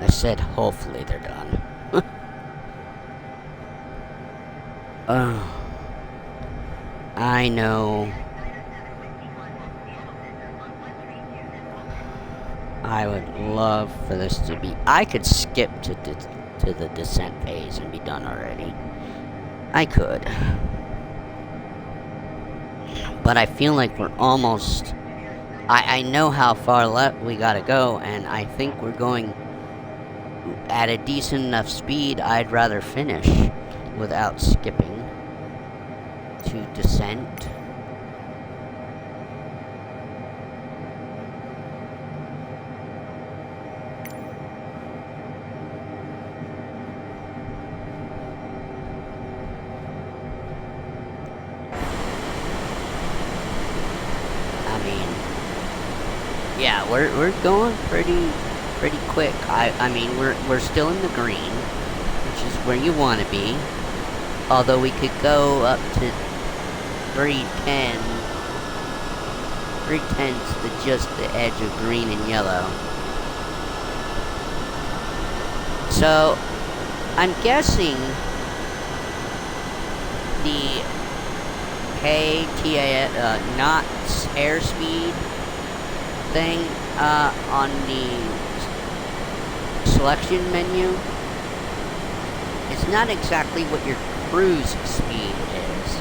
I said hopefully they're done. Oh. I know. I would love for this to be... I could skip to the descent phase and be done already. I could. But I feel like we're almost... I know how far left we gotta go, and I think we're going at a decent enough speed. I'd rather finish without skipping to descent. Yeah, we're going pretty quick. I mean we're still in the green, which is where you want to be. Although we could go up to 310. 310's just the edge of green and yellow. So I'm guessing the knots airspeed thing on the selection menu is not exactly what your cruise speed is.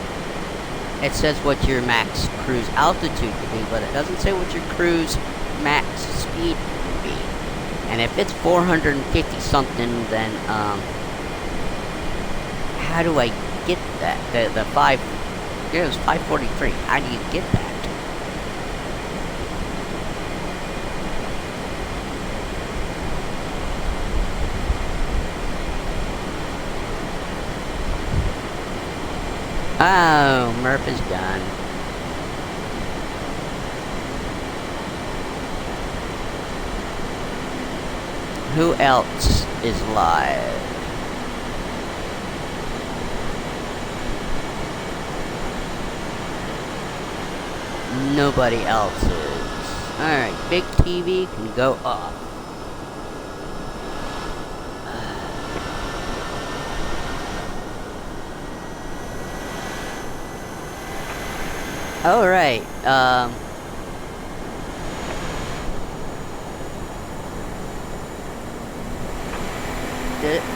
It says what your max cruise altitude could be, but it doesn't say what your cruise max speed would be. And if it's 450 something, then how do I get that? The 543. How do you get that? Oh, Murph is done. Who else is live? Nobody else is. Alright, big TV can go off. Alright,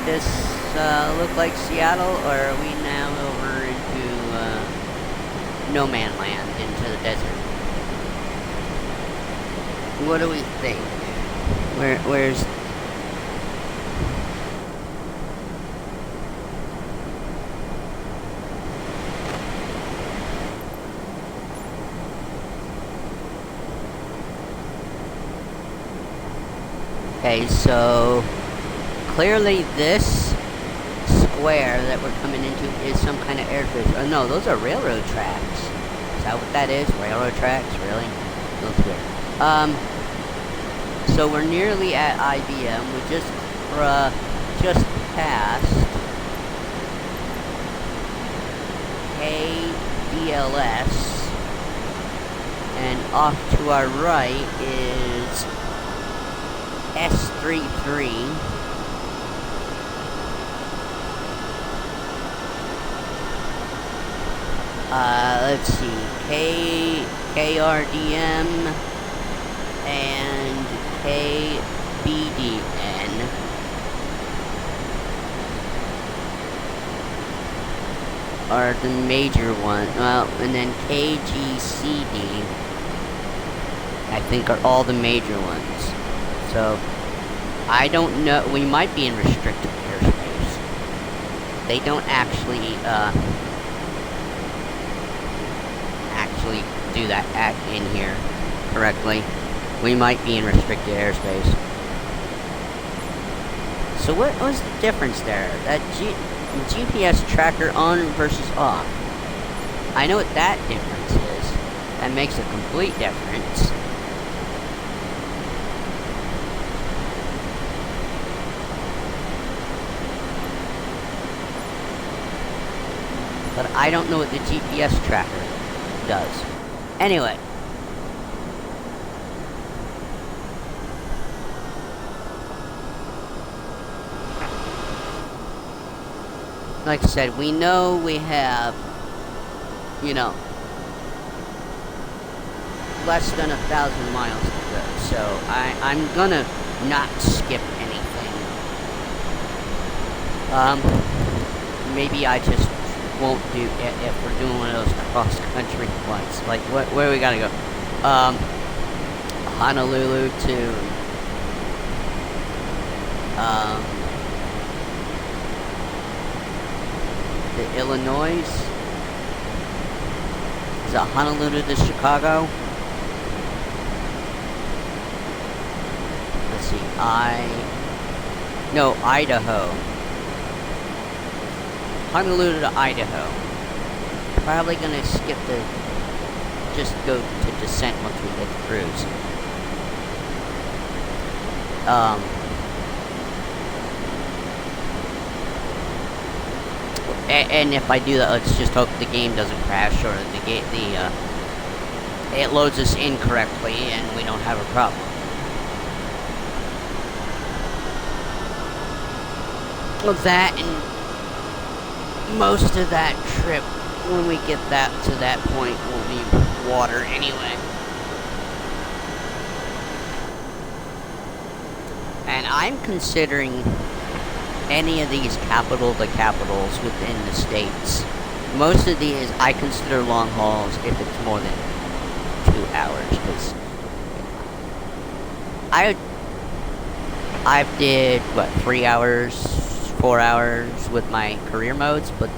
this look like Seattle, or are we now over into no man land, into the desert? What do we think? Where's... Okay, so clearly this square that we're coming into is some kind of airfield. Oh no, those are railroad tracks. Is that what that is? Railroad tracks? Really? Looks weird. So we're nearly at IBM. We just passed KDLS, and off to our right is S33. Let's see, KRDM and KBDN. Are the major ones. Well, and then KGCD, I think, are all the major ones. So, I don't know. We might be in restricted airspace. They don't actually do that in here correctly. We might be in restricted airspace. So what was the difference there? That GPS tracker on versus off. I know what that difference is. That makes a complete difference. But I don't know what the GPS tracker does. Anyway. Like I said, we know we have, you know, less than 1,000 miles to go. So I'm gonna not skip anything. Maybe I just won't do it if we're doing one of those cross-country flights. Like, where we gotta go? Honolulu to, the Illinois? Is it Honolulu to Chicago? Let's see, Idaho. Honolulu to Idaho. Probably gonna skip just go to descent once we hit the cruise. And if I do that, let's just hope the game doesn't crash, or it loads us incorrectly and we don't have a problem. Well, that and most of that trip, when we get that to that point, will be water anyway. And I'm considering any of these capital-to-capitals within the states. Most of these I consider long hauls if it's more than 2 hours, because I've did, 3 hours, 4 hours with my career modes, but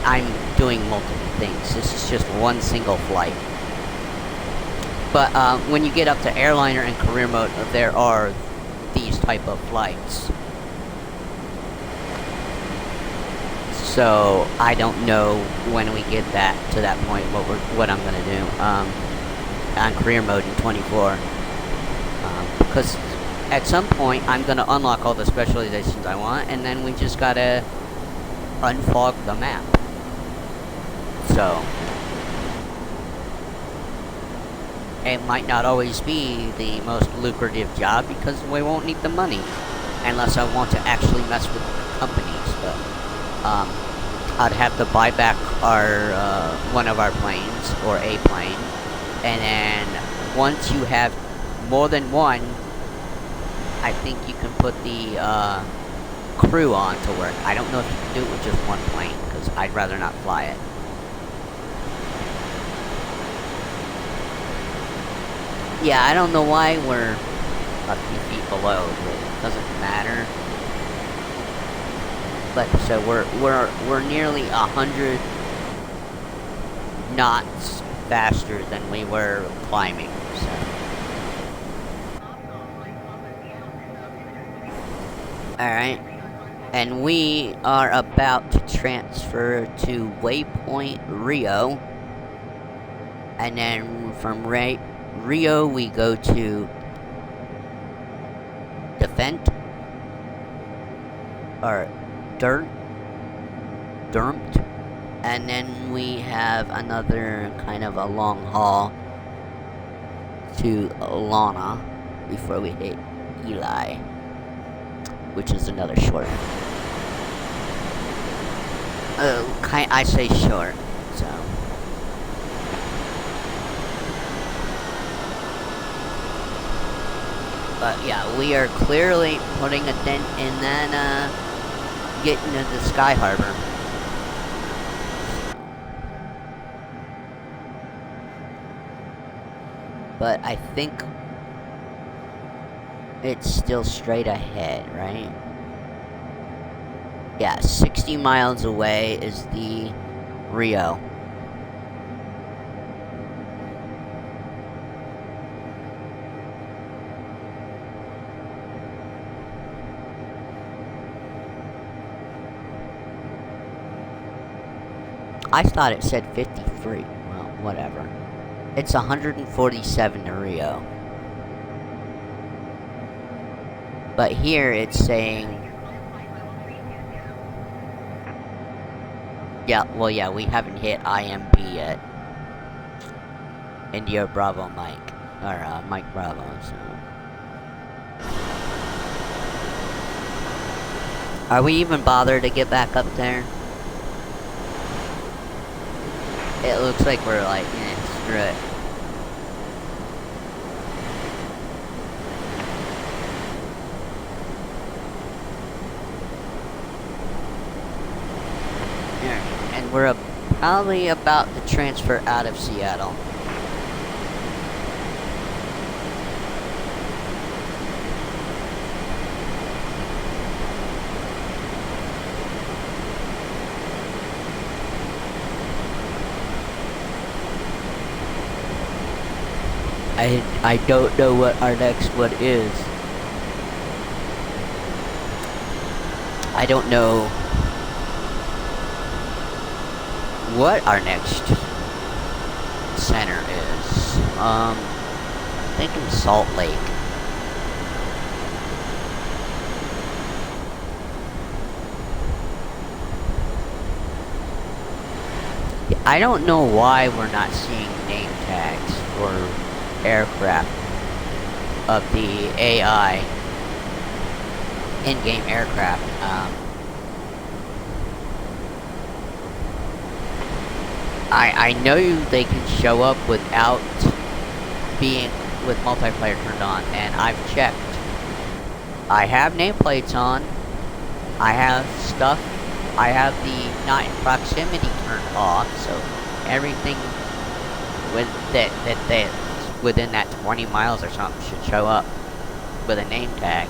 I'm doing multiple things. This is just one single flight. But when you get up to airliner and career mode, there are these type of flights. So I don't know when we get to that point what I'm gonna do on career mode in 24, because at some point I'm gonna unlock all the specializations I want, and then we just gotta unfog the map. So it might not always be the most lucrative job, because we won't need the money unless I want to actually mess with companies. But I'd have to buy back one of our planes, or a plane, and then once you have more than one, I think you can put the crew on to work. I don't know if you can do it with just one plane, because I'd rather not fly it. Yeah, I don't know why we're a few feet below, but it doesn't matter. But so we're nearly 100 knots faster than we were climbing. So. All right. And we are about to transfer to Waypoint Rio. And then from Rio, we go to Defent. Or Dermt. And then we have another kind of a long haul to Lana before we hit Eli, which is another short. I say short, so. But yeah, we are clearly putting a dent in that, getting to the Sky Harbor. But I think it's still straight ahead, right? Yeah, 60 miles away is the Rio. I thought it said 53. Well, whatever. It's 147 to Rio. But here it's saying... Yeah, well, yeah, we haven't hit IMB yet. India Bravo Mike. Or, Mike Bravo, so... Are we even bothered to get back up there? It looks like we're like, screw it. Yeah, and we're probably about to transfer out of Seattle. I don't know what our next one is. I don't know what our next center is. I'm thinking Salt Lake. I don't know why we're not seeing name tags for aircraft of the AI in-game aircraft. I know they can show up without being with multiplayer turned on, and I've checked. I have nameplates on. I have stuff. I have the not in proximity turned off, so everything with that within that 20 miles or something should show up with a name tag.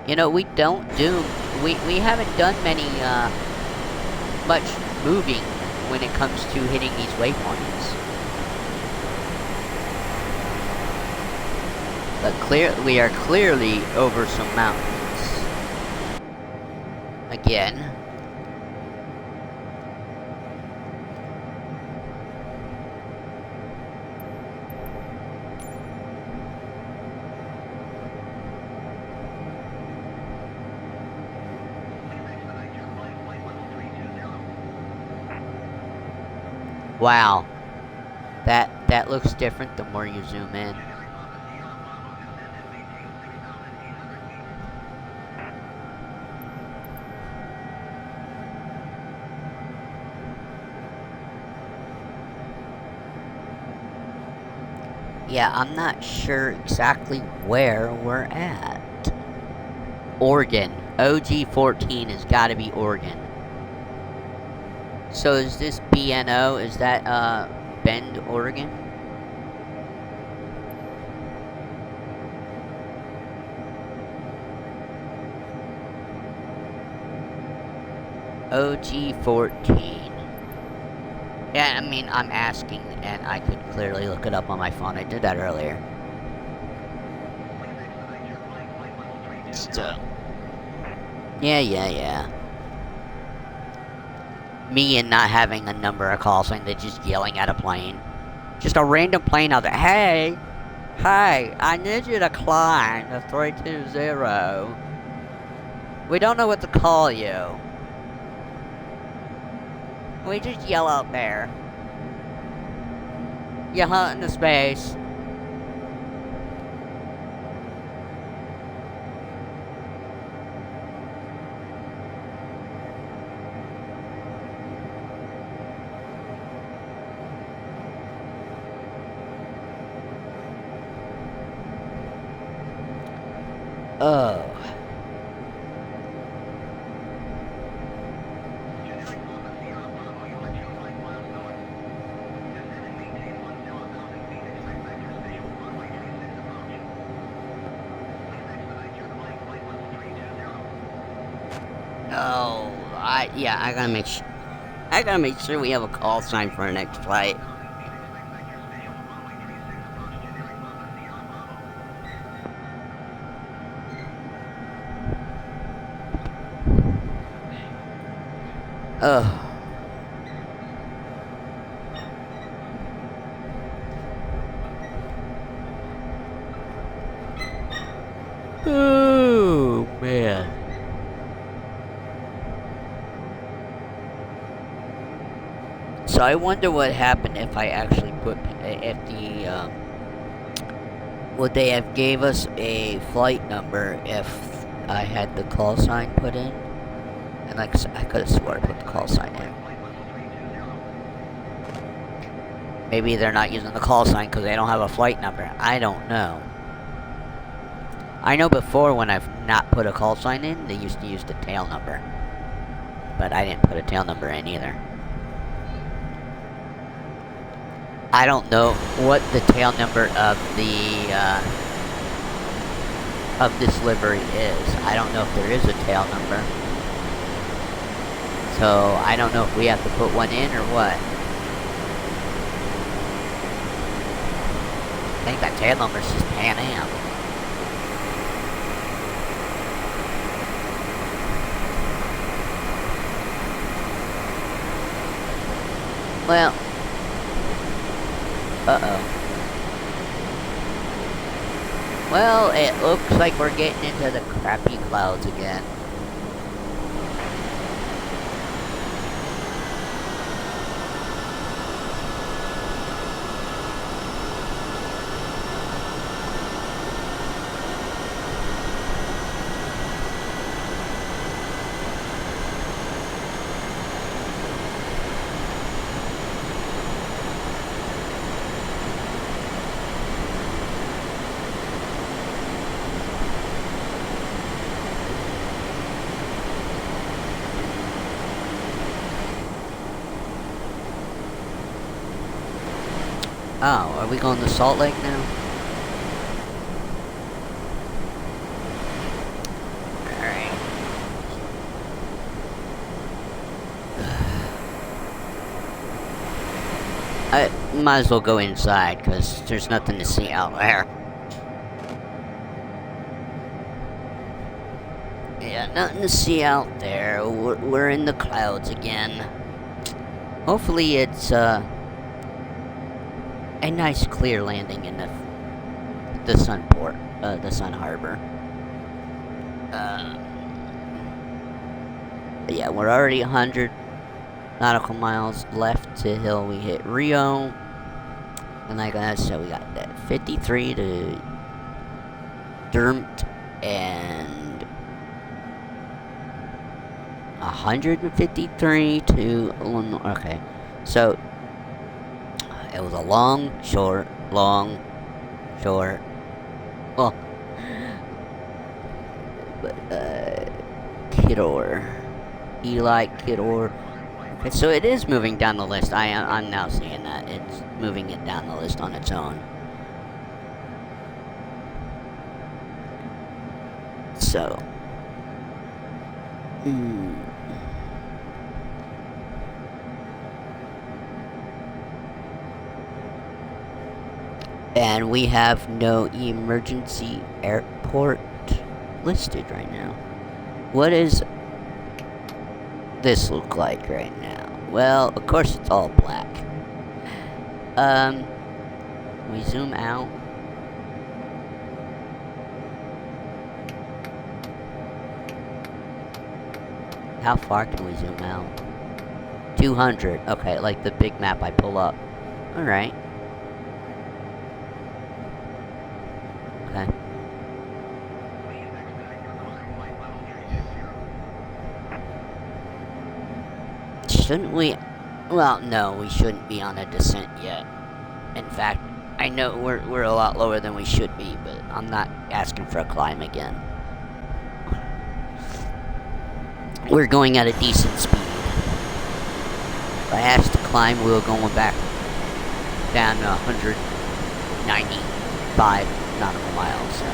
You know, we haven't done many, much moving when it comes to hitting these waypoints. But we are clearly over some mountains. Again. Wow. That looks different the more you zoom in. Yeah, I'm not sure exactly where we're at. Oregon. OG-14 has got to be Oregon. So is this BNO? Is that Bend, Oregon? OG14. Yeah, I mean, I'm asking, and I could clearly look it up on my phone. I did that earlier. So. Yeah. Me and not having a number of call sign, they're just yelling at a plane. Just a random plane out there. Hey, I need you to climb the 320. We don't know what to call you. We just yell out there. You're hunting the space. Oh. Oh, I gotta make sure we have a call sign for our next flight. Oh. Oh, man. So I wonder what happened if I actually would they have gave us a flight number if I had the call sign put in? And I could have swore I put the call sign in. Maybe they're not using the call sign because they don't have a flight number. I don't know. I know before when I've not put a call sign in, they used to use the tail number. But I didn't put a tail number in either. I don't know what the tail number of this livery is. I don't know if there is a tail number. So I don't know if we have to put one in or what. I think that tail number is just Pan Am. Well. Uh-oh. Well, it looks like we're getting into the crappy clouds again. Oh, are we going to Salt Lake now? Alright. I might as well go inside, because there's nothing to see out there. Yeah, nothing to see out there. We're in the clouds again. Hopefully it's, a nice clear landing in the Sun Port, the Sun Harbor. Yeah, we're already 100 nautical miles left till we hit Rio. And like I said, we got that 53 to Dermt and 153 to Illinois. Okay, so it was a long, short. Well, but, Kidor. Eli Kidor. So it is moving down the list. I'm now seeing that. It's moving it down the list on its own. So. And we have no emergency airport listed right now. What does this look like right now? Well, of course it's all black. We zoom out. How far can we zoom out? 200. Okay, like the big map I pull up. Alright. Okay. Shouldn't we? Well, no, we shouldn't be on a descent yet. In fact, I know we're a lot lower than we should be, but I'm not asking for a climb again. We're going at a decent speed. If I asked to climb, we were going back down to 195 nautical miles, so.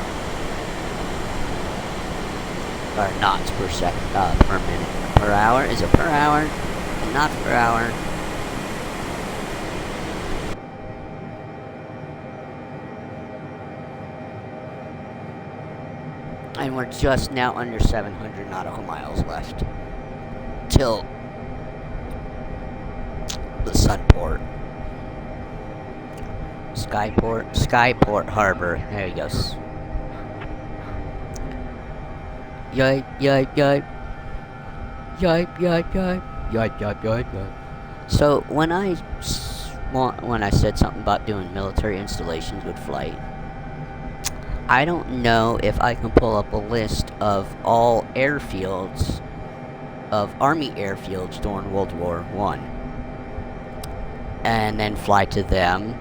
Or knots per second, per minute. Per hour? Is it per hour? Knots per hour. And we're just now under 700 nautical miles left. Till the Sunport. Skyport Harbor. There he goes. Yipe, yipe, yipe. Yipe, yipe, yipe. Yipe, yipe, yipe, yipe. So, when I said something about doing military installations with flight, I don't know if I can pull up a list of all airfields, of Army airfields during World War I, and then fly to them.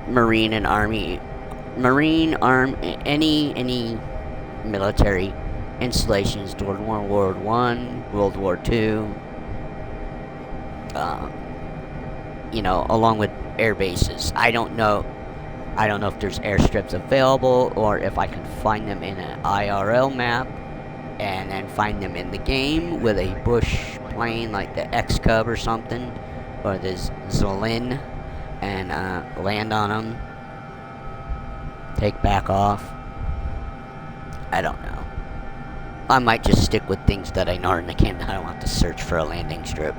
Marine and Army, any military installations during World War I, World War II. Along with air bases. I don't know if there's airstrips available or if I can find them in an IRL map and then find them in the game with a bush plane like the X-Cub or something, or the Zolin, and land on them, take back off. I don't know. I might just stick with things that I know I don't have to search for a landing strip.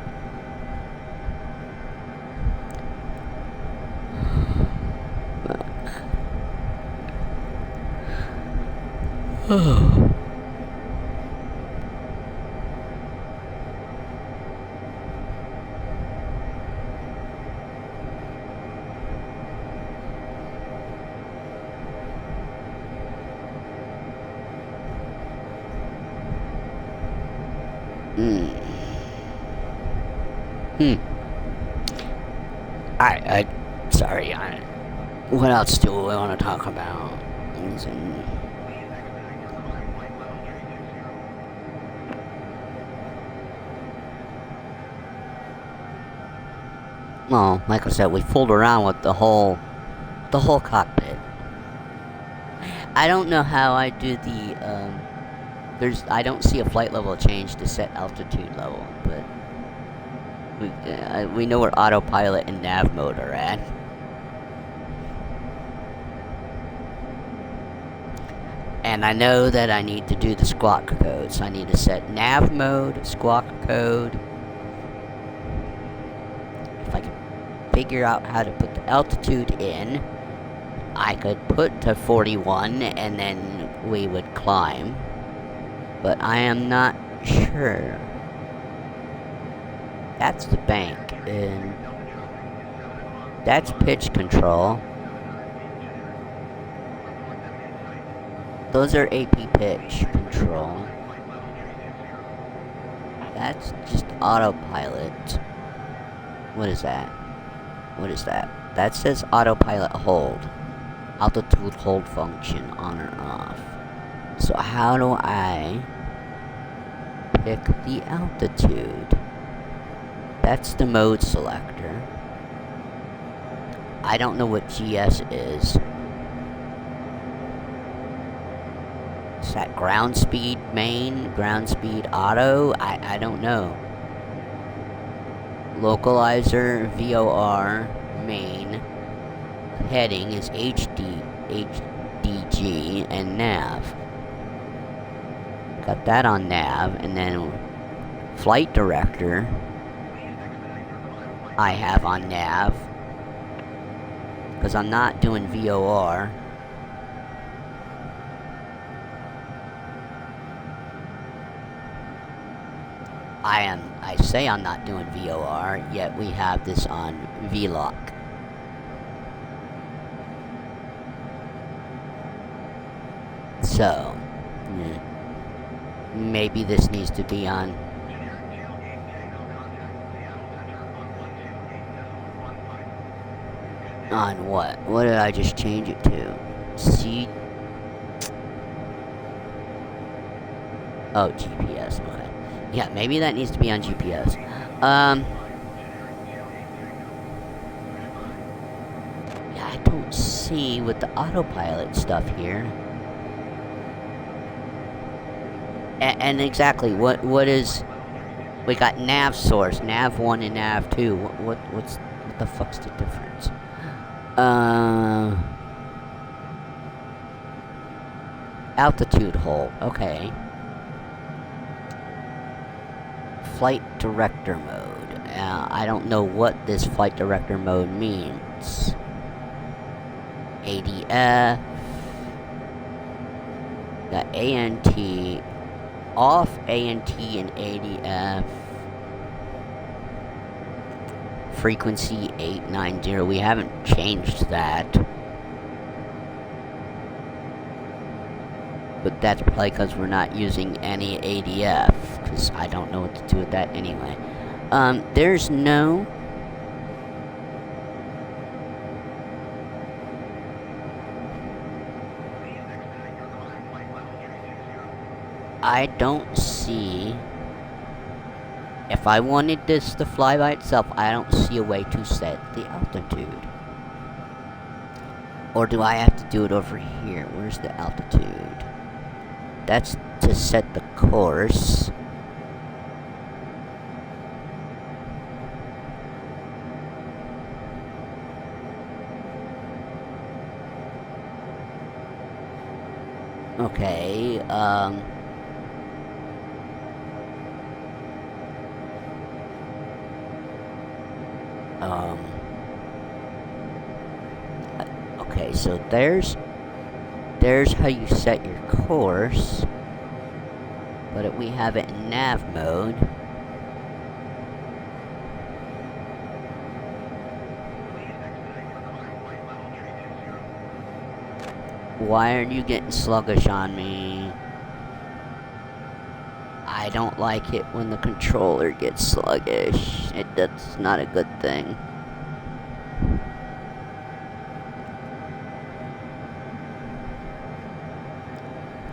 Oh. Sorry, what else do we want to talk about? Well, like I said, we fooled around with the whole cockpit. I don't know how I do the, I don't see a flight level change to set altitude level, but we know where autopilot and nav mode are at. And I know that I need to do the squawk code, so I need to set nav mode, squawk code. If I could figure out how to put the altitude in, I could put to 41 and then we would climb. But I am not sure. That's the bank, and that's pitch control. Those are AP pitch control. That's just autopilot. What is that? What is that? That says autopilot hold. Altitude hold function on or off. So how do I pick the altitude. That's the mode selector. I don't know what GS is. Is that ground speed main? Ground speed auto? I don't know. Localizer, VOR, main. Heading is HDG, and nav. Got that on nav, and then flight director I have on nav, because I'm not doing VOR. I say I'm not doing VOR, yet we have this on VLOC. So, maybe this needs to be on. On what? What did I just change it to? C. Oh, GPS. Okay. Yeah, maybe that needs to be on GPS. Yeah, I don't see with the autopilot stuff here. And exactly, what is... We got nav source, nav 1 and nav 2. What the fuck's the difference? Altitude hold, okay. Flight director mode. I don't know what this flight director mode means. ADF. Got ANT. Off ANT and ADF. Frequency 890. We haven't changed that. But that's probably because we're not using any ADF. Because I don't know what to do with that anyway. There's no... I don't see... If I wanted this to fly by itself, I don't see a way to set the altitude. Or do I have to do it over here? Where's the altitude? That's to set the course. Okay, okay, so there's how you set your course, but we have it in nav mode. Why are you getting sluggish on me? I don't like it when the controller gets sluggish. That's not a good thing.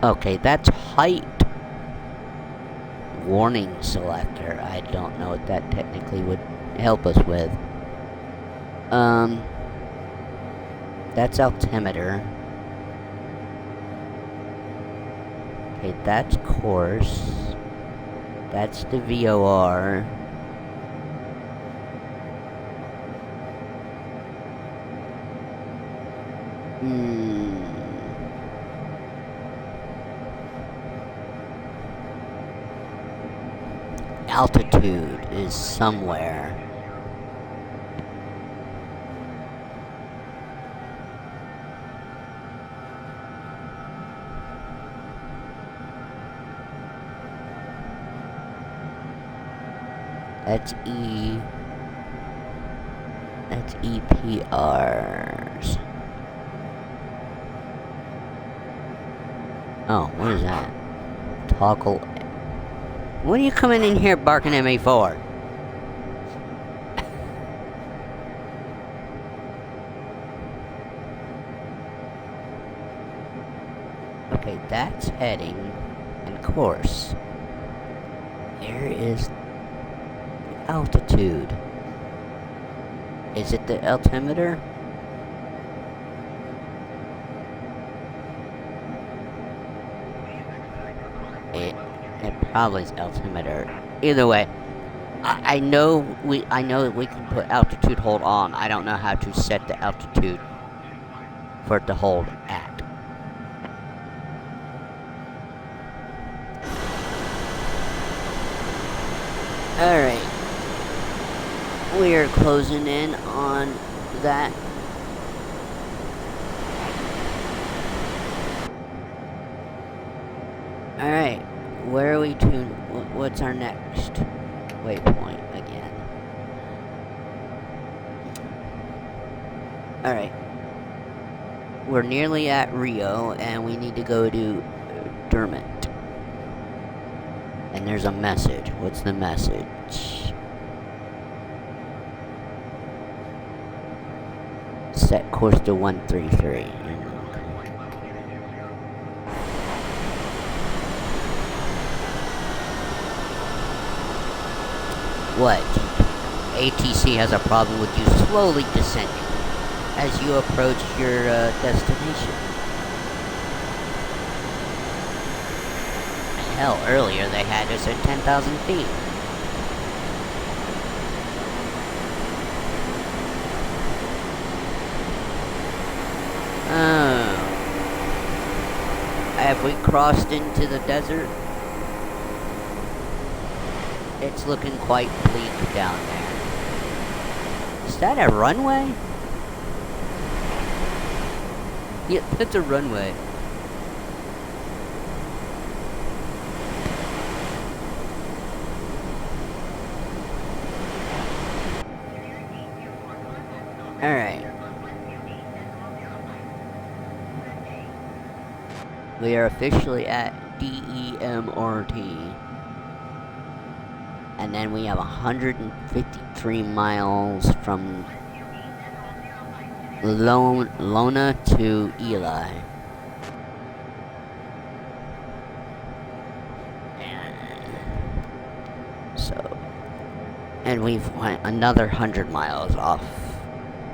Okay, that's height. Warning selector. I don't know what that technically would help us with. That's altimeter. Okay, that's course. That's the VOR. Altitude is somewhere. That's E. That's EPRs. Oh, what is that? Toggle. What are you coming in here barking at me for? Okay, that's heading and course. Where is altitude? Is it the altimeter? It probably is altimeter. Either way, I know that we can put altitude hold on. I don't know how to set the altitude for it to hold at. Alright. We are closing in on that. Alright. Where are we to? What's our next waypoint again? Alright. We're nearly at Rio, and we need to go to Dermot. And there's a message. What's the message? Set course to 133. What? ATC has a problem with you slowly descending as you approach your destination. Hell, earlier they had us at 10,000 feet. Oh. Have we crossed into the desert? It's looking quite bleak down there. Is that a runway? Yeah, that's a runway. Alright. We are officially at DEMRT. And then we have 153 miles from Lona to Eli. So, and we've went another 100 miles off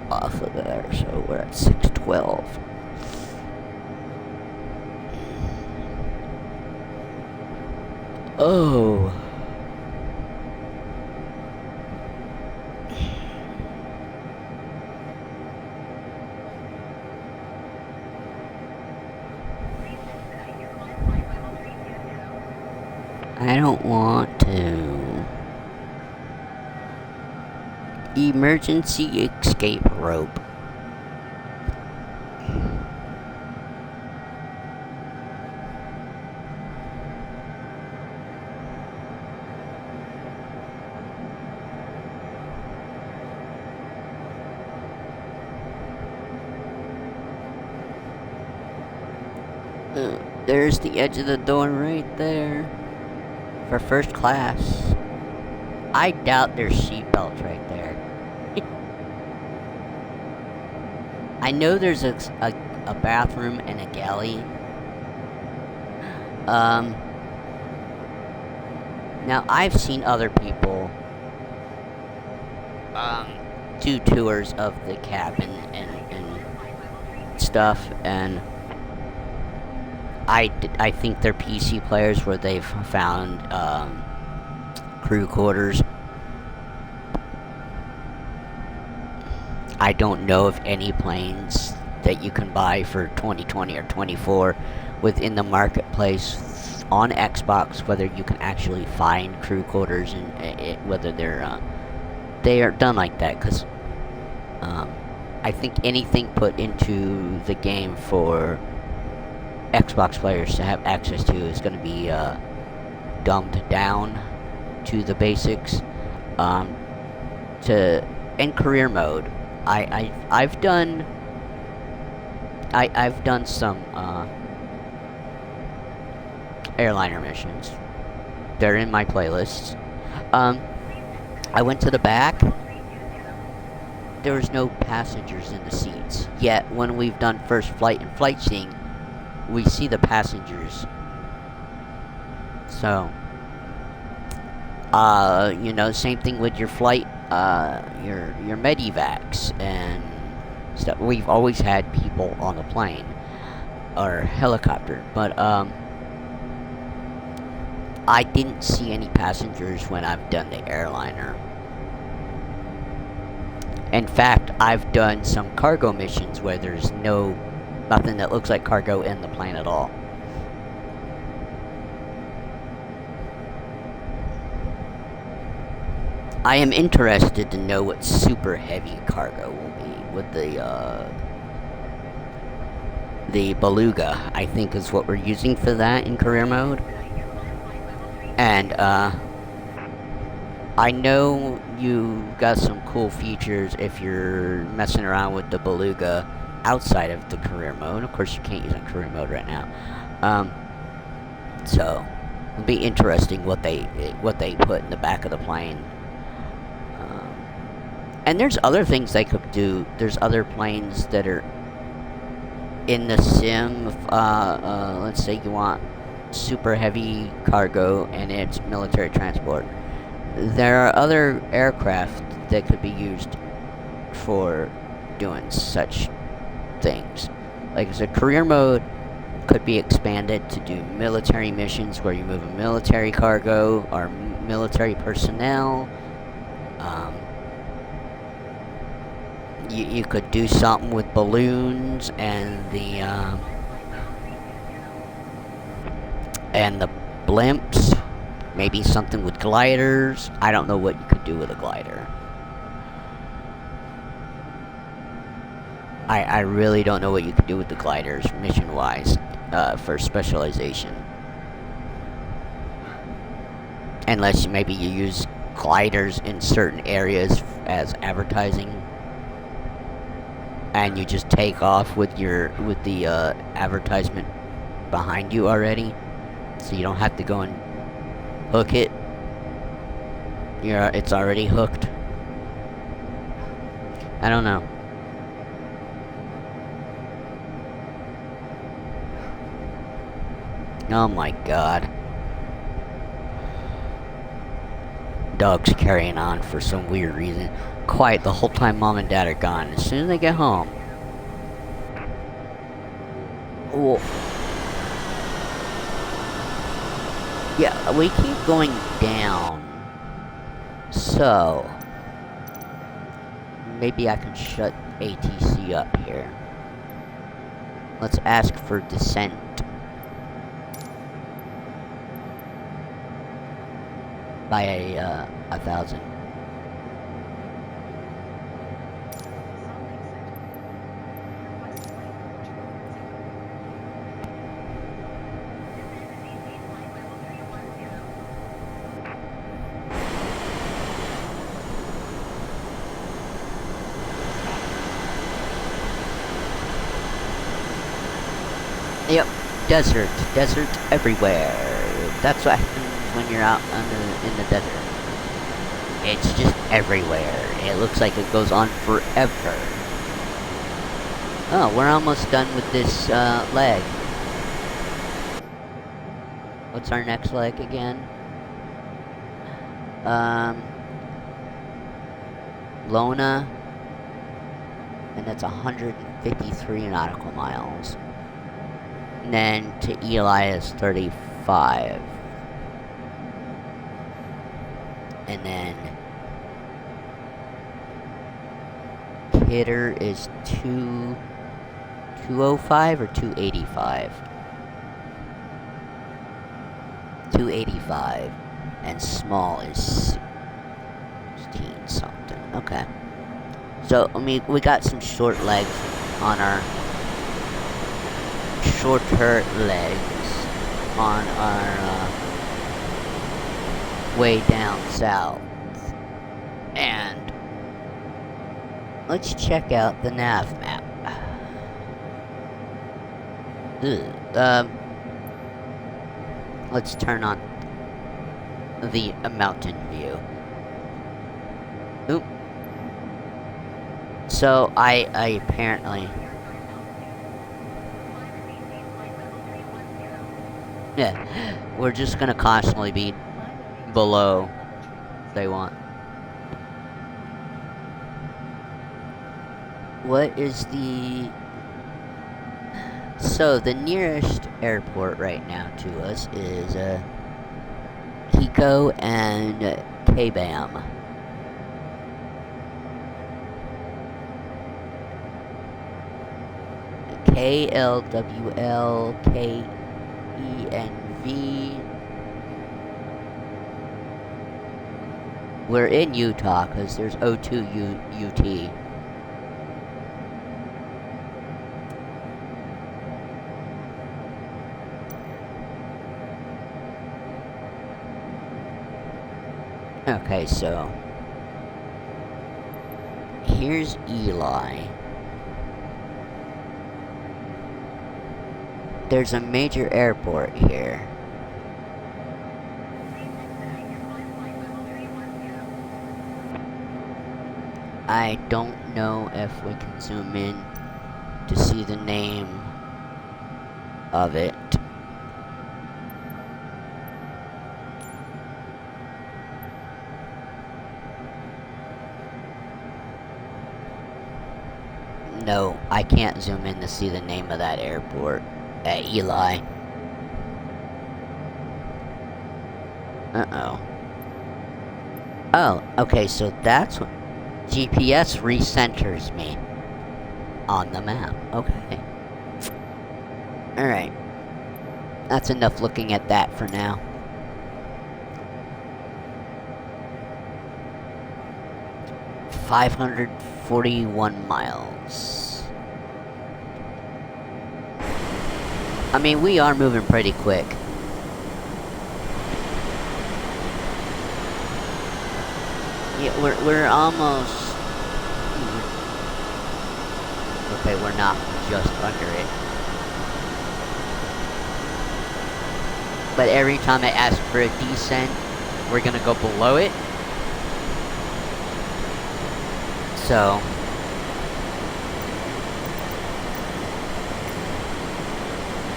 of there, so we're at 612. Oh. I don't want to. Emergency escape rope. There's the edge of the door right there. For first class. I doubt there's seatbelts right there. I know there's a bathroom and a galley. Now I've seen other people do tours of the cabin and stuff, and I think they're PC players where they've found crew quarters. I don't know of any planes that you can buy for 2020 or 24 within the marketplace on Xbox, whether you can actually find crew quarters and whether they are done like that, because I think anything put into the game for Xbox players to have access to is going to be dumbed down to the basics. In career mode, I've done some airliner missions. They're in my playlists. I went to the back. There was no passengers in the seats. Yet when we've done first flight and flight seeing, we see the passengers. So You know, same thing with your flight, your medevacs and stuff. We've always had people on the plane or helicopter, but I didn't see any passengers when I've done the airliner. In fact, I've done some cargo missions where there's nothing that looks like cargo in the plane at all. I am interested to know what super heavy cargo will be with the Beluga, I think is what we're using for that in career mode. And I know you got some cool features if you're messing around with the Beluga outside of the career mode. Of course, you can't use it in career mode right now. So it'll be interesting what they put in the back of the plane. And there's other things they could do. There's other planes that are in the sim. Let's say you want super heavy cargo and it's military transport. There are other aircraft that could be used for doing such things. Like I said, career mode could be expanded to do military missions where you move a military cargo or military personnel. You could do something with balloons and the blimps. Maybe something with gliders. I don't know what you could do with a glider. I really don't know what you could do with the gliders, mission-wise, for specialization. Unless maybe you use gliders in certain areas as advertising. And you just take off with the advertisement behind you already. So you don't have to go and hook it. It's already hooked. I don't know. Oh my god. Dog's carrying on for some weird reason. Quiet the whole time mom and dad are gone. As soon as they get home. Whoa. Yeah, we keep going down. So maybe I can shut ATC up here. Let's ask for descent. By 1,000. Yep, desert everywhere. That's what happens when you're out in the desert. It's just everywhere. It looks like it goes on forever. Oh, we're almost done with this leg. What's our next leg again? Lona. And that's 153 nautical miles. And then to Eli is 35. And then Kidder is 205 or 285? 285. And small is 16 something. Okay. So, I mean, we got some short legs on our shorter legs on our way down south. And let's check out the nav map. Let's turn on the mountain view. Oop. So I apparently, yeah, we're just gonna constantly be below they want. What is the... So, the nearest airport right now to us is, Pico and Kbam. KLWLKENV. We're in Utah because there's O2 UT. Okay, so here's Eli. There's a major airport here. I don't know if we can zoom in to see the name of it. No, I can't zoom in to see the name of that airport at Eli. Uh-oh. Oh, okay, so that's what... GPS recenters me on the map. Okay. Alright. That's enough looking at that for now. $541 miles. I mean, we are moving pretty quick. Yeah, we're almost... Okay, we're not just under it. But every time I ask for a descent, we're gonna go below it. So...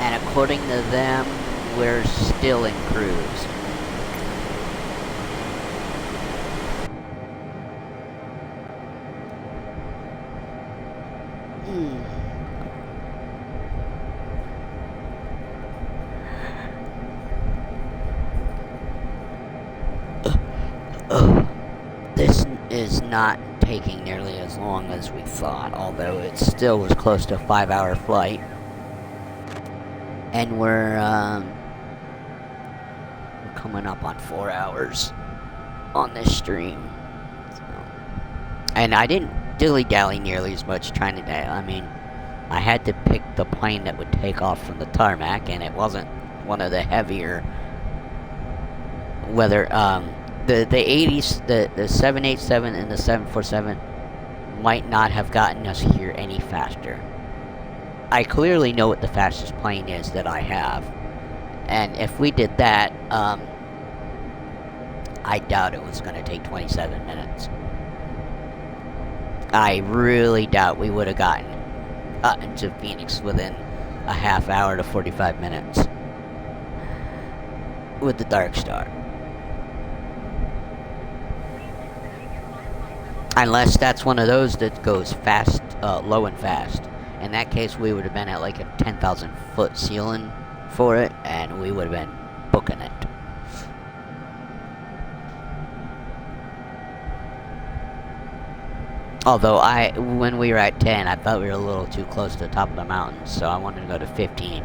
And according to them, we're still in cruise. This is not taking nearly as long as we thought, although it still was close to a 5-hour flight. And we're coming up on 4 hours on this stream. So. And I didn't dilly-dally nearly as much trying to... I mean, I had to pick the plane that would take off from the tarmac, and it wasn't one of the heavier... Whether, the 80s, the 787 and the 747 might not have gotten us here any faster. I clearly know what the fastest plane is that I have. And if we did that, I doubt it was going to take 27 minutes. I really doubt we would have gotten to Phoenix within a half hour to 45 minutes. With the Dark Star. Unless that's one of those that goes fast, low and fast. In that case, we would have been at like a 10,000 foot ceiling for it, and we would have been booking it. Although when we were at 10, I thought we were a little too close to the top of the mountain, so I wanted to go to 15.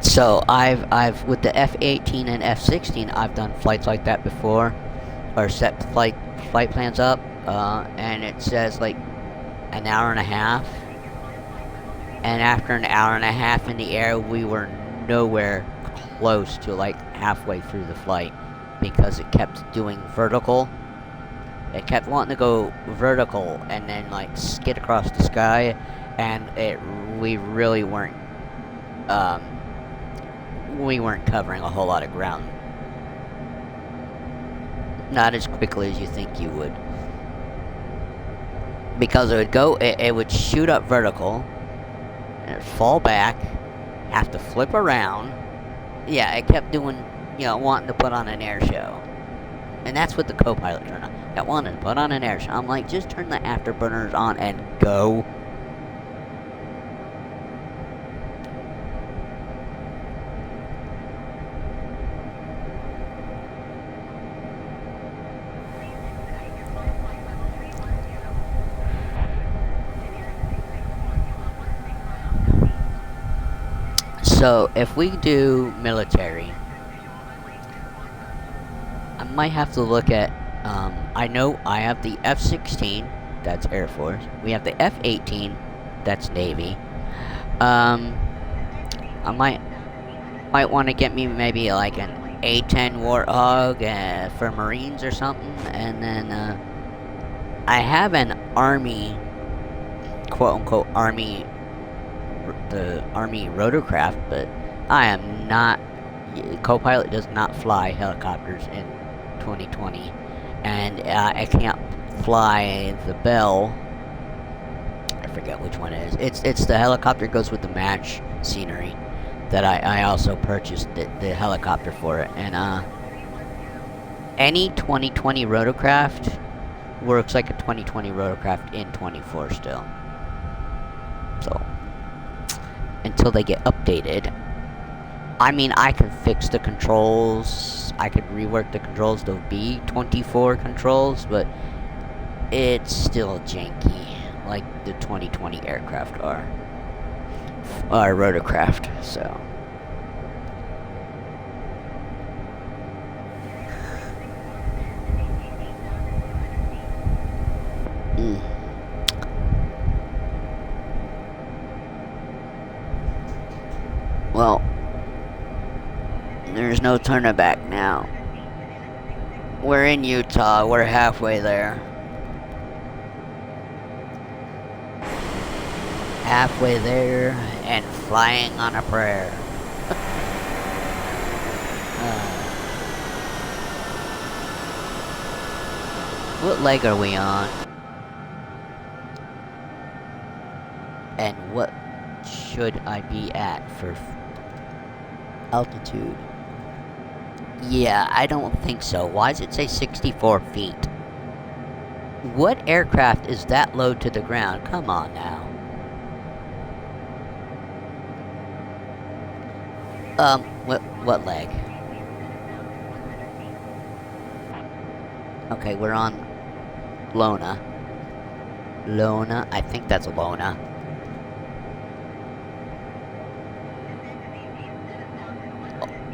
So I've with the F-18 and F-16, I've done flights like that before, or set flight plans up, and it says like an hour and a half, and after an hour and a half in the air, we were nowhere close to like halfway through the flight because it kept doing vertical. It kept wanting to go vertical and then like skid across the sky, and we really weren't we weren't covering a whole lot of ground. Not as quickly as you think you would. Because it would shoot up vertical, and it'd fall back, have to flip around. Yeah, it kept doing, wanting to put on an air show. And that's what the co-pilot turned on. That wanted to put on an air show. I'm like, just turn the afterburners on and go. So, if we do military, I might have to look at, I know I have the F-16, that's Air Force. We have the F-18, that's Navy. I might want to get me maybe like an A-10 Warthog for Marines or something. And then, I have an Army, quote-unquote, the Army rotorcraft, but I am not. Co-pilot does not fly helicopters in 2020, and I can't fly the Bell. I forget which one it is. It's the helicopter goes with the match scenery that I also purchased the helicopter for it, and any 2020 rotorcraft works like a 2020 rotorcraft in 24 still. So until they get updated. I mean, I could fix the controls. I could rework the controls to be 24 controls, but it's still janky, like the 2020 aircraft are. Rotorcraft, so. Well, there's no turning back now. We're in Utah. We're halfway there. Halfway there and flying on a prayer. What leg are we on? And what should I be at for altitude? Yeah, I don't think so. Why does it say 64 feet? What aircraft is that low to the ground? Come on now. What leg? Okay, we're on Lona. Lona, I think that's Lona.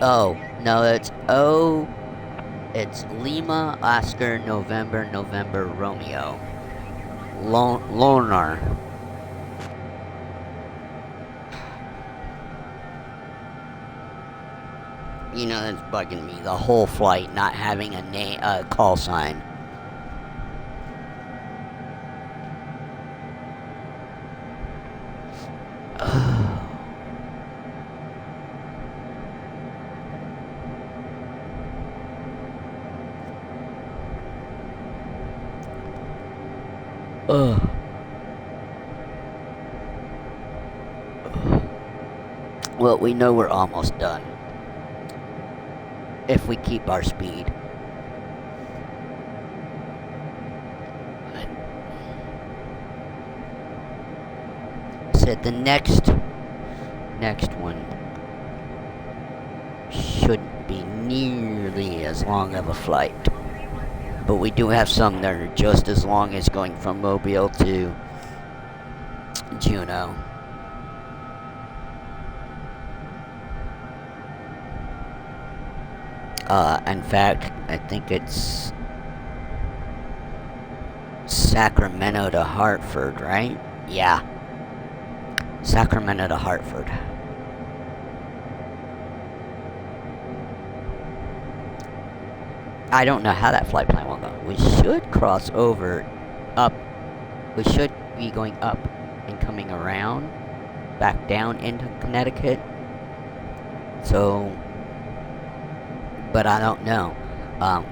Oh, no, it's Lima, Oscar, November, Romeo. Lonar. You know, that's bugging me. The whole flight not having a call sign. Well, we know we're almost done. If we keep our speed. Said the next one shouldn't be nearly as long of a flight. But we do have some that are just as long as going from Mobile to Juneau. In fact, I think it's Sacramento to Hartford, right? Yeah. Sacramento to Hartford. I don't know how that flight plan will go. We should cross over up. We should be going up and coming around back down into Connecticut So, but I don't know.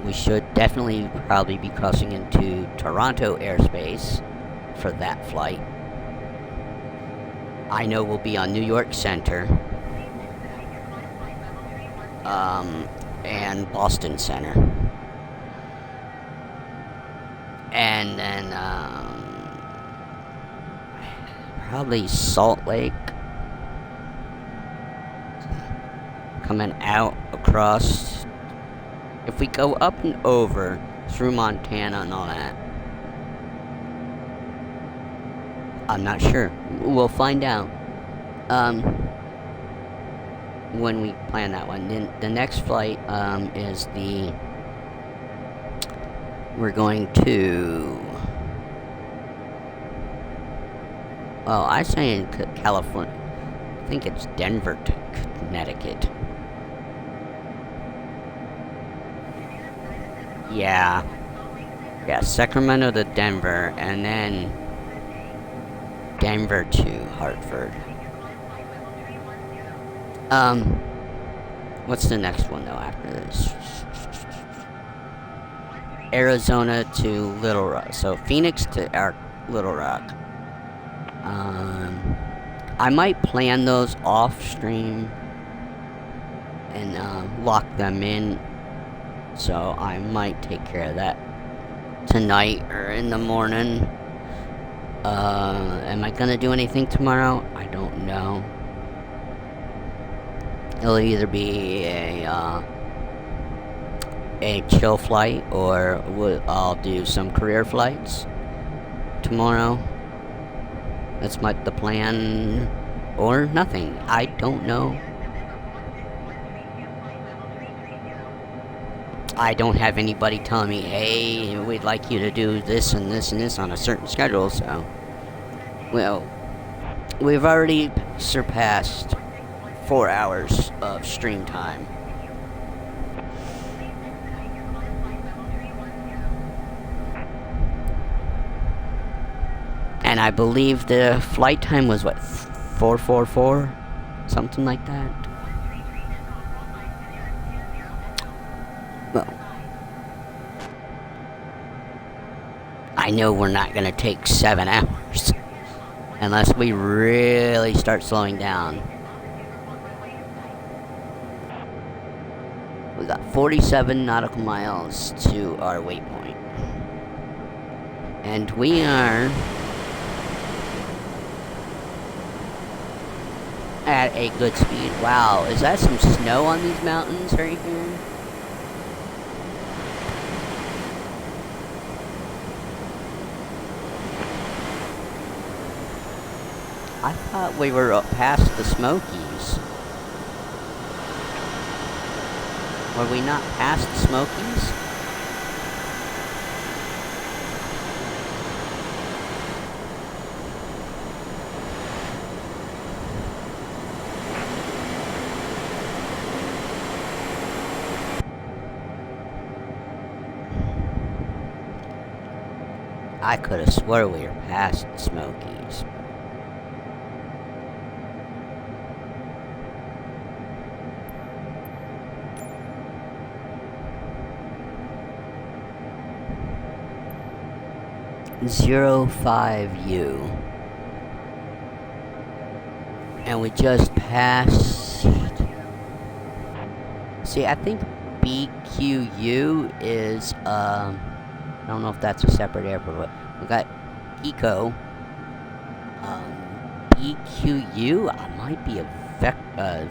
We should definitely probably be crossing into Toronto airspace for that flight. I know we'll be on New York Center, and Boston Center. And then, probably Salt Lake. Coming out across. If we go up and over through Montana and all that, I'm not sure. We'll find out when we plan that one. Then the next flight is the. We're going to. Well, I say in California. I think it's Denver to Connecticut. Yeah. Yeah, Sacramento to Denver, and then Denver to Hartford. What's the next one though after this? Arizona to Little Rock. So Phoenix to Little Rock. I might plan those off stream and lock them in. So I might take care of that tonight or in the morning. Am I gonna do anything tomorrow? I don't know. It'll either be a chill flight, or I'll do some career flights tomorrow. That's the plan, or nothing. I don't know. I don't have anybody telling me, hey, we'd like you to do this and this and this on a certain schedule, so. Well, we've already surpassed 4 hours of stream time. And I believe the flight time was, what, 444? Something like that. Well, I know we're not going to take 7 hours. Unless we really start slowing down. We got 47 nautical miles to our waypoint. And we are at a good speed. Wow, is that some snow on these mountains right here? I thought we were up past the Smokies. Were we not past the Smokies? I could have swore we were past the Smokies. Zero 05U. And we just passed. See, I think BQU is, I don't know if that's a separate airport, but we got Eco. BQU, I might be a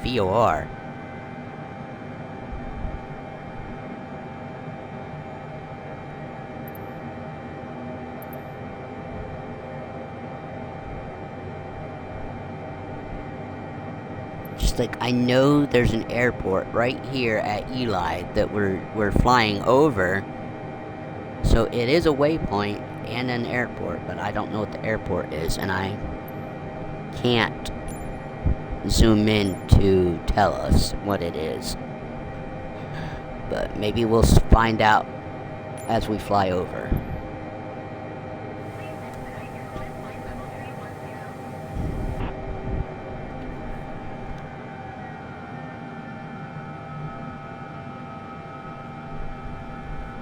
VOR. Just like, I know there's an airport right here at Eli that we're flying over. So it is a waypoint and an airport, but I don't know what the airport is, and I can't zoom in to tell us what it is. But maybe we'll find out as we fly over.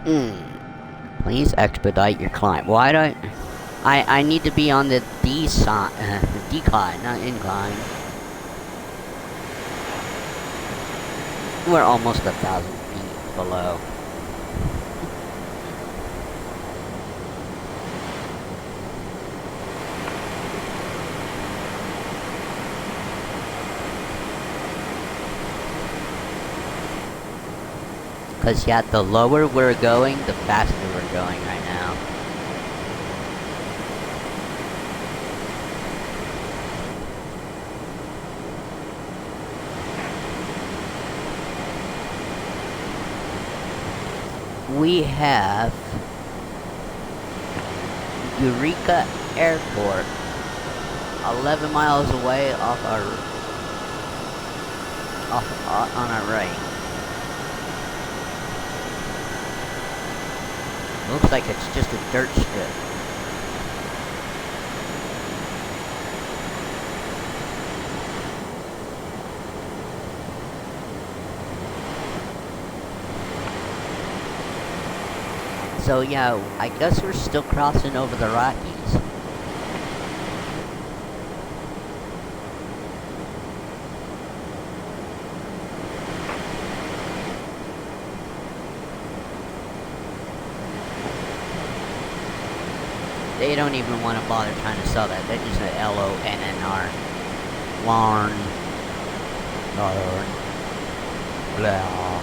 Please expedite your climb. Why do I need to be on the decline, not incline. We're almost 1,000 feet below. Because, yeah, the lower we're going, the faster we're going right now. We have Eureka Airport 11 miles away on our right. Looks like it's just a dirt strip. So yeah, I guess we're still crossing over the Rockies. They don't even want to bother trying to sell that. They just say LONNR. Larn. Larn. Blah.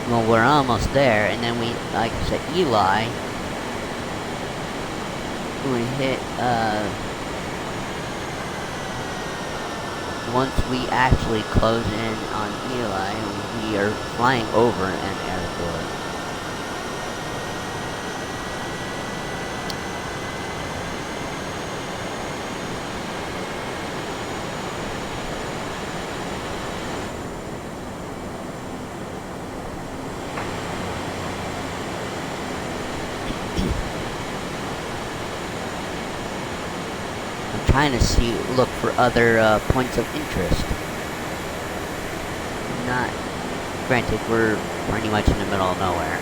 Well, we're almost there, and then we, like I said, Eli. We hit, once we actually close in on Eli, we are flying over an airport. Trying to look for other points of interest. Not, granted, we're pretty much in the middle of nowhere.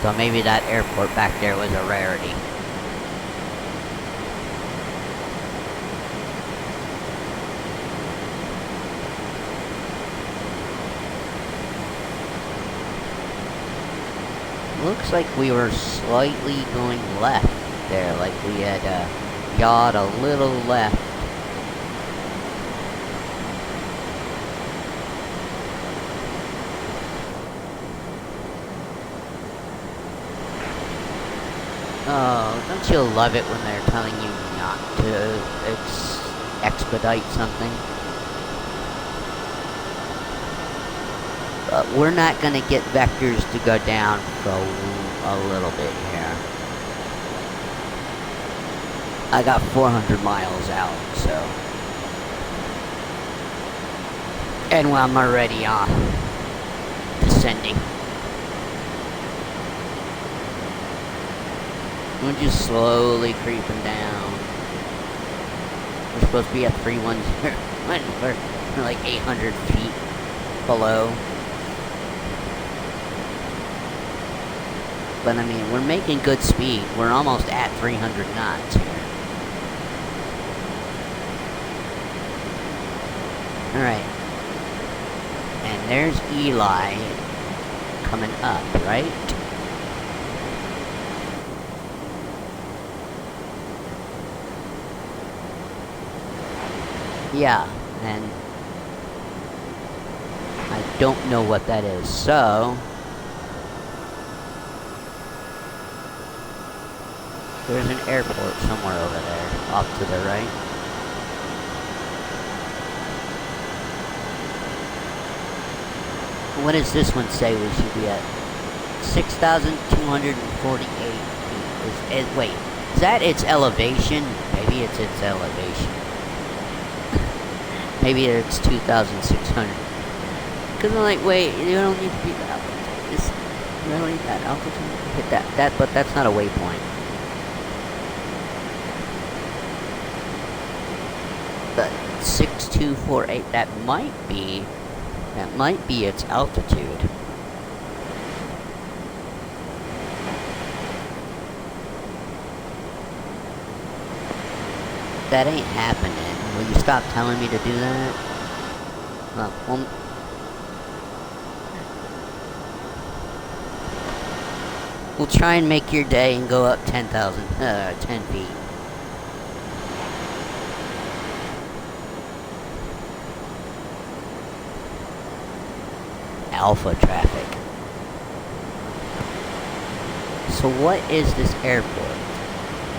So maybe that airport back there was a rarity. Looks like we were slightly going left there, like we had yawed a little left. Oh, don't you love it when they're telling you not to expedite something? We're not going to get vectors to go down for a little bit here. I got 400 miles out, so. And I'm already descending. We're just slowly creeping down. We're supposed to be at 310. We're like 800 feet below. But I mean, we're making good speed. We're almost at 300 knots here. Alright. And there's Eli coming up, right? Yeah, and I don't know what that is, so there's an airport somewhere over there, off to the right. What does this one say we should be at? 6,248 feet. Wait, is that its elevation? Maybe it's its elevation. Maybe it's 2,600. Because I'm like, wait, you don't need to be that altitude. Is really that altitude? Hit that, but that's not a waypoint. But 6248, that might be its altitude. That ain't happening. Will you stop telling me to do that? Well, we'll try and make your day and go up 10 feet. Alpha traffic. So what is this airport?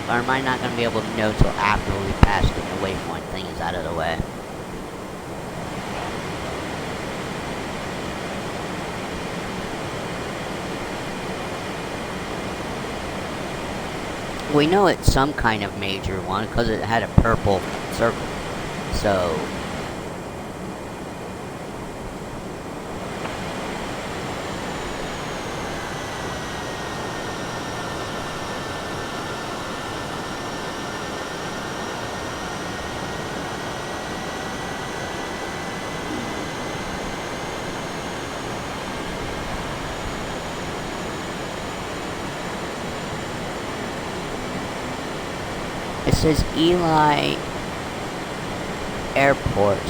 Or am I not going to be able to know till after we pass the waypoint thing is out of the way? We know it's some kind of major one because it had a purple circle. So it says Eli Airport /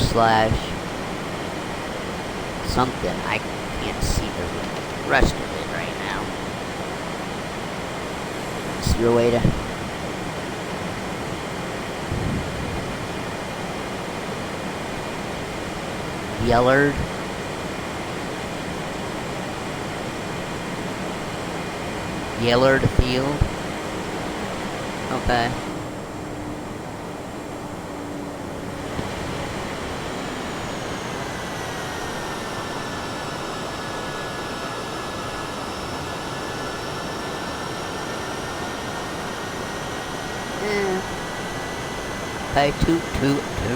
something. I can't see the rest of it right now. Is there a way to... Yellard? Yellard Field? Okay. Okay, two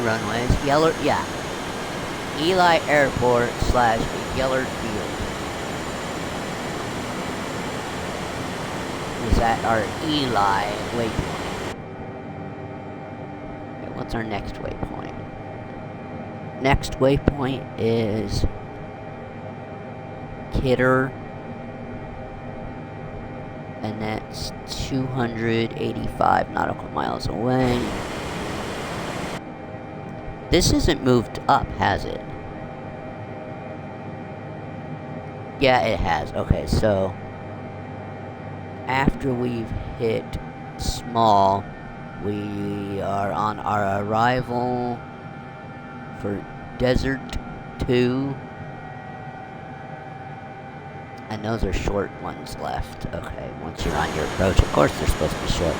runways. Yellard, yeah. Eli Airport / Yellard Field. Is that our Eli waypoint? Okay, what's our next waypoint? Next waypoint is Kidder. And that's 285 nautical miles away. This isn't moved up, has it? Yeah, it has. Okay, so after we've hit small, we are on our arrival for Desert 2. And those are short ones left. Okay, once you're on your approach, of course they're supposed to be short.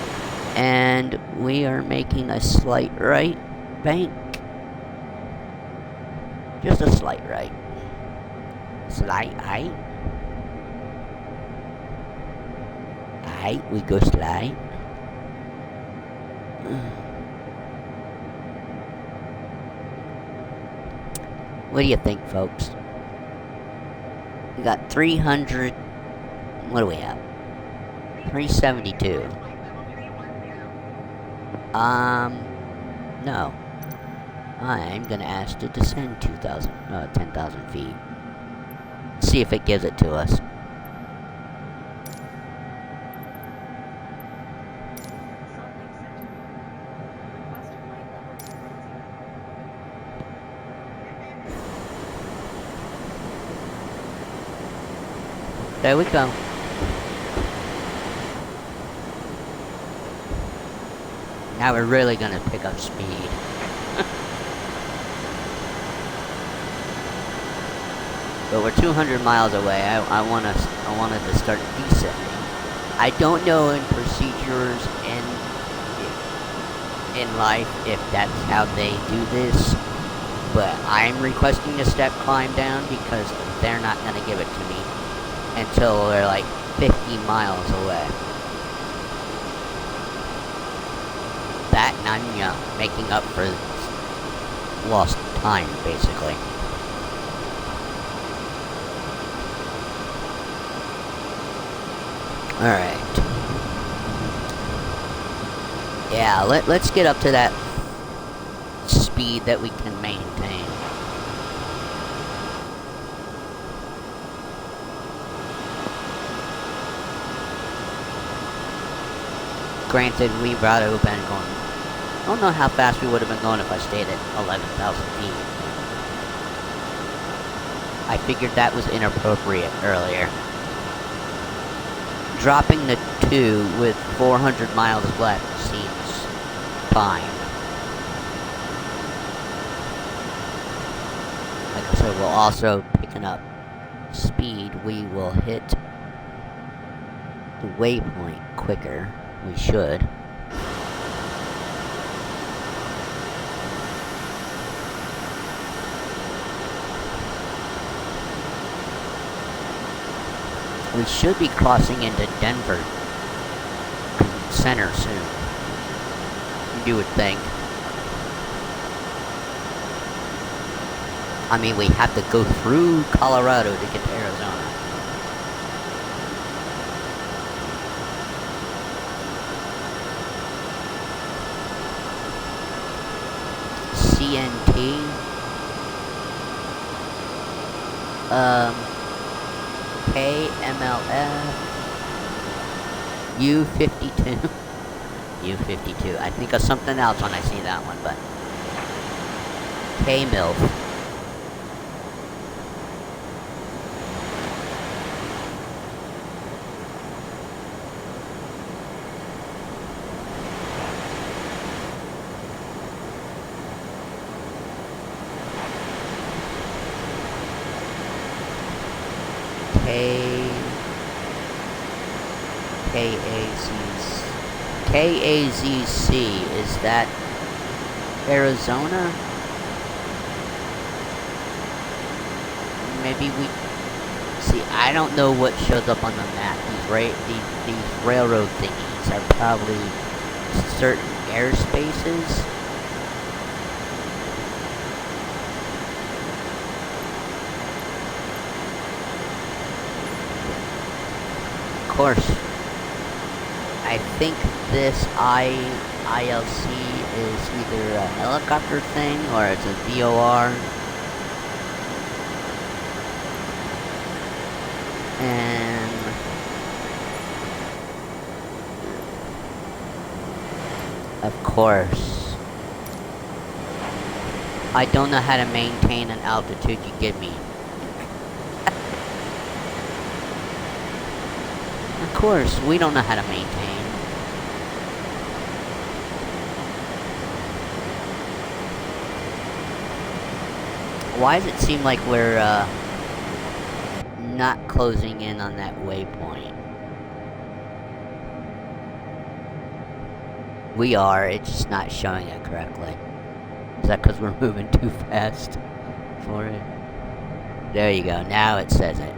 And we are making a slight right bank. Just a slight right. Slight height. Height, we go slight. What do you think, folks? We got 300... What do we have? 372. No. I'm gonna ask to descend 10,000 feet. See if it gives it to us. There we go. Now we're really gonna pick up speed. But we're 200 miles away. I wanted to start descending. I don't know in procedures in life if that's how they do this, but I'm requesting a step climb down because they're not gonna give it to me until we're like 50 miles away. That and I'm making up for lost time, basically. Alright. Yeah, let's get up to that speed that we can maintain. Granted, we would have been going... I don't know how fast we would have been going if I stayed at 11,000 feet. I figured that was inappropriate earlier. Dropping the 2 with 400 miles left seems fine. Like I said, we'll also, picking up speed, we will hit the waypoint quicker. We should. We should be crossing into Denver Center soon. You would think. I mean, we have to go through Colorado to get to Arizona. CNT. KMLF. U52. U52. I think of something else when I see that one, but KMILF. KAZC, is that Arizona? Maybe we... See, I don't know what shows up on the map. These railroad thingies are probably certain airspaces. Of course. I think this ILC is either a helicopter thing or it's a VOR. And of course, I don't know how to maintain an altitude you give me. Of course, we don't know how to maintain. Why does it seem like we're not closing in on that waypoint? We are, it's just not showing it correctly. Is that because we're moving too fast for it? There you go, now it says it.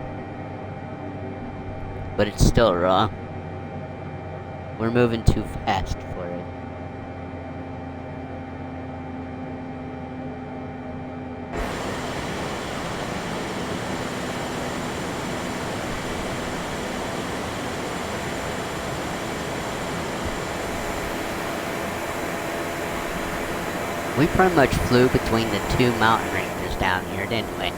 But it's still wrong. We're moving too fast for it. We pretty much flew between the two mountain ranges down here, didn't we?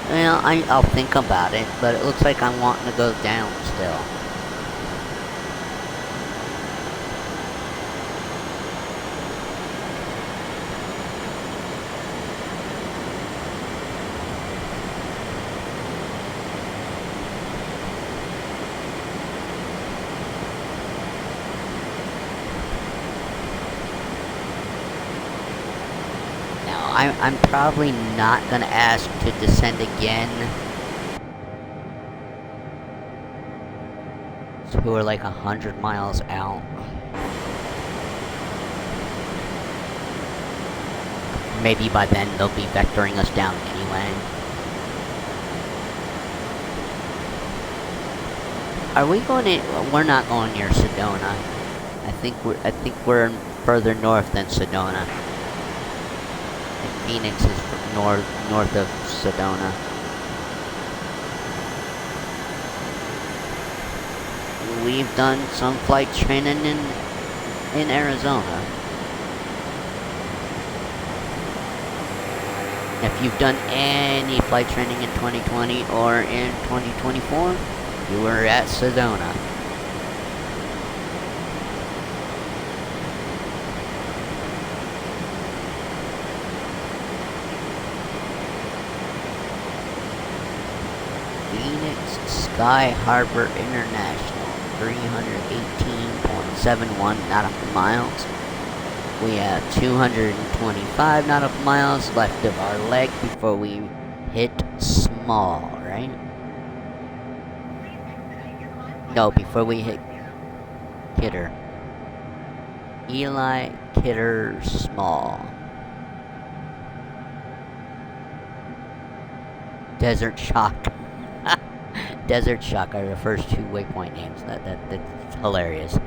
Well, I'll think about it, but it looks like I'm wanting to go down still. I'm probably not gonna ask to descend again. So we're like 100 miles out. Maybe by then they'll be vectoring us down anyway. Are we going in? We're not going near Sedona. I think we're further north than Sedona. And Phoenix is north of Sedona. We've done some flight training in Arizona. If you've done any flight training in 2020 or in 2024, you were at Sedona. Phoenix Sky Harbor International, 318.71 nautical miles. We have 225 nautical miles left of our leg before we hit small, right? No, before we hit Kidder. Eli, Kidder, small. Desert Shock. Desert Shock are the first two waypoint names. That's hilarious.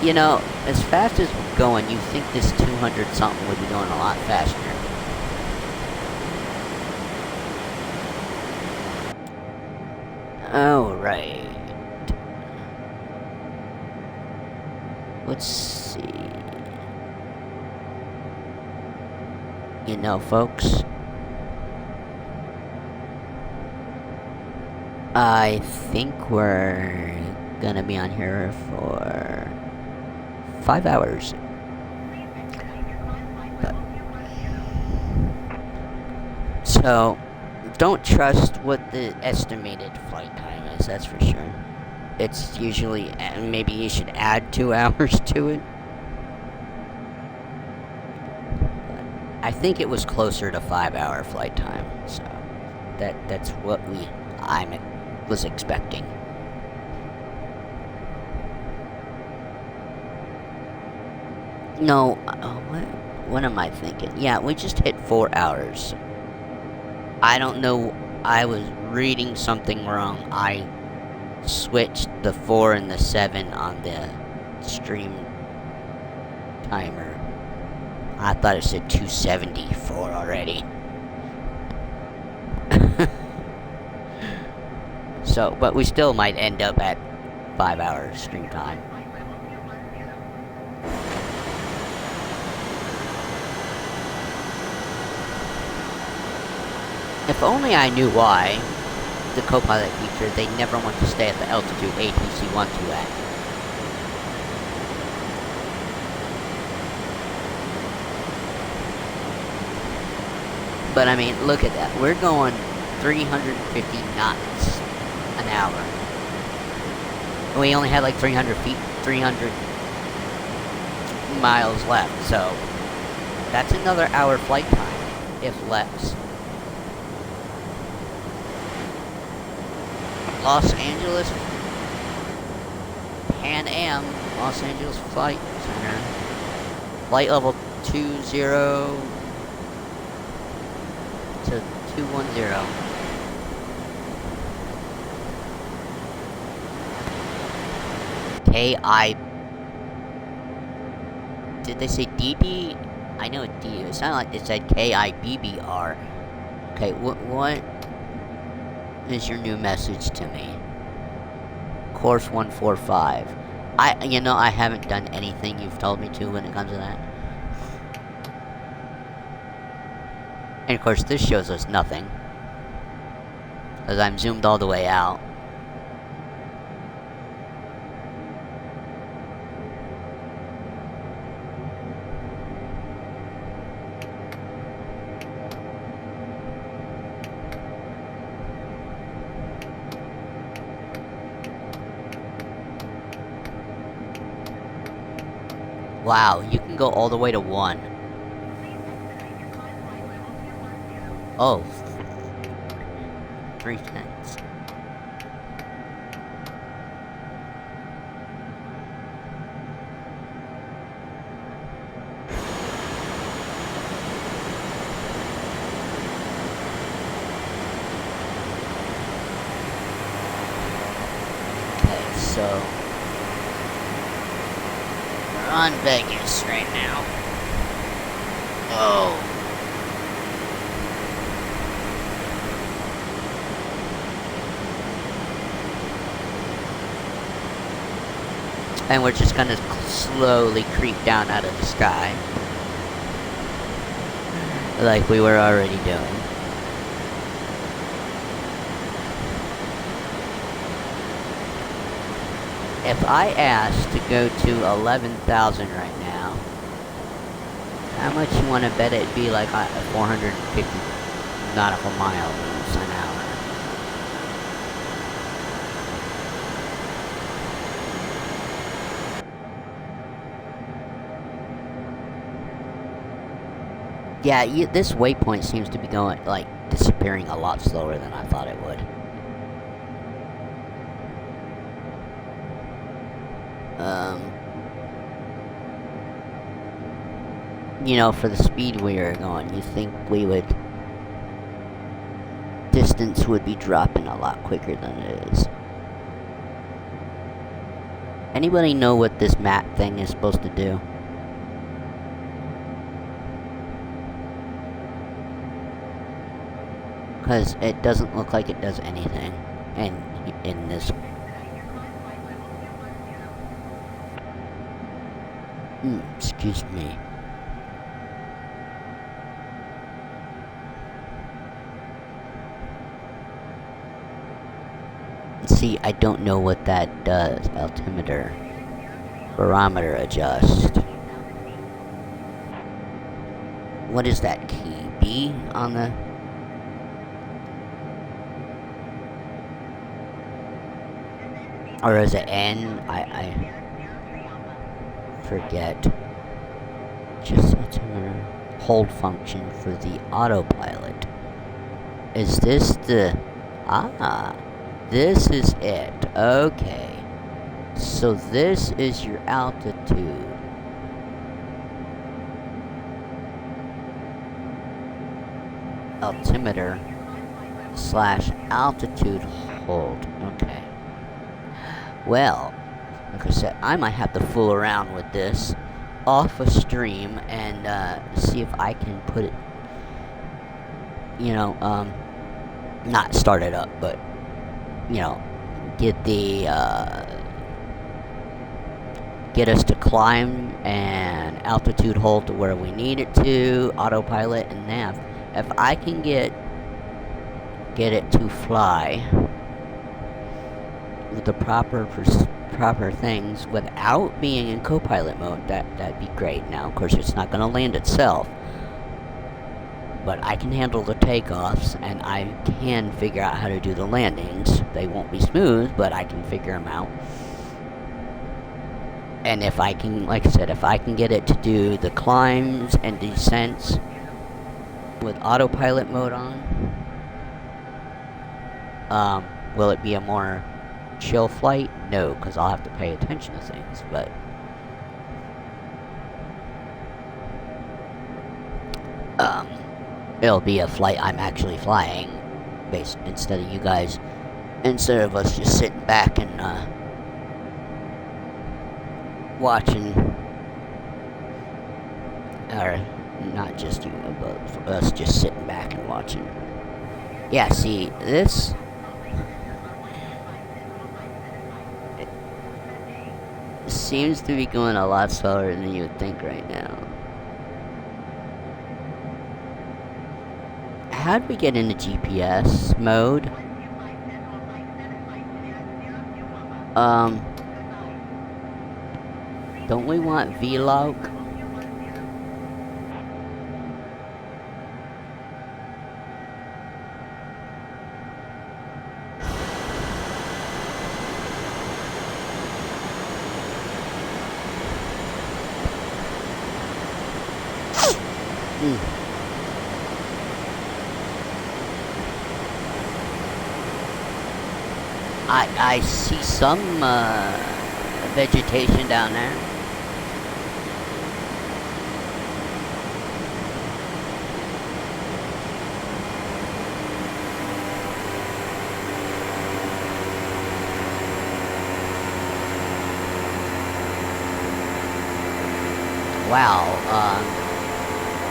You know, as fast as we're going, you think this 200 something would be going a lot faster. Alright. Let's see. You know, folks, I think we're gonna be on here for 5 hours. So, don't trust what the estimated flight time is, that's for sure. It's usually, maybe you should add 2 hours to it. I think it was closer to 5-hour flight time, so that's what I was expecting. No, what am I thinking? Yeah, we just hit 4 hours. I don't know, I was reading something wrong. I switched the 4 and the 7 on the stream timer. I thought it said 274 already. So, but we still might end up at 5 hours stream time. If only I knew why the co-pilot feature, they never want to stay at the altitude ATC wants you at. But I mean, look at that. We're going 350 knots an hour. We only had like 300 miles left, so that's another hour flight time, if less. Los Angeles, Pan Am, Los Angeles Flight Center. Flight level 20 to 210. KI. Did they say DD? I know it D. It sounded like they said KIBBR. Okay, what is your new message to me? Course 145. I haven't done anything you've told me to when it comes to that. And of course, this shows us nothing, because I'm zoomed all the way out. Wow, you can go all the way to 1. Oh. 3 tenths. Okay, So we're on Vegas right now. Oh. And we're just gonna slowly creep down out of the sky. Like we were already doing. If I asked to go to 11,000 right now, how much you want to bet it'd be like 450 nautical miles an hour? Yeah, this waypoint seems to be going, like, disappearing a lot slower than I thought it would. You know, for the speed we are going, you think distance would be dropping a lot quicker than it is. Anybody know what this map thing is supposed to do? Because it doesn't look like it does anything in this. Excuse me. See, I don't know what that does. Altimeter. Barometer adjust. What is that key? B on the... Or is it N? I forget. Just altimeter. Hold function for the autopilot. Is this the... This is it. Okay. So this is your altitude. Altimeter / altitude hold. Okay. Well, like I said, I might have to fool around with this off a stream and see if I can put it, you know, not start it up, but, you know, get the, get us to climb and altitude hold to where we need it to, autopilot and nav. If I can get it to fly with the proper things without being in co-pilot mode, that'd be great. Now, of course, it's not going to land itself, but I can handle the takeoffs, and I can figure out how to do the landings. They won't be smooth, but I can figure them out. And if I can, like I said, if I can get it to do the climbs and descents with autopilot mode on, will it be a more chill flight? No, because I'll have to pay attention to things, but it'll be a flight I'm actually flying, instead of you guys, instead of us just sitting back and watching, or not just you, but for us just sitting back and watching. Yeah, see, this seems to be going a lot slower than you would think right now. How do we get into GPS mode? Don't we want vlog? I see some vegetation down there. Wow,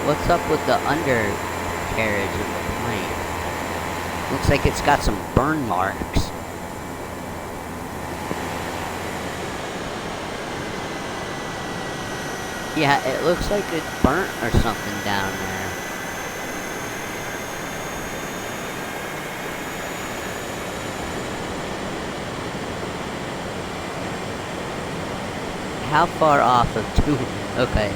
what's up with the undercarriage of the plane? Looks like it's got some burn marks. Yeah, it looks like it's burnt or something down there. How far off of 2? Okay.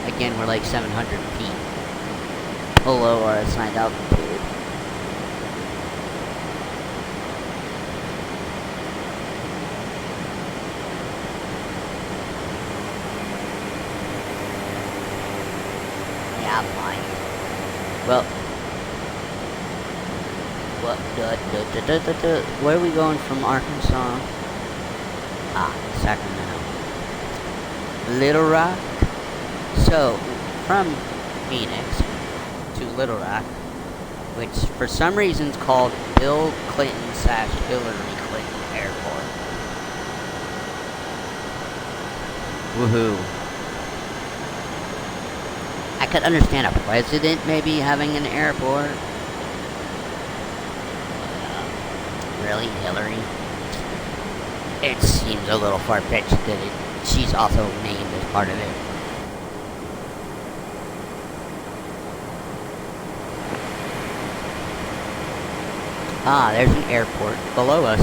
Again, we're like 700 feet below our assigned altitude. Yeah, fine. Well, what? Where are we going from Arkansas? Ah, Sacramento. Little Rock. So, from Phoenix to Little Rock, which for some reason is called Bill Clinton / Hillary Clinton Airport. Woohoo. I could understand a president maybe having an airport. Really, Hillary? It seems a little far-fetched that she's also named as part of it. Ah, there's an airport below us.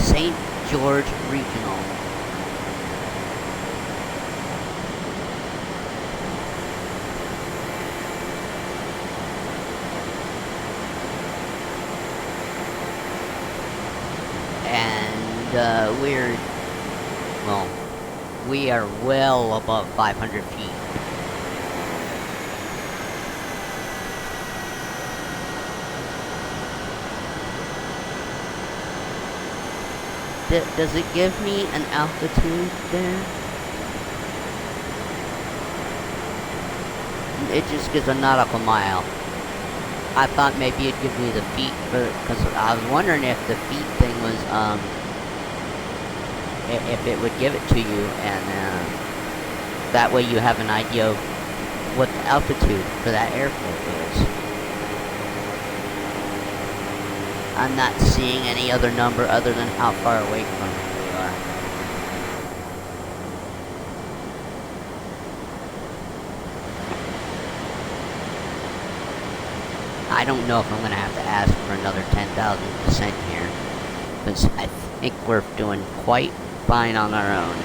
St. George Regional. And we are well above 500 feet. Does it give me an altitude there? It just gives a nautical mile. I thought maybe it'd give me the feet, because I was wondering if the feet thing was, if it would give it to you, and that way you have an idea of what the altitude for that airport is. I'm not seeing any other number other than how far away from it we are. I don't know if I'm going to have to ask for another 10,000% here, because I think we're doing quite fine on our own.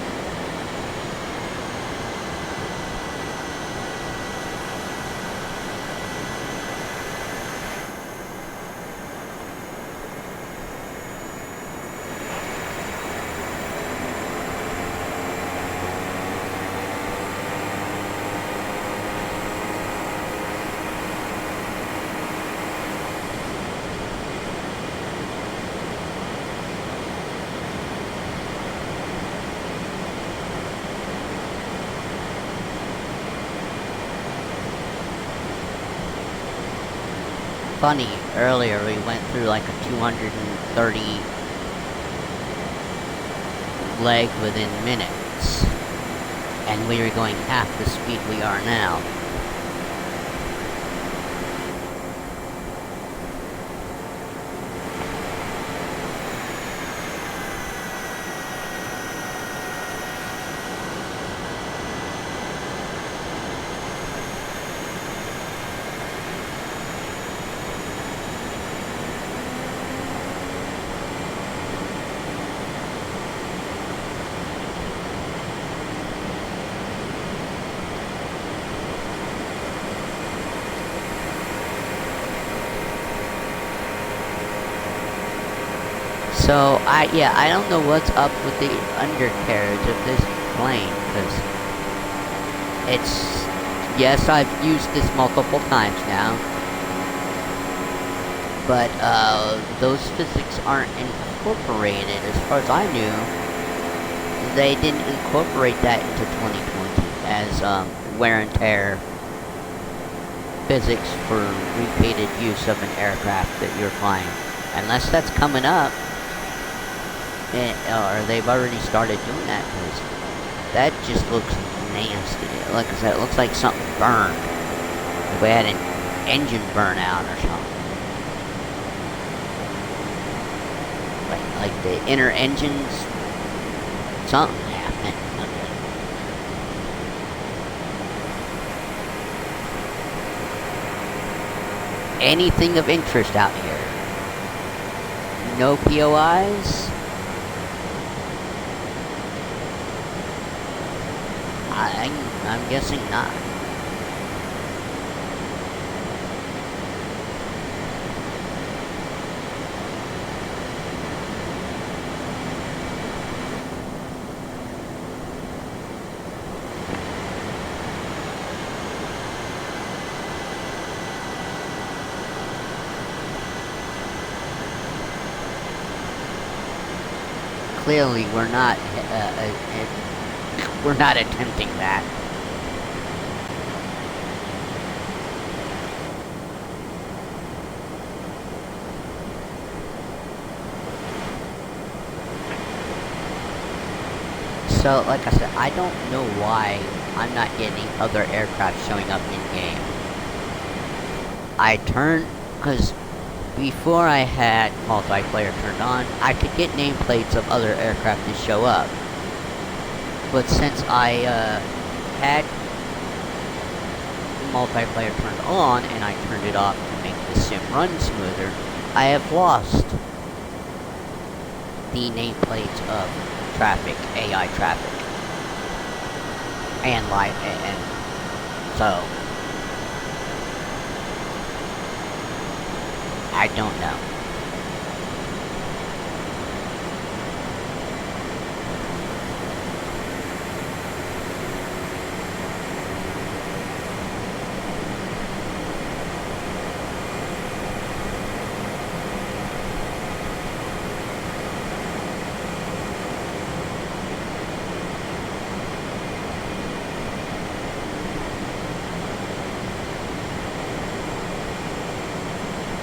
Funny, earlier we went through like a 230 leg within minutes, and we were going half the speed we are now. So, I don't know what's up with the undercarriage of this plane, because it's, yes, I've used this multiple times now, but, those physics aren't incorporated, as far as I knew. They didn't incorporate that into 2020 as, wear and tear physics for repeated use of an aircraft that you're flying. Unless that's coming up. Or they've already started doing that, because That just looks nasty. Like I said, it looks like something burned. Like we had an engine burnout or something. Like the inner engines, something happened. Anything of interest out here? No POIs? I'm guessing not. Clearly, we're not attempting that. So, like I said, I don't know why I'm not getting other aircraft showing up in game. Because before I had multiplayer turned on, I could get nameplates of other aircraft to show up. But since I had multiplayer turned on and I turned it off to make the sim run smoother, I have lost the nameplates of traffic, AI traffic, and live, and so I don't know.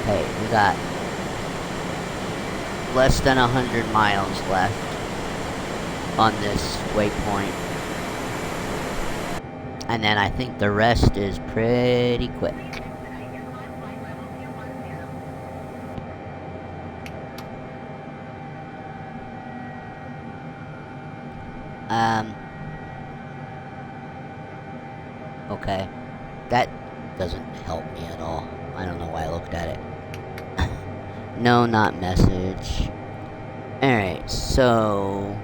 Okay, we got less than 100 miles left on this waypoint. And then I think the rest is pretty quick. Okay. That doesn't help me at all. I don't know why I looked at it. No, not message. Alright, so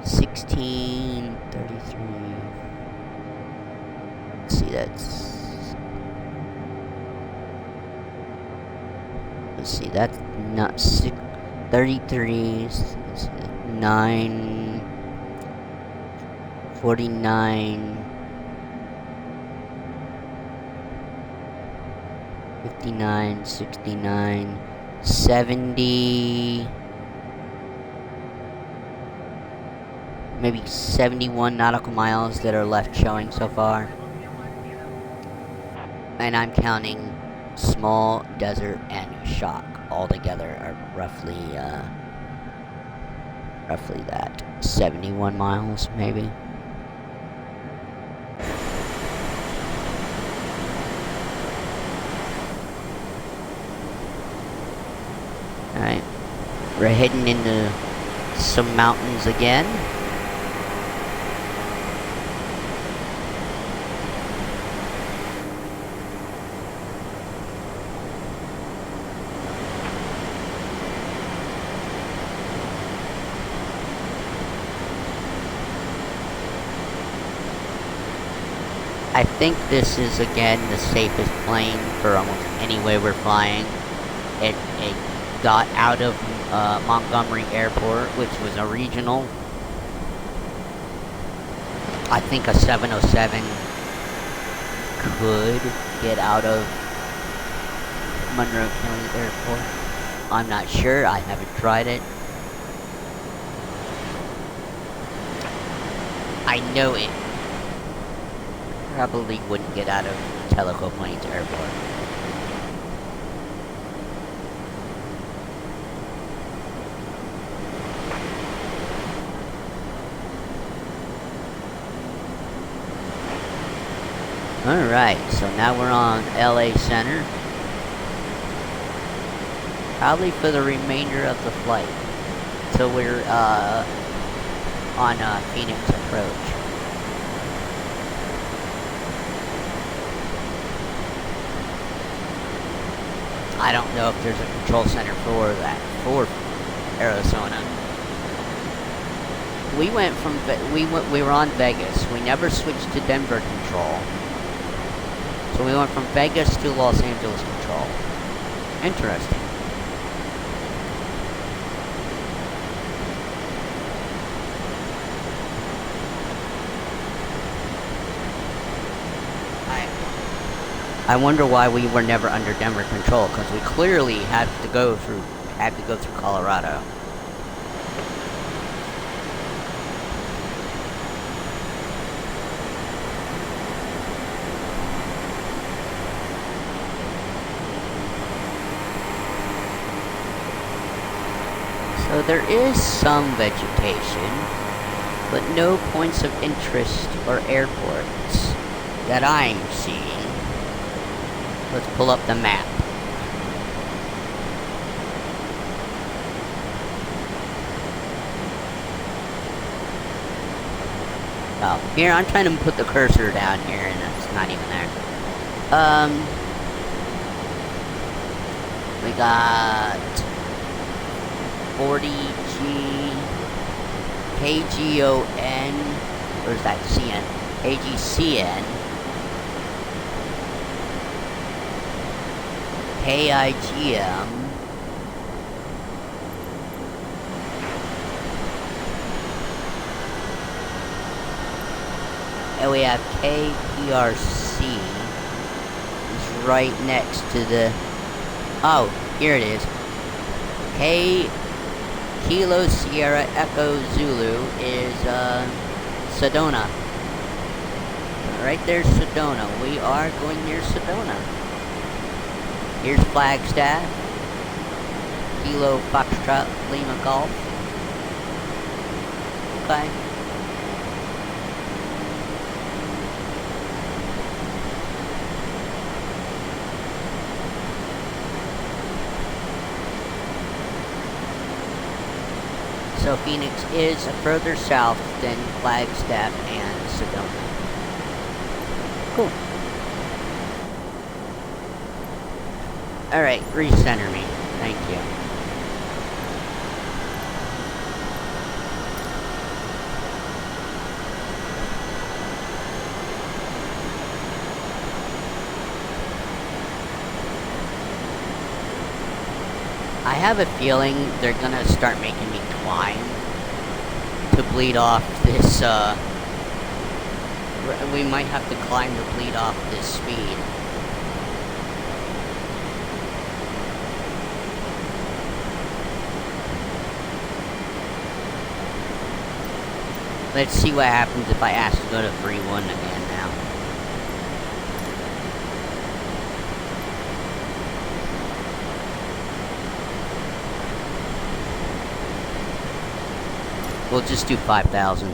1633. Let's see, that's not 33, 9, 49, 59, 69, 70, maybe 71 nautical miles that are left showing so far. And I'm counting small, desert, and shock all together are roughly that 71 miles, maybe. Alright, we're heading into some mountains again. I think this is again the safest plane for almost anywhere we're flying. It got out of Montgomery Airport, which was a regional. I think a 707 could get out of Monroe County Airport. I'm not sure, I haven't tried it. I know it probably wouldn't get out of Tellico Plains Airport. Alright, so now we're on LA Center. Probably for the remainder of the flight. So we're on Phoenix approach. I don't know if there's a control center for that, for Arizona. We went from, we were on Vegas. We never switched to Denver control. So we went from Vegas to Los Angeles control. Interesting. I wonder why we were never under Denver control, because we clearly had to go through Colorado. So there is some vegetation, but no points of interest or airports that I'm seeing. Let's pull up the map. Oh, here, I'm trying to put the cursor down here, and it's not even there. We got 40G, KGON, where's that, CN? AGCN, KIGM, and we have KPRC, it's right next to the, oh, here it is, Kilo Sierra Echo Zulu is, Sedona. Right there's Sedona. We are going near Sedona. Here's Flagstaff. Kilo Foxtrot Lima Golf. Okay. So Phoenix is further south than Flagstaff and Sedona. Cool. Alright, recenter me. Thank you. I have a feeling they're gonna start making me climb to bleed off this, we might have to climb to bleed off this speed. Let's see what happens if I ask to go to 3-1 again now. We'll just do 5,000.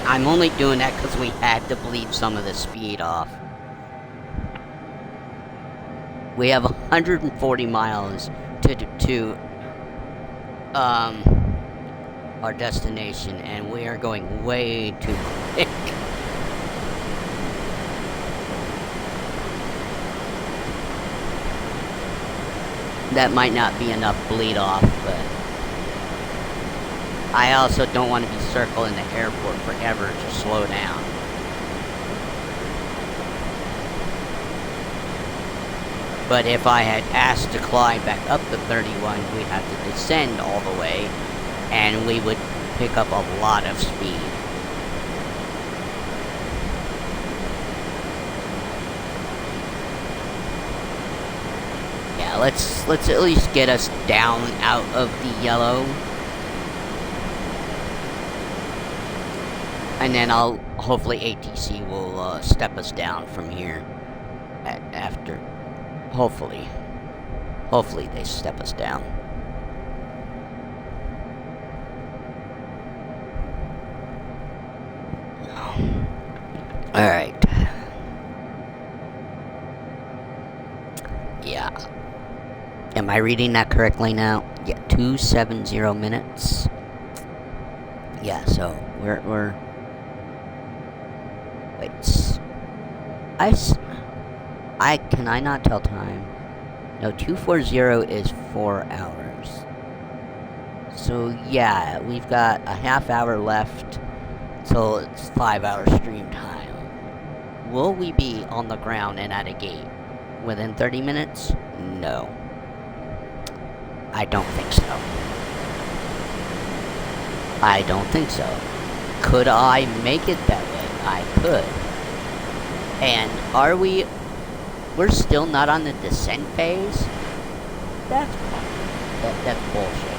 I'm only doing that because we had to bleed some of the speed off. We have 140 miles to our destination, and we are going way too quick. That might not be enough bleed off, but I also don't want to be circling the airport forever to slow down. But if I had asked to climb back up to 31, we'd have to descend all the way, and we would pick up a lot of speed. Yeah, let's at least get us down out of the yellow. And then hopefully ATC will step us down from here after. Hopefully they step us down. Alright. Yeah. Am I reading that correctly now? Yeah, 270 minutes. Yeah, so we're wait. Can I not tell time? No, 240 is 4 hours. So yeah, we've got a half hour left till it's 5 hour stream time. Will we be on the ground and at a gate within 30 minutes? No. I don't think so. I don't think so. Could I make it that way? I could. And are we... We're still not on the descent phase? That's bullshit.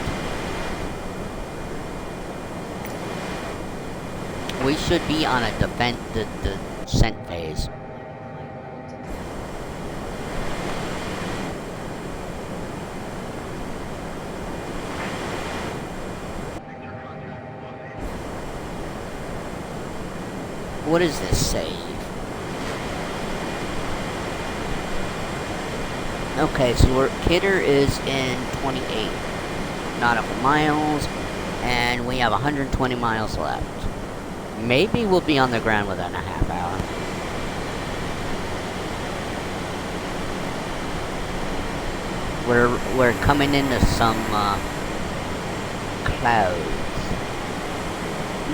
We should be on a the descent phase. What does this save? Okay, so Kidder is in 28 nautical miles, and we have 120 miles left. Maybe we'll be on the ground within a half hour. We're coming into some clouds.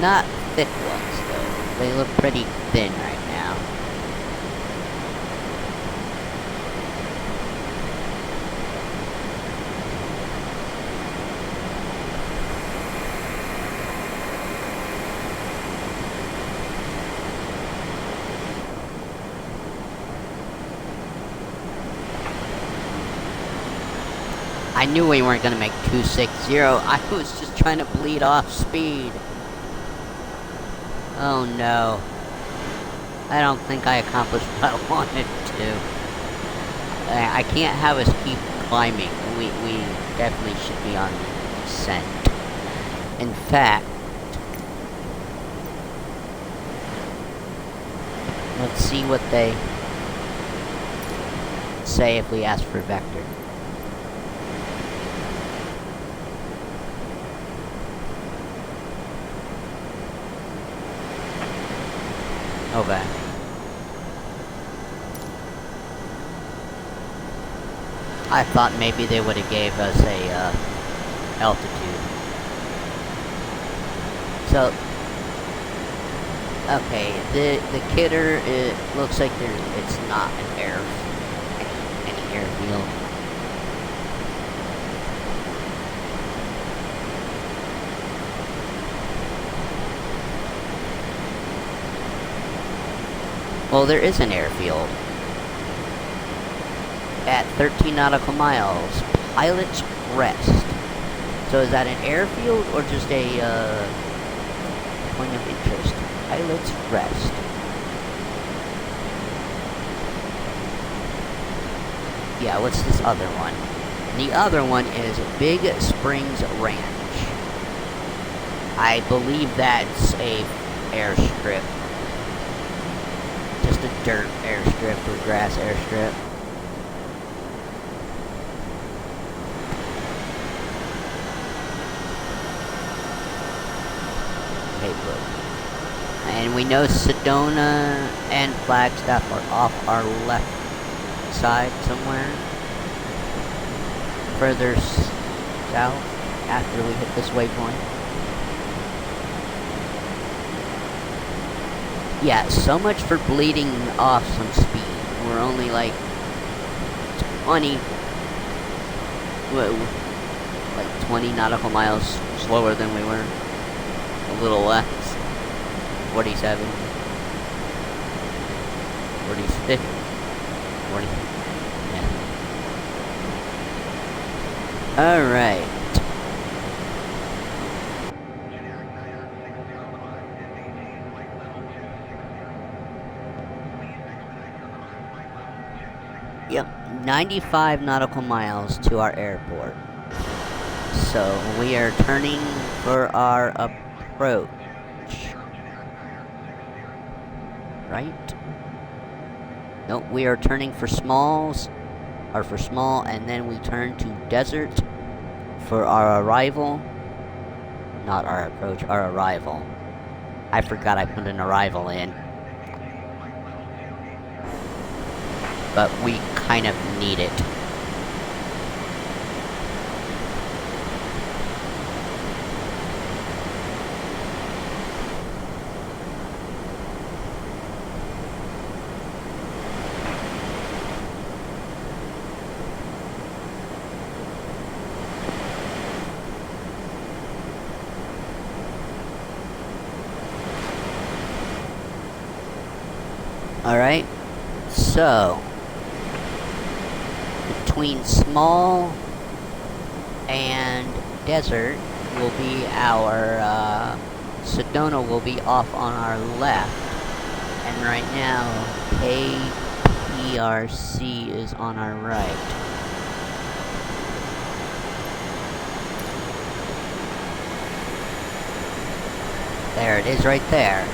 Not thick ones though. They look pretty thin right now. I knew we weren't gonna make 260. I was just trying to bleed off speed. Oh no. I don't think I accomplished what I wanted to. I can't have us keep climbing. We definitely should be on the descent. In fact, let's see what they say if we ask for vector. Okay. I thought maybe they would have gave us a altitude. So, okay, the Kidder, it looks like it's not an any airfield. Well, there is an airfield. At 13 nautical miles, Pilot's Rest. So is that an airfield or just a point of interest? Pilot's Rest. Yeah, what's this other one? The other one is Big Springs Ranch. I believe that's a airstrip. Just a dirt airstrip or grass airstrip. And we know Sedona and Flagstaff are off our left side somewhere. Further south after we hit this waypoint. Yeah, so much for bleeding off some speed. We're only like 20 nautical miles slower than we were. A little less. 47. 46. 40. Yeah. Alright. Yep, 95 nautical miles to our airport. So we are turning for our approach. right? Nope, we are turning for smalls, or for small, and then we turn to desert for our arrival. Not our approach, our arrival. I forgot I put an arrival in. But we kind of need it. Alright, so between small and desert will be our, Sedona will be off on our left, and right now, Pajn-Kphx is on our right. There it is right there.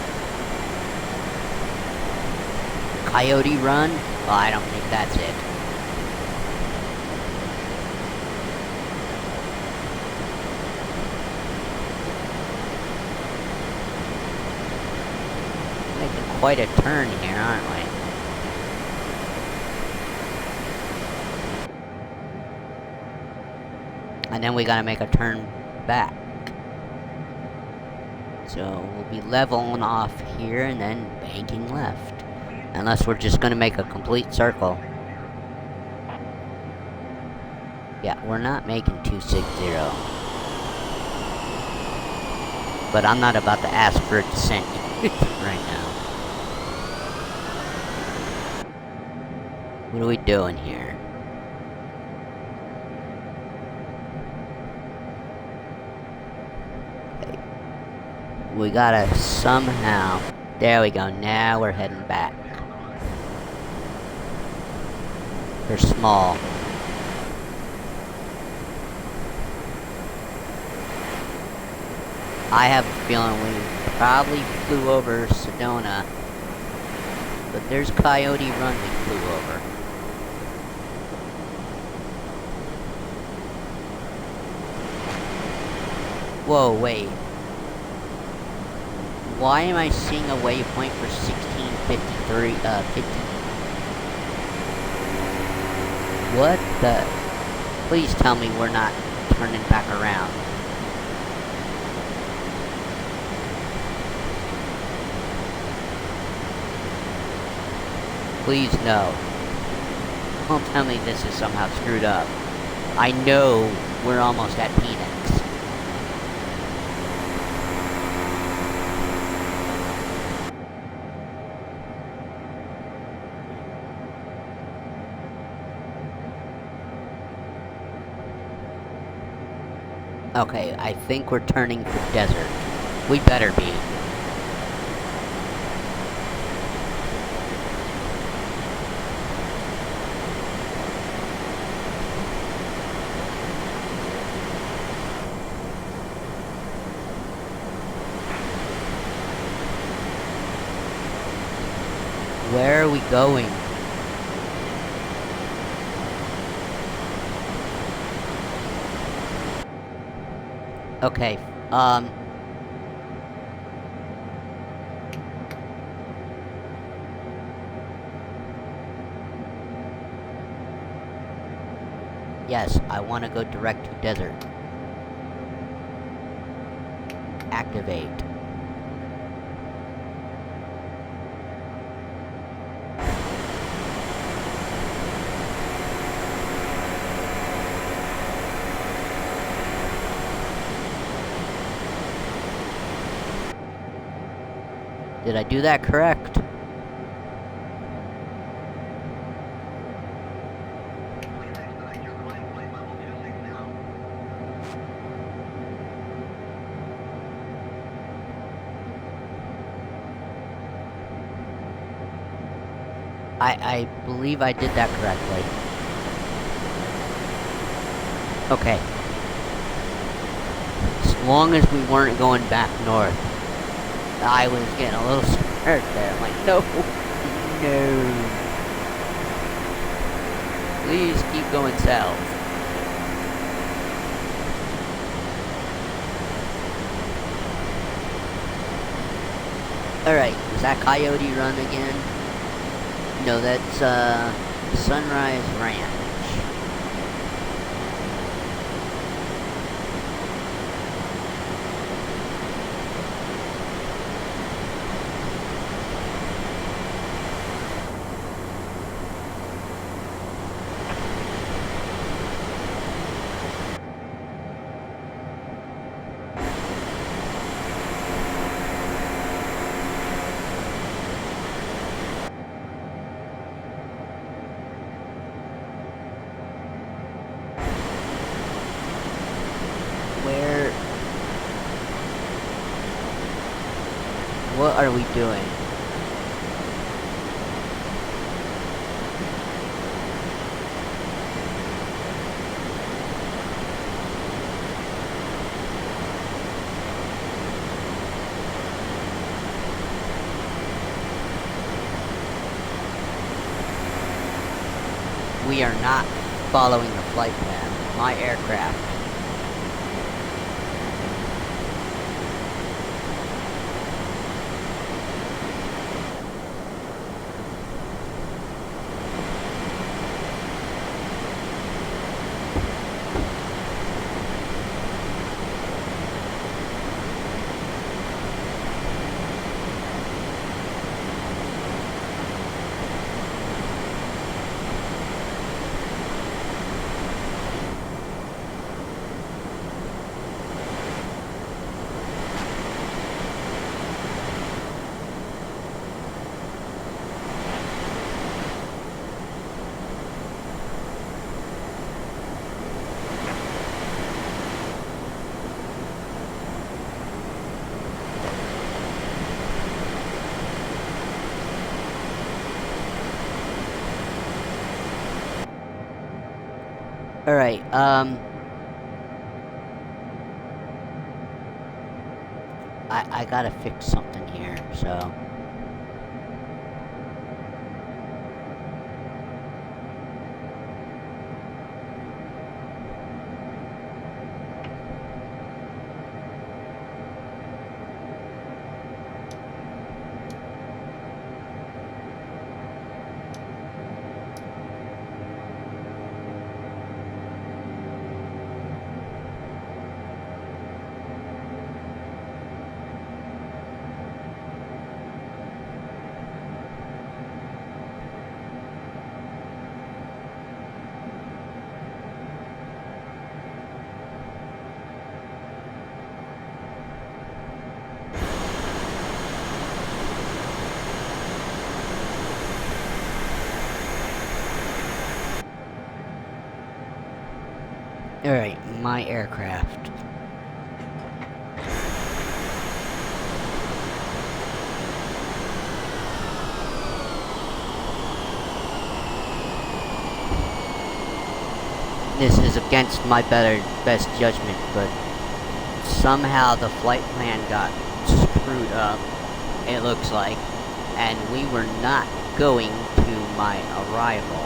Coyote Run? Well, I don't think that's it. Making quite a turn here, aren't we? And then we gotta make a turn back. So we'll be leveling off here and then banking left. Unless we're just gonna make a complete circle. Yeah, we're not making 260. But I'm not about to ask for a descent right now. What are we doing here? Okay. We gotta somehow... There we go, now we're heading back. They're small. I have a feeling we probably flew over Sedona, but there's Coyote Run we flew over. Whoa, wait. Why am I seeing a waypoint for 1653, 50? What the? Please tell me we're not turning back around. Please no. Don't tell me this is somehow screwed up. I know we're almost at Phoenix. Okay, I think we're turning for desert. We better be. Where are we going? Okay, yes, I want to go direct to desert. Activate. Did I do that correct? I believe I did that correctly. Okay. As long as we weren't going back north. I was getting a little there. I'm like, no, no. Please keep going south. Alright, is that Coyote Run again? No, that's, Sunrise Ranch. What are we doing? We are not following the flight path. My aircraft. Alright, I gotta fix something here, so... Alright, my aircraft. This is against my best judgment, but somehow the flight plan got screwed up, it looks like, and we were not going to my arrival.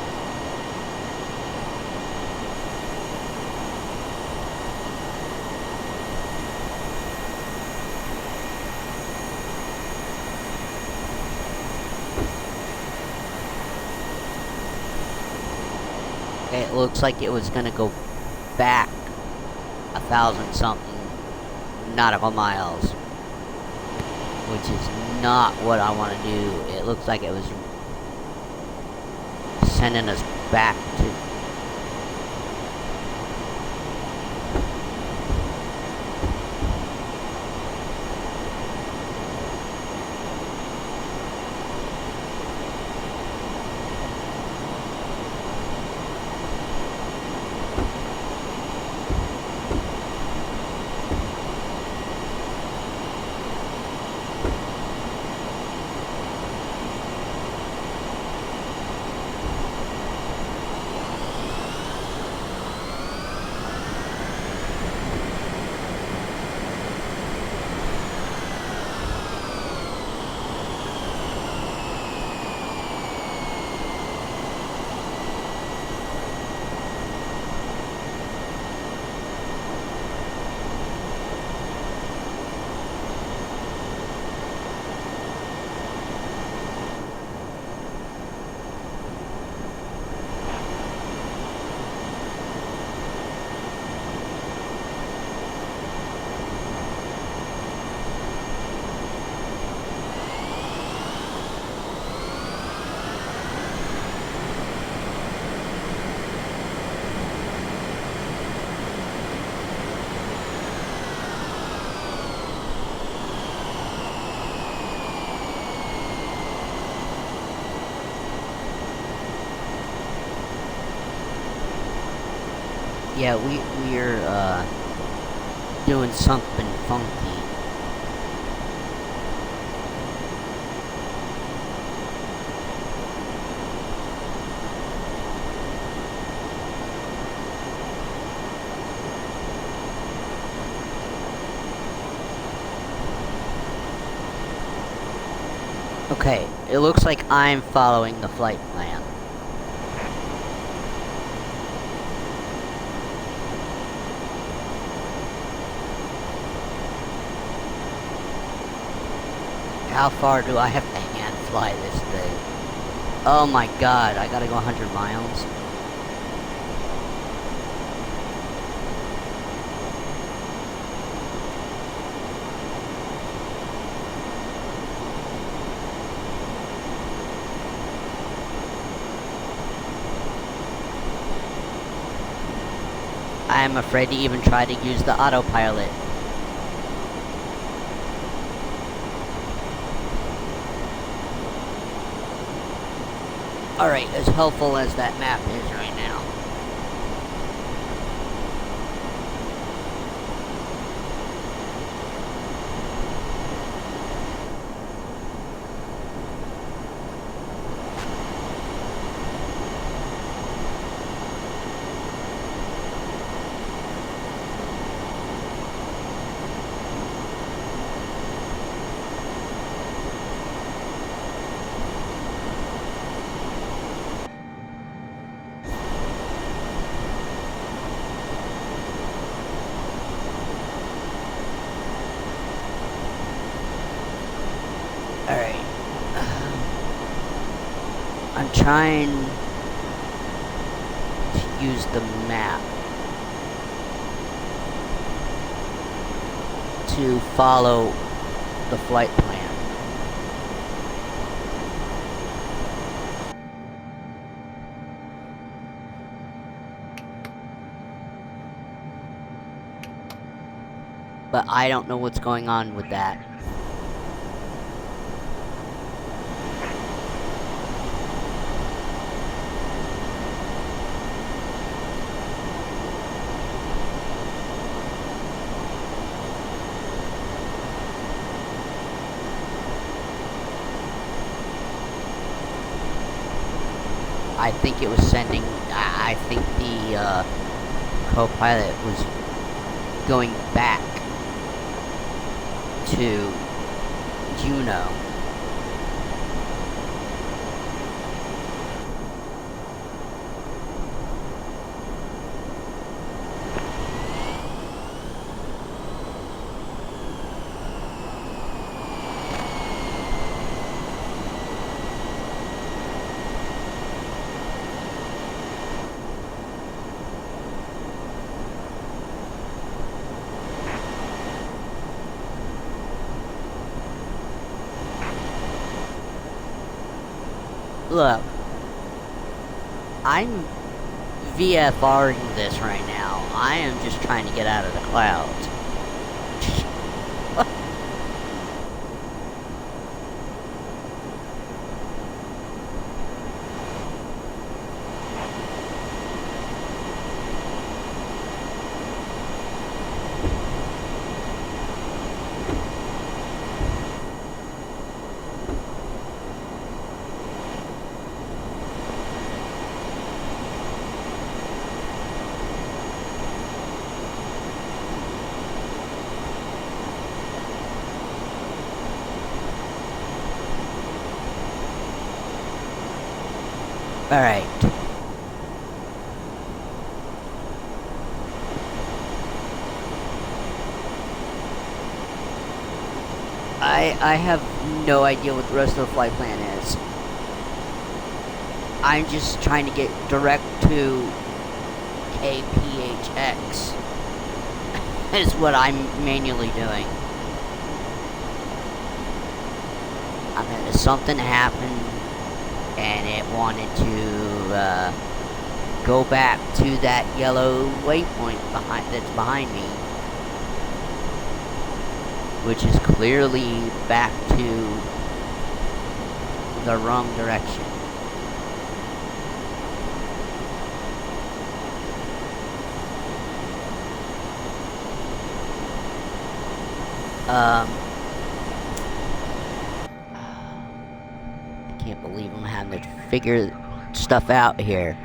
It looks like it was gonna go back 1,000-something nautical miles, which is not what I want to do. It looks like it was sending us back to... Yeah, we're doing something funky. Okay, it looks like I'm following the flight plan. How far do I have to hand fly this thing? Oh my god, I gotta go 100 miles. I'm afraid to even try to use the autopilot. Alright, as helpful as that map is right now. Alright. I'm trying to use the map to follow the flight plan. But I don't know what's going on with that. I think it was sending. I think the co-pilot was going back to Juno. Look, I'm VFRing this right now. I am just trying to get out of the clouds. Alright. I have no idea what the rest of the flight plan is. I'm just trying to get direct to Pajn-Kphx. Is what I'm manually doing. I mean, something happened and it wanted to go back to that yellow waypoint that's behind me, which is clearly back to the wrong direction. I can't believe I'm having to figure stuff out here.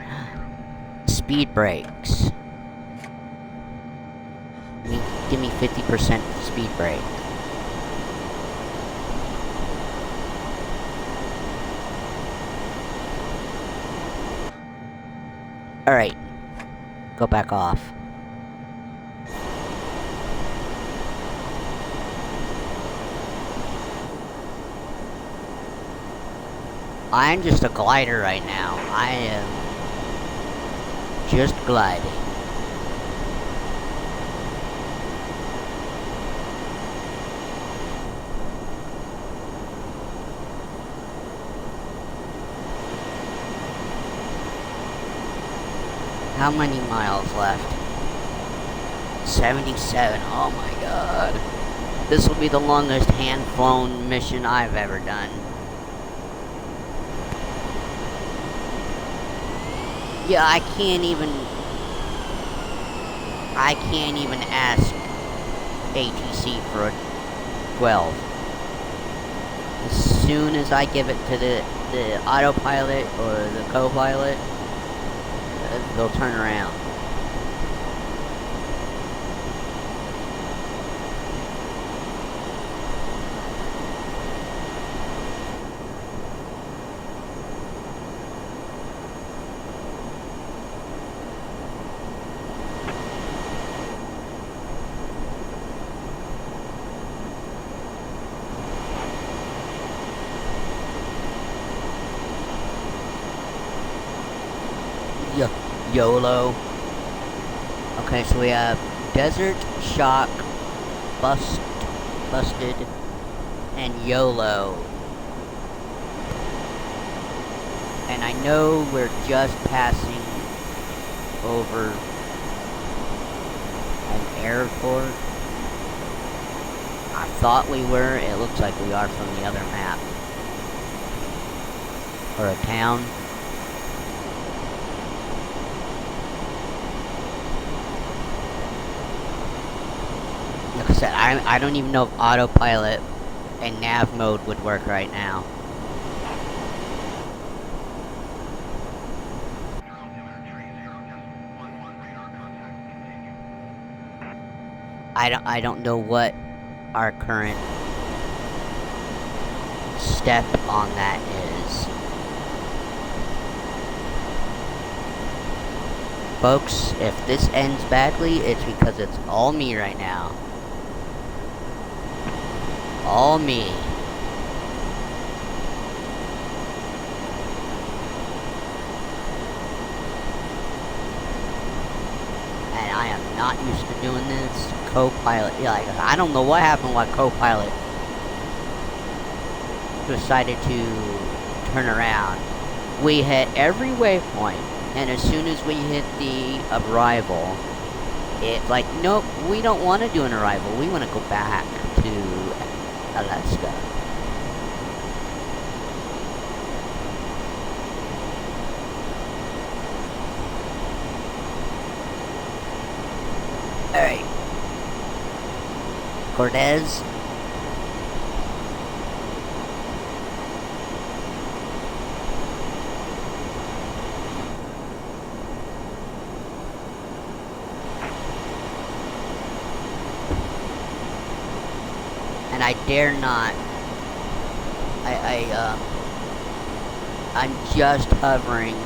Speed brakes. Give me 50% speed brake. Alright. Go back off. I'm just a glider right now. I am just gliding. How many miles left? 77. Oh my god. This will be the longest hand-flown mission I've ever done. Yeah, I can't even ask ATC for a 12. As soon as I give it to the autopilot or the co-pilot, they'll turn around. YOLO. Okay, so we have Desert, Shock, Busted, and YOLO. And I know we're just passing over an airport. I thought we were. It looks like we are from the other map. Or a town. Like I said, I don't even know if autopilot and nav mode would work right now. I don't know what our current step on that is. Folks, if this ends badly, it's because it's all me right now. All me. And I am not used to doing this. Co-pilot, yeah, like, I don't know what happened while co-pilot decided to turn around. We hit every waypoint, and as soon as we hit the arrival, it's like, nope, we don't want to do an arrival. We want to go back to Alaska. Alright. Cortez. And I dare not. I'm just hovering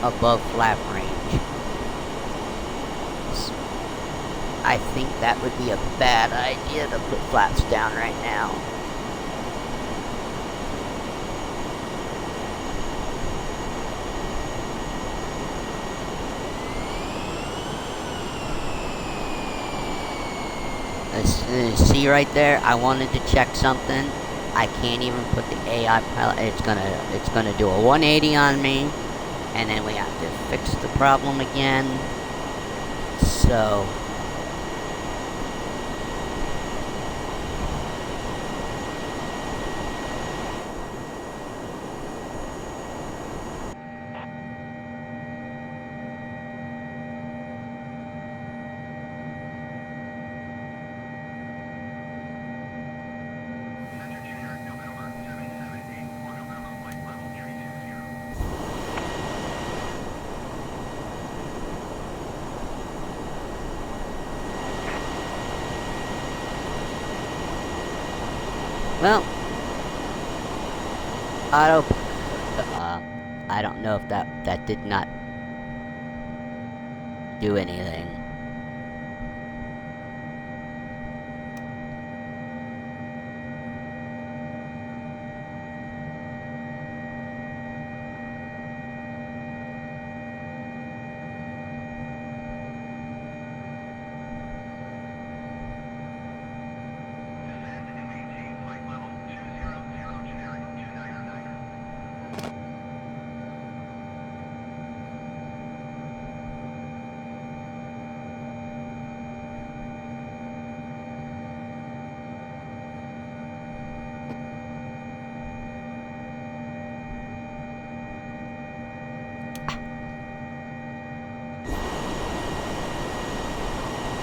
above flap range. I think that would be a bad idea to put flaps down right now. See right there? I wanted to check something. I can't even put the AI pilot. It's gonna do a 180 on me, and then we have to fix the problem again. So. Well, auto. I don't know if that did not do anything.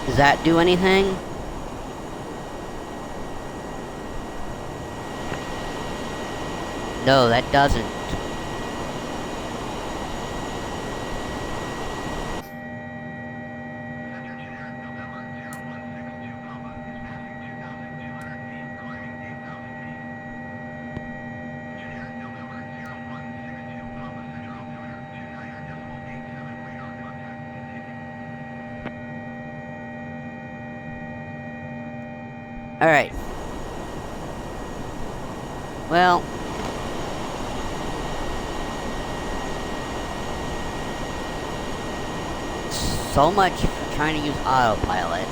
Does that do anything? No, that doesn't. Alright. Well. So much for trying to use autopilot.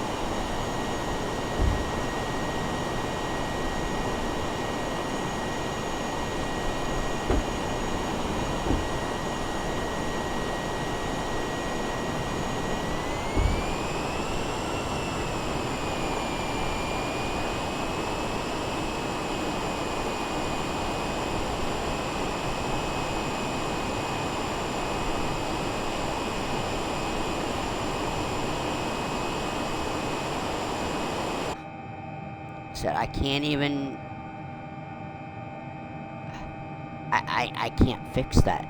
Said I can't even. I can't fix that.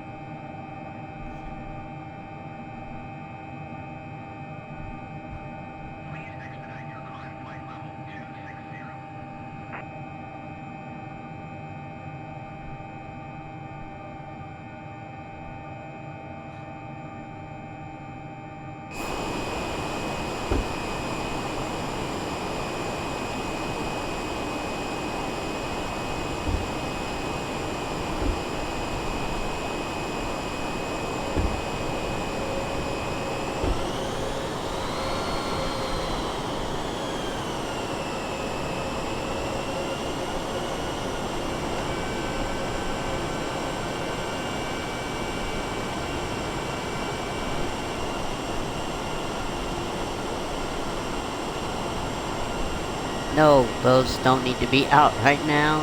No, those don't need to be out right now.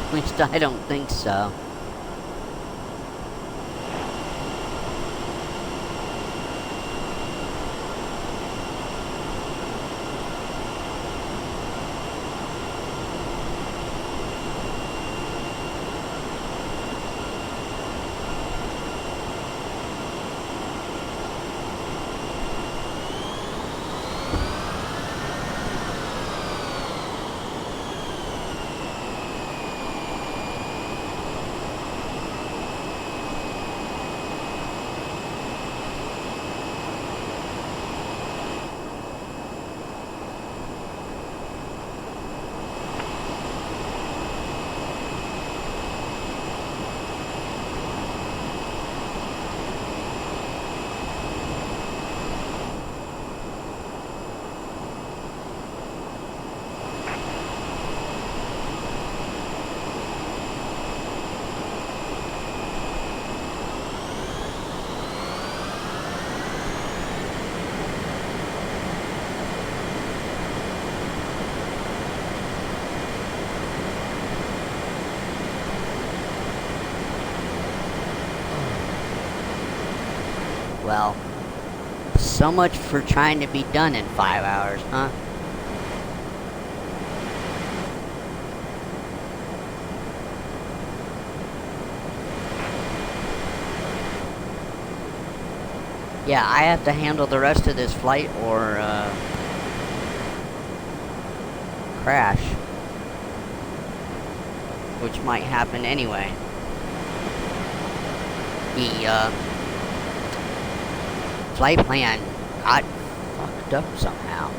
At least I don't think so. Well, so much for trying to be done in 5 hours, huh? Yeah, I have to handle the rest of this flight, or, crash. Which might happen anyway. The flight plan got fucked up somehow.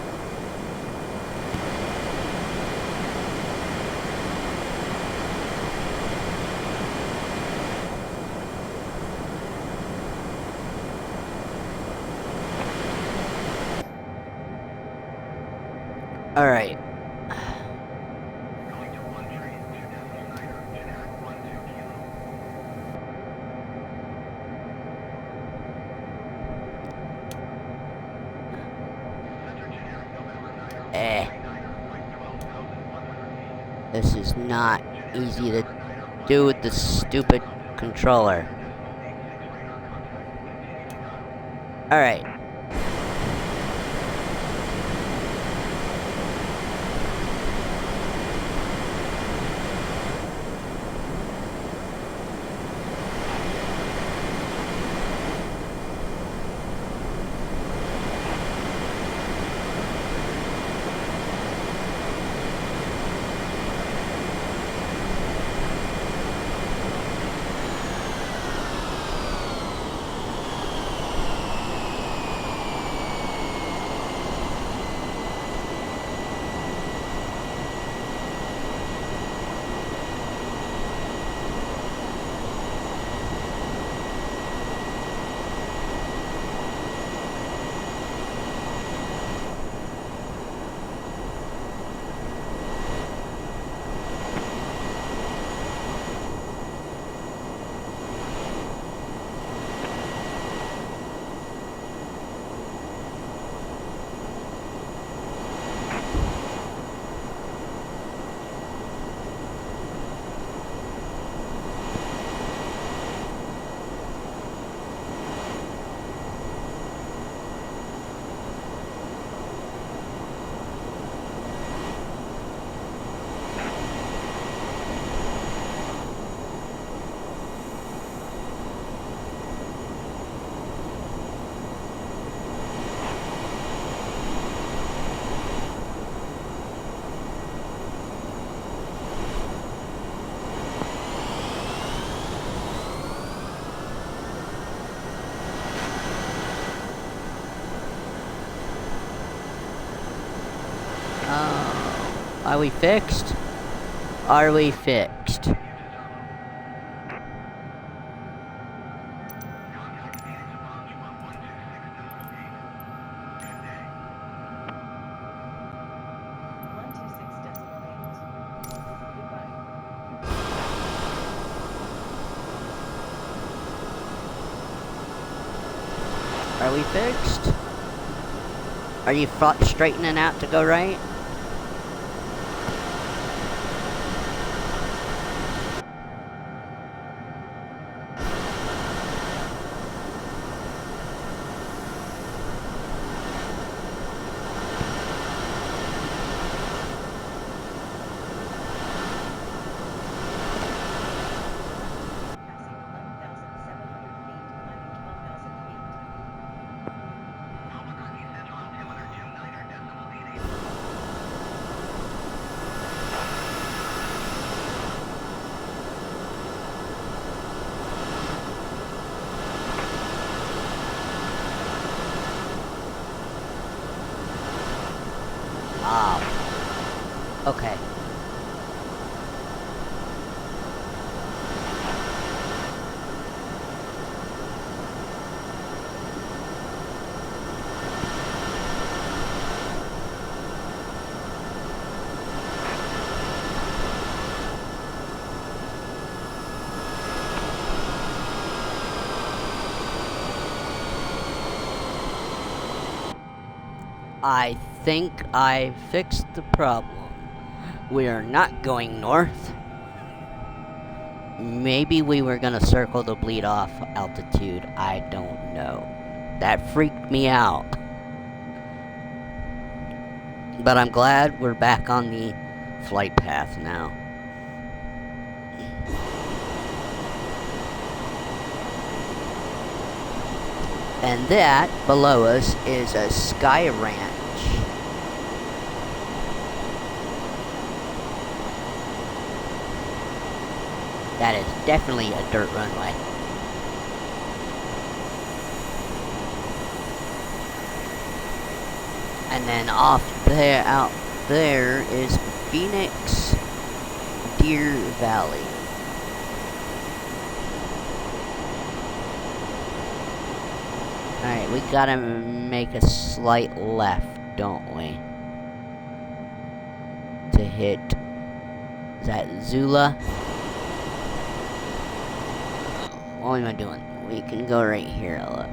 Alright. This is not easy to do with the stupid controller. Alright. Are we fixed? Are we fixed? Are we fixed? Are you straightening out to go right? Okay. I think I fixed the problem. We are not going north. Maybe we were gonna circle the bleed off altitude. I don't know. That freaked me out. But I'm glad we're back on the flight path now. And that, below us, is a sky ranch. That is definitely a dirt runway. And then off there, out there is Phoenix Deer Valley. Alright, we gotta make a slight left, don't we? To hit... Is that Zula? What am I doing? We can go right here, look.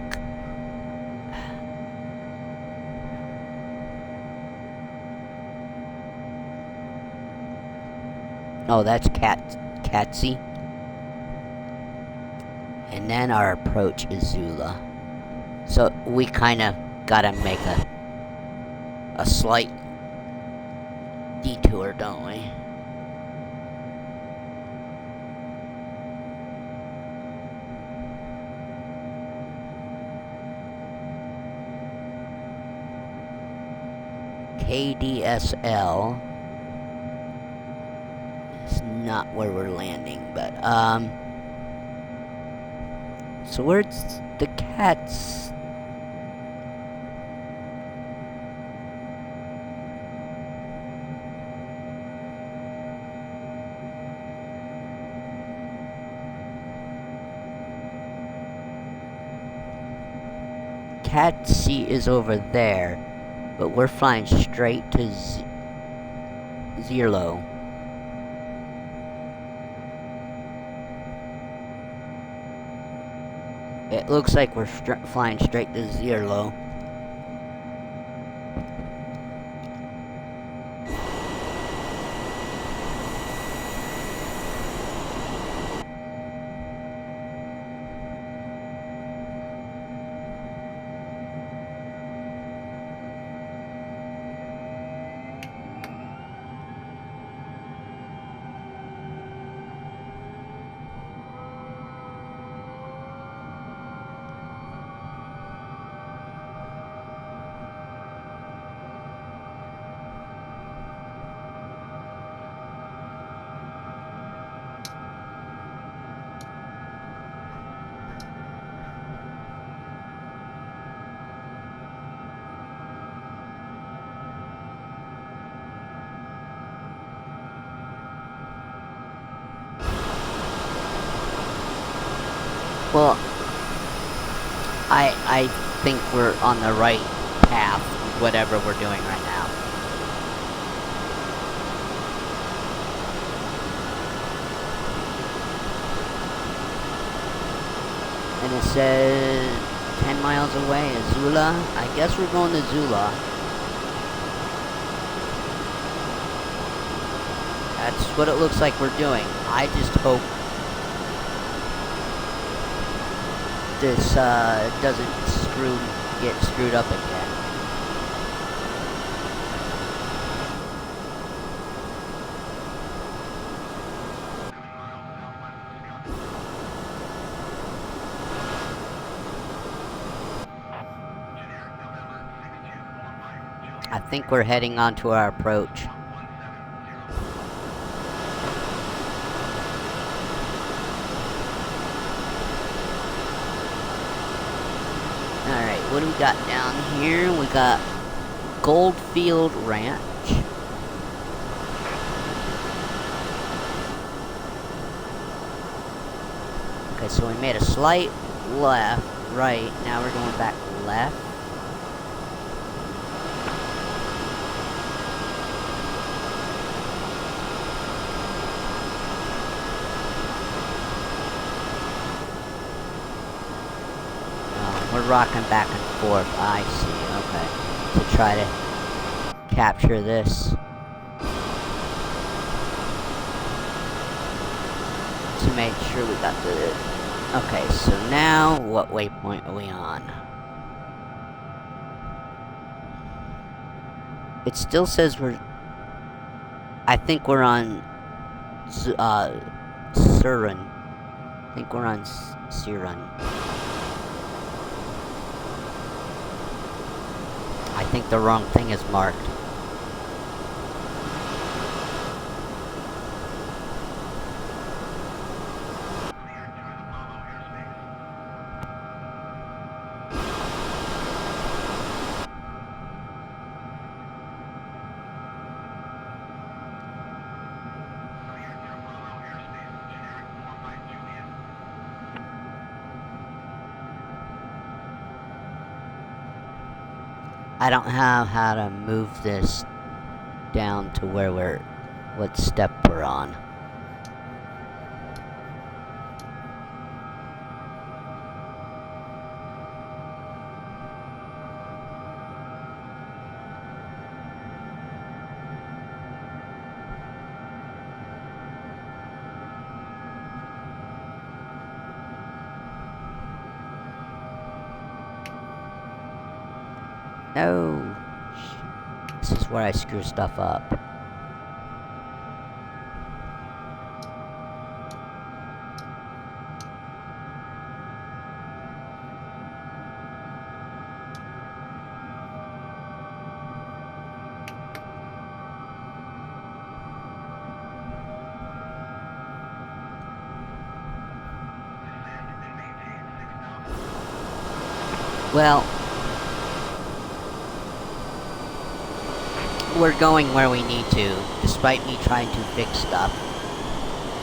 Oh, that's Katsy. And then our approach is Zula. So we kind of gotta make a slight detour, don't we? KDSL is not where we're landing, but so where's the cats? Katsy is over there, but we're flying straight to Zierlo. It looks like we're flying straight to Zierlo. Well, I think we're on the right path, whatever we're doing right now. And it says 10 miles away is Zula. I guess we're going to Zula. That's what it looks like we're doing. I just hope this doesn't get screwed up again. I think we're heading on to our approach. Alright, what do we got down here? We got Goldfield Ranch. Okay, so we made a slight left, right, now we're going back left. We're rocking back and forth, I see, okay. To try to capture this. To make sure we got the... Okay, so now, what waypoint are we on? It still says we're... I think we're on... Surin. I think we're on Surin. I think the wrong thing is marked. I don't have how to move this down to where what step we're on. No. This is where I screw stuff up. Well, we're going where we need to, despite me trying to fix stuff.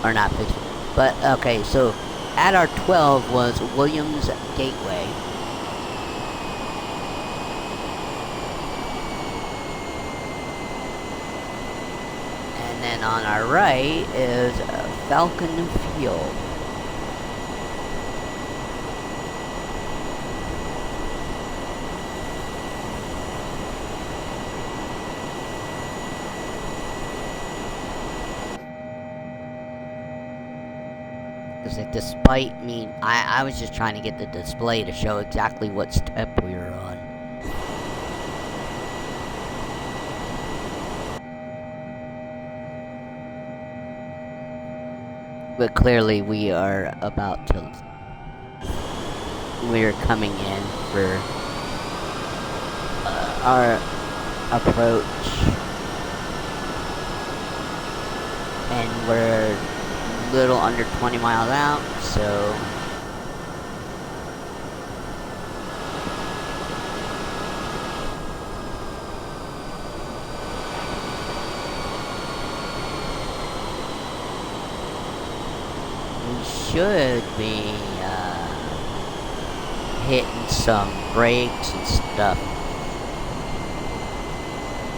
Or not fix it. But, okay, so at our 12 was Williams Gateway. And then on our right is Falcon Field. Despite me, I was just trying to get the display to show exactly what step we were on. But clearly we are about to... We're coming in for our approach. And we're little under 20 miles out, so we should be hitting some brakes and stuff.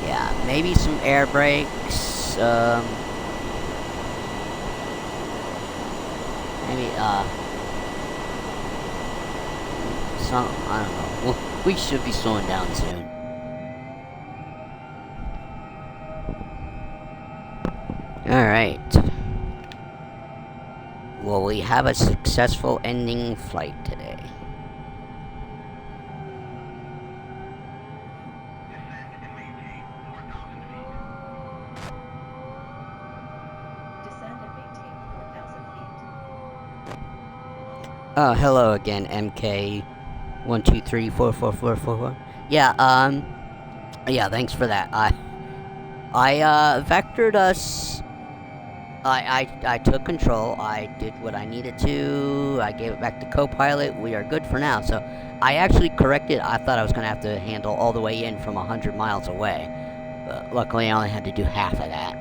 Yeah, maybe some air brakes, maybe, some, I don't know. We should be slowing down soon. Alright. Well, we have a successful ending flight today. Hello again, MK12344444. Yeah, yeah, thanks for that. I vectored us. I took control. I did what I needed to. I gave it back to co-pilot. We are good for now. So I actually corrected. I thought I was gonna have to handle all the way in from 100 miles away, but luckily I only had to do half of that,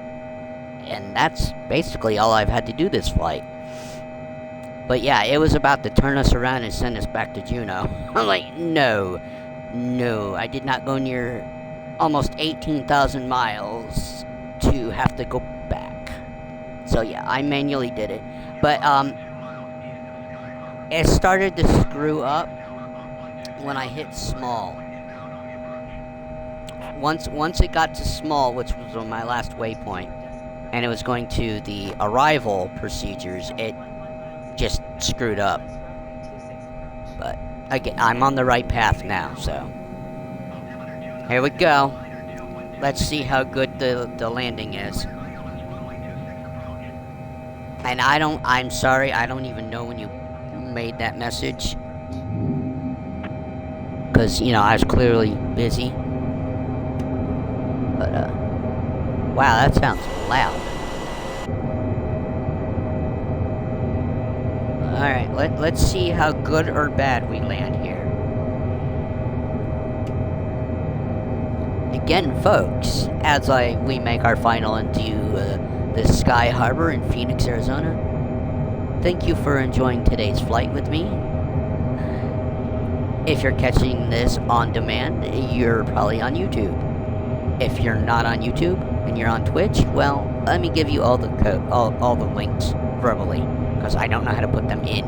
and that's basically all I've had to do this flight. But yeah, it was about to turn us around and send us back to Juneau. I'm like, no, I did not go near almost 18,000 miles to have to go back. So yeah, I manually did it. But it started to screw up when I hit small. Once it got to small, which was on my last waypoint, and it was going to the arrival procedures, it just screwed up. But again, I'm on the right path now, so here we go. Let's see how good the landing is. And I'm sorry, I don't even know when you made that message, because you know I was clearly busy. But wow, that sounds loud. Alright, let's see how good or bad we land here. Again, folks, as we make our final into the Sky Harbor in Phoenix, Arizona, thank you for enjoying today's flight with me. If you're catching this on demand, you're probably on YouTube. If you're not on YouTube and you're on Twitch, well, let me give you all the all the links verbally, because I don't know how to put them in.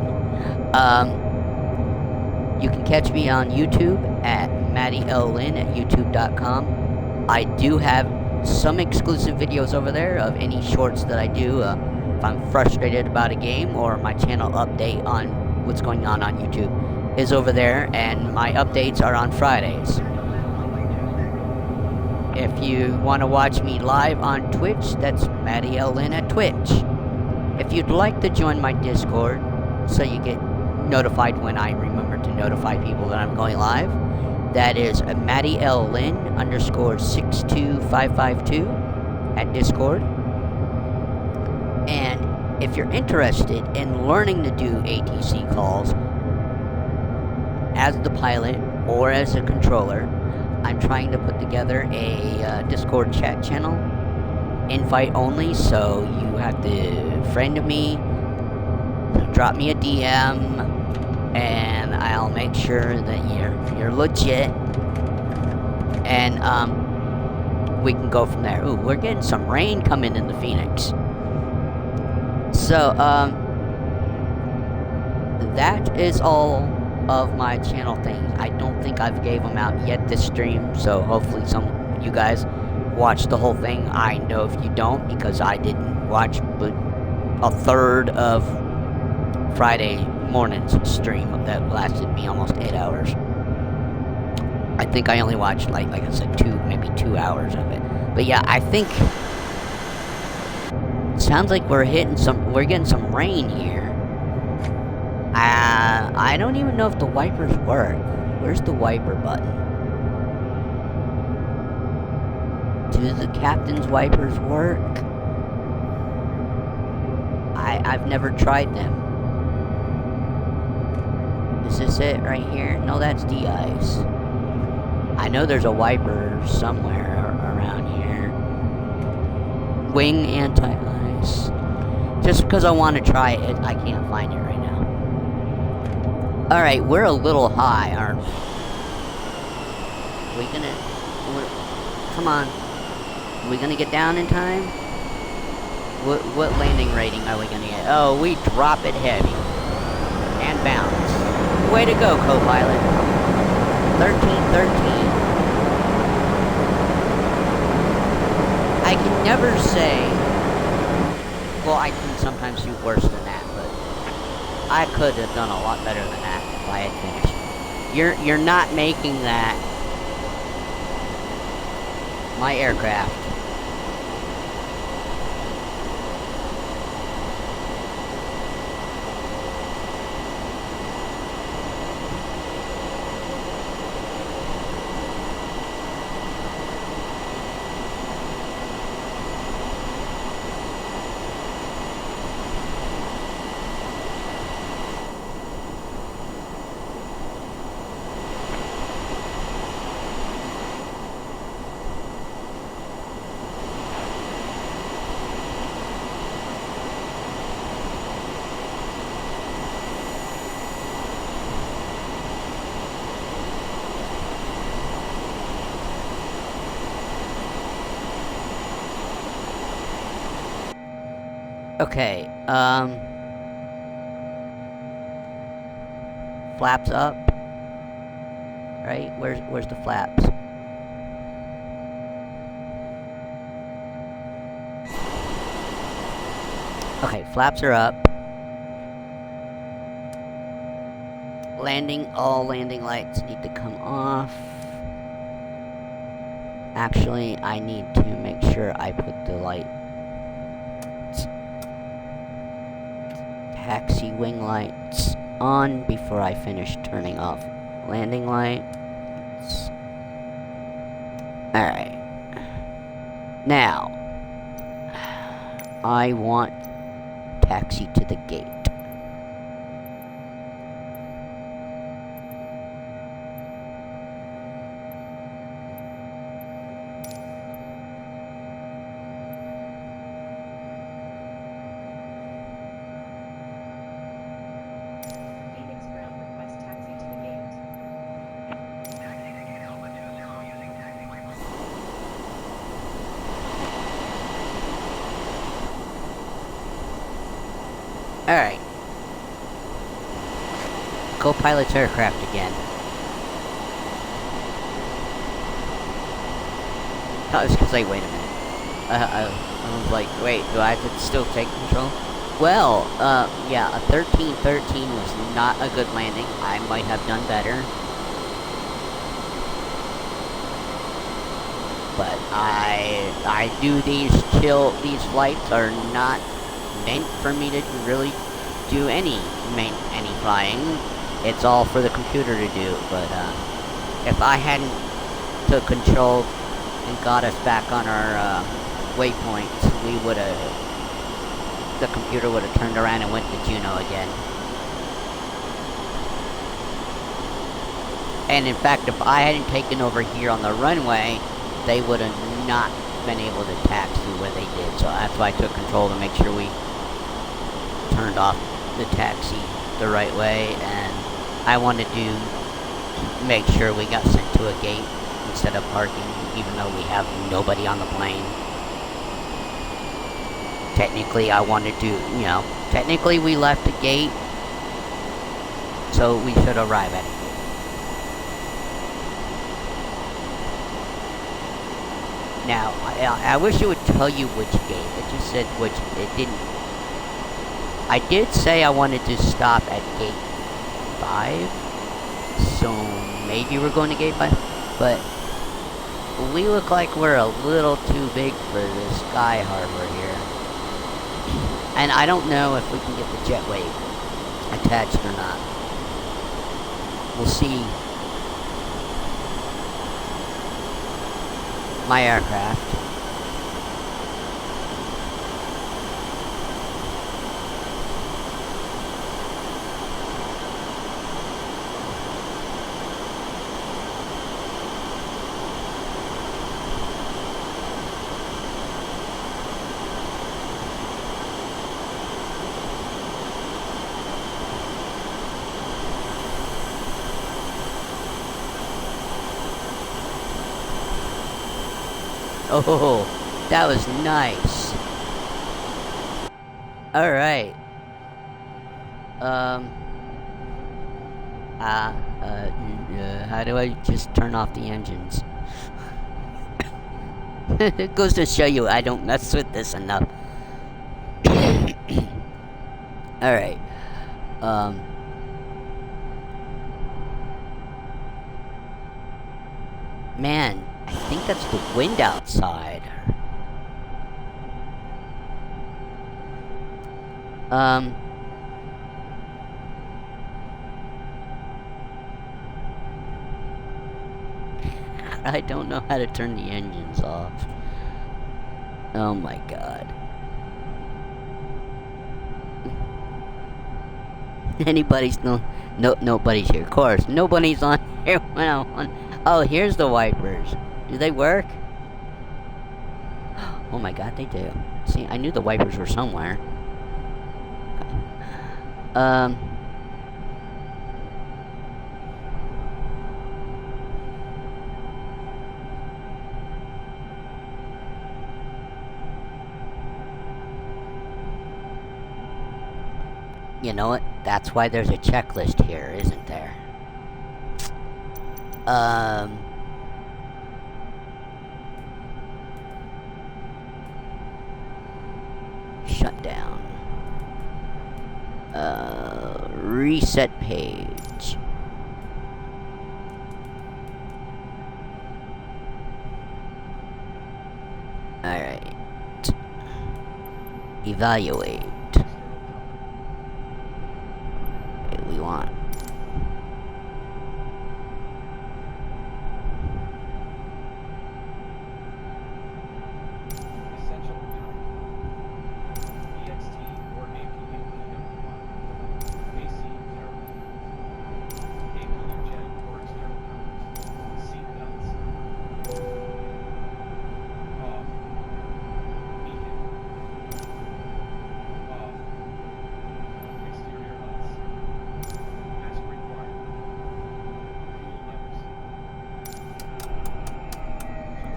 You can catch me on YouTube at MattyLLin at youtube.com. I do have some exclusive videos over there of any shorts that I do if I'm frustrated about a game, or my channel update on what's going on YouTube is over there, and my updates are on Fridays. If you want to watch me live on Twitch, that's MattyLLin at Twitch. If you'd like to join my Discord so you get notified when I remember to notify people that I'm going live, that is MattyLLin _62552 at Discord. And if you're interested in learning to do ATC calls as the pilot or as a controller, I'm trying to put together a Discord chat channel, invite only, so you have to friend me, drop me a DM, and I'll make sure that you're legit, and we can go from there. Ooh, we're getting some rain coming into Phoenix. So that is all of my channel things. I don't think I've gave them out yet this stream, so hopefully some you guys watch the whole thing. I know if you don't, because I didn't watch but a third of Friday morning's stream that lasted me almost 8 hours. I think I only watched like I said maybe 2 hours of it. But yeah, I think sounds like we're getting some rain here. I don't even know if the wipers work. Where's the wiper button? Do the captain's wipers work? I've never tried them. Is this it right here? No, that's de-ice. I know there's a wiper somewhere around here. Wing anti-ice. Just because I want to try it, I can't find it right now. Alright, we're a little high, aren't we? Come on. Are we gonna get down in time? What landing rating are we gonna get? Oh, we drop it heavy. And bounce. Way to go, co-pilot. 1313. I can never say... Well, I can sometimes do worse than that, but I could have done a lot better than that if I had finished. You're not making that my aircraft. Okay, flaps up, right? Where's the flaps? Okay, flaps are up. All landing lights need to come off. Actually, I need to make sure I put the taxi wing lights on before I finish turning off landing lights. Alright. Now, I want taxi to the gate. Alright. Co-pilot's aircraft again. I was gonna say, wait a minute. I was like, wait, do I have to still take control? Well, yeah, a 1313 was not a good landing. I might have done better. But I do these flights are not meant for me to really do any flying. It's all for the computer to do. But if I hadn't took control and got us back on our waypoints, the computer would have turned around and went to Juno again. And in fact, if I hadn't taken over here on the runway, they would have not been able to taxi where they did. So that's why I took control to make sure we turned off the taxi the right way. And I wanted to make sure we got sent to a gate instead of parking, even though we have nobody on the plane. Technically, I wanted to, technically we left the gate, so we should arrive at it. Now, I wish it would tell you which gate. It just said which. It didn't. I did say I wanted to stop at gate 5, so maybe we're going to gate 5, but we look like we're a little too big for this sky harbor here. And I don't know if we can get the jetway attached or not. We'll see. My aircraft. Oh, that was nice. Alright. How do I just turn off the engines? It goes to show you I don't mess with this enough. Alright. Man, I think that's the wind outside. I don't know how to turn the engines off. Oh my god. Nobody's here. Of course, nobody's on here when I'm on. Oh, here's the wipers. Do they work? Oh my god, they do. See, I knew the wipers were somewhere. You know what? That's why there's a checklist here, isn't there? Shut down. Reset page. Alright. Evaluate. Okay, we want.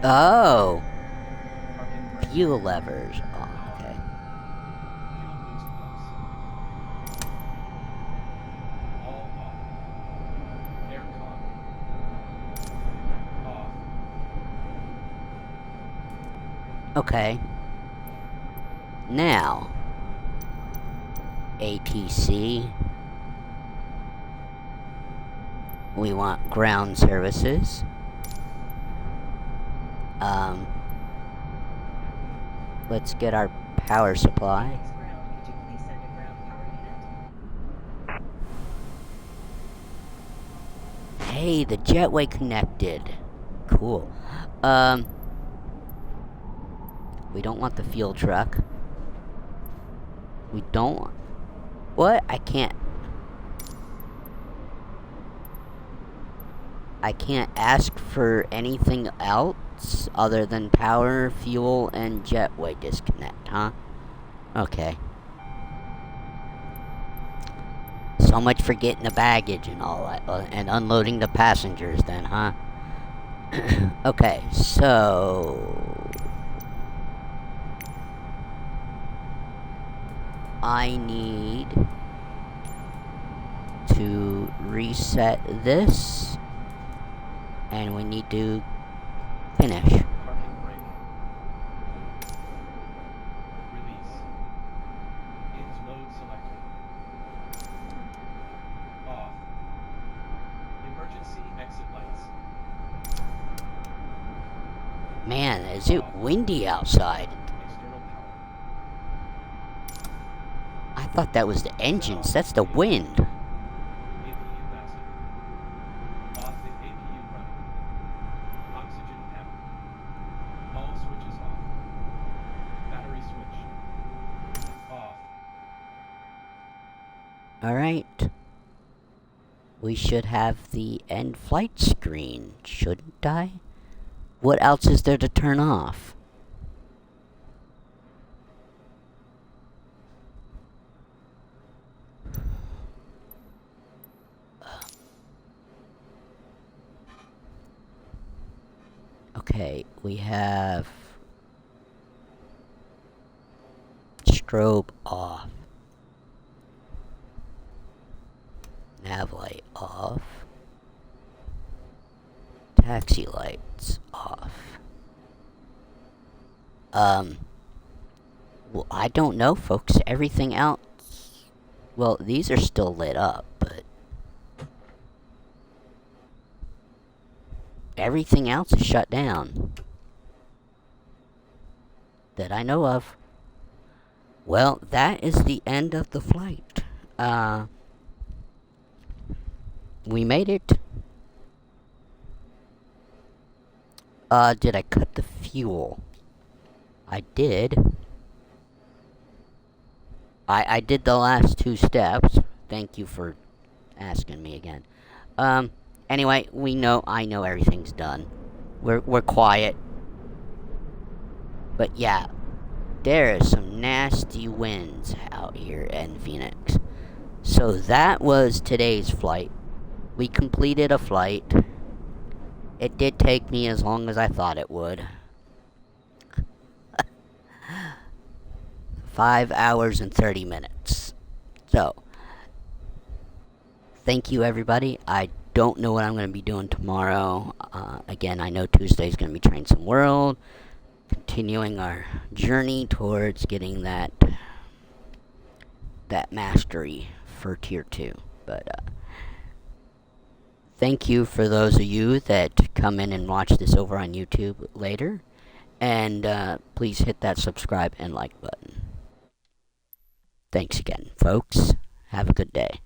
Oh, fuel levers. Oh, okay. Okay. Now, ATC. We want ground services. Let's get our power supply. Hey, the jetway connected. Cool. We don't want the fuel truck. We don't... What? I can't ask for anything else other than power, fuel, and jetway disconnect, huh? Okay. So much for getting the baggage and all that, and unloading the passengers then, huh? Okay, so... I need to reset this, and we need to finish. Parking brake. Release. Hinge load selector. Off. Emergency exit lights. Man, is it windy outside? External power. I thought that was the engines. That's the wind. APU master. Off the APU running. Oxygen panel. All switches off. Battery switch. Off. Alright. We should have the end flight screen, shouldn't I? What else is there to turn off? Okay, we have strobe off, nav light off, taxi lights off. Well, I don't know, folks. Everything else, well, these are still lit up, but everything else is shut down that I know of. Well, that is the end of the flight. We made it. Did I cut the fuel? I did. I did the last 2 steps. Thank you for asking me again. Anyway, I know everything's done. We're quiet. But yeah, there is some nasty winds out here in Phoenix. So that was today's flight. We completed a flight. It did take me as long as I thought it would. 5 hours and 30 minutes. So, thank you everybody. I don't know what I'm going to be doing tomorrow. Again, I know Tuesday's going to be Train Some World. Continuing our journey towards getting that mastery for Tier 2. But, thank you for those of you that come in and watch this over on YouTube later. And please hit that subscribe and like button. Thanks again, folks. Have a good day.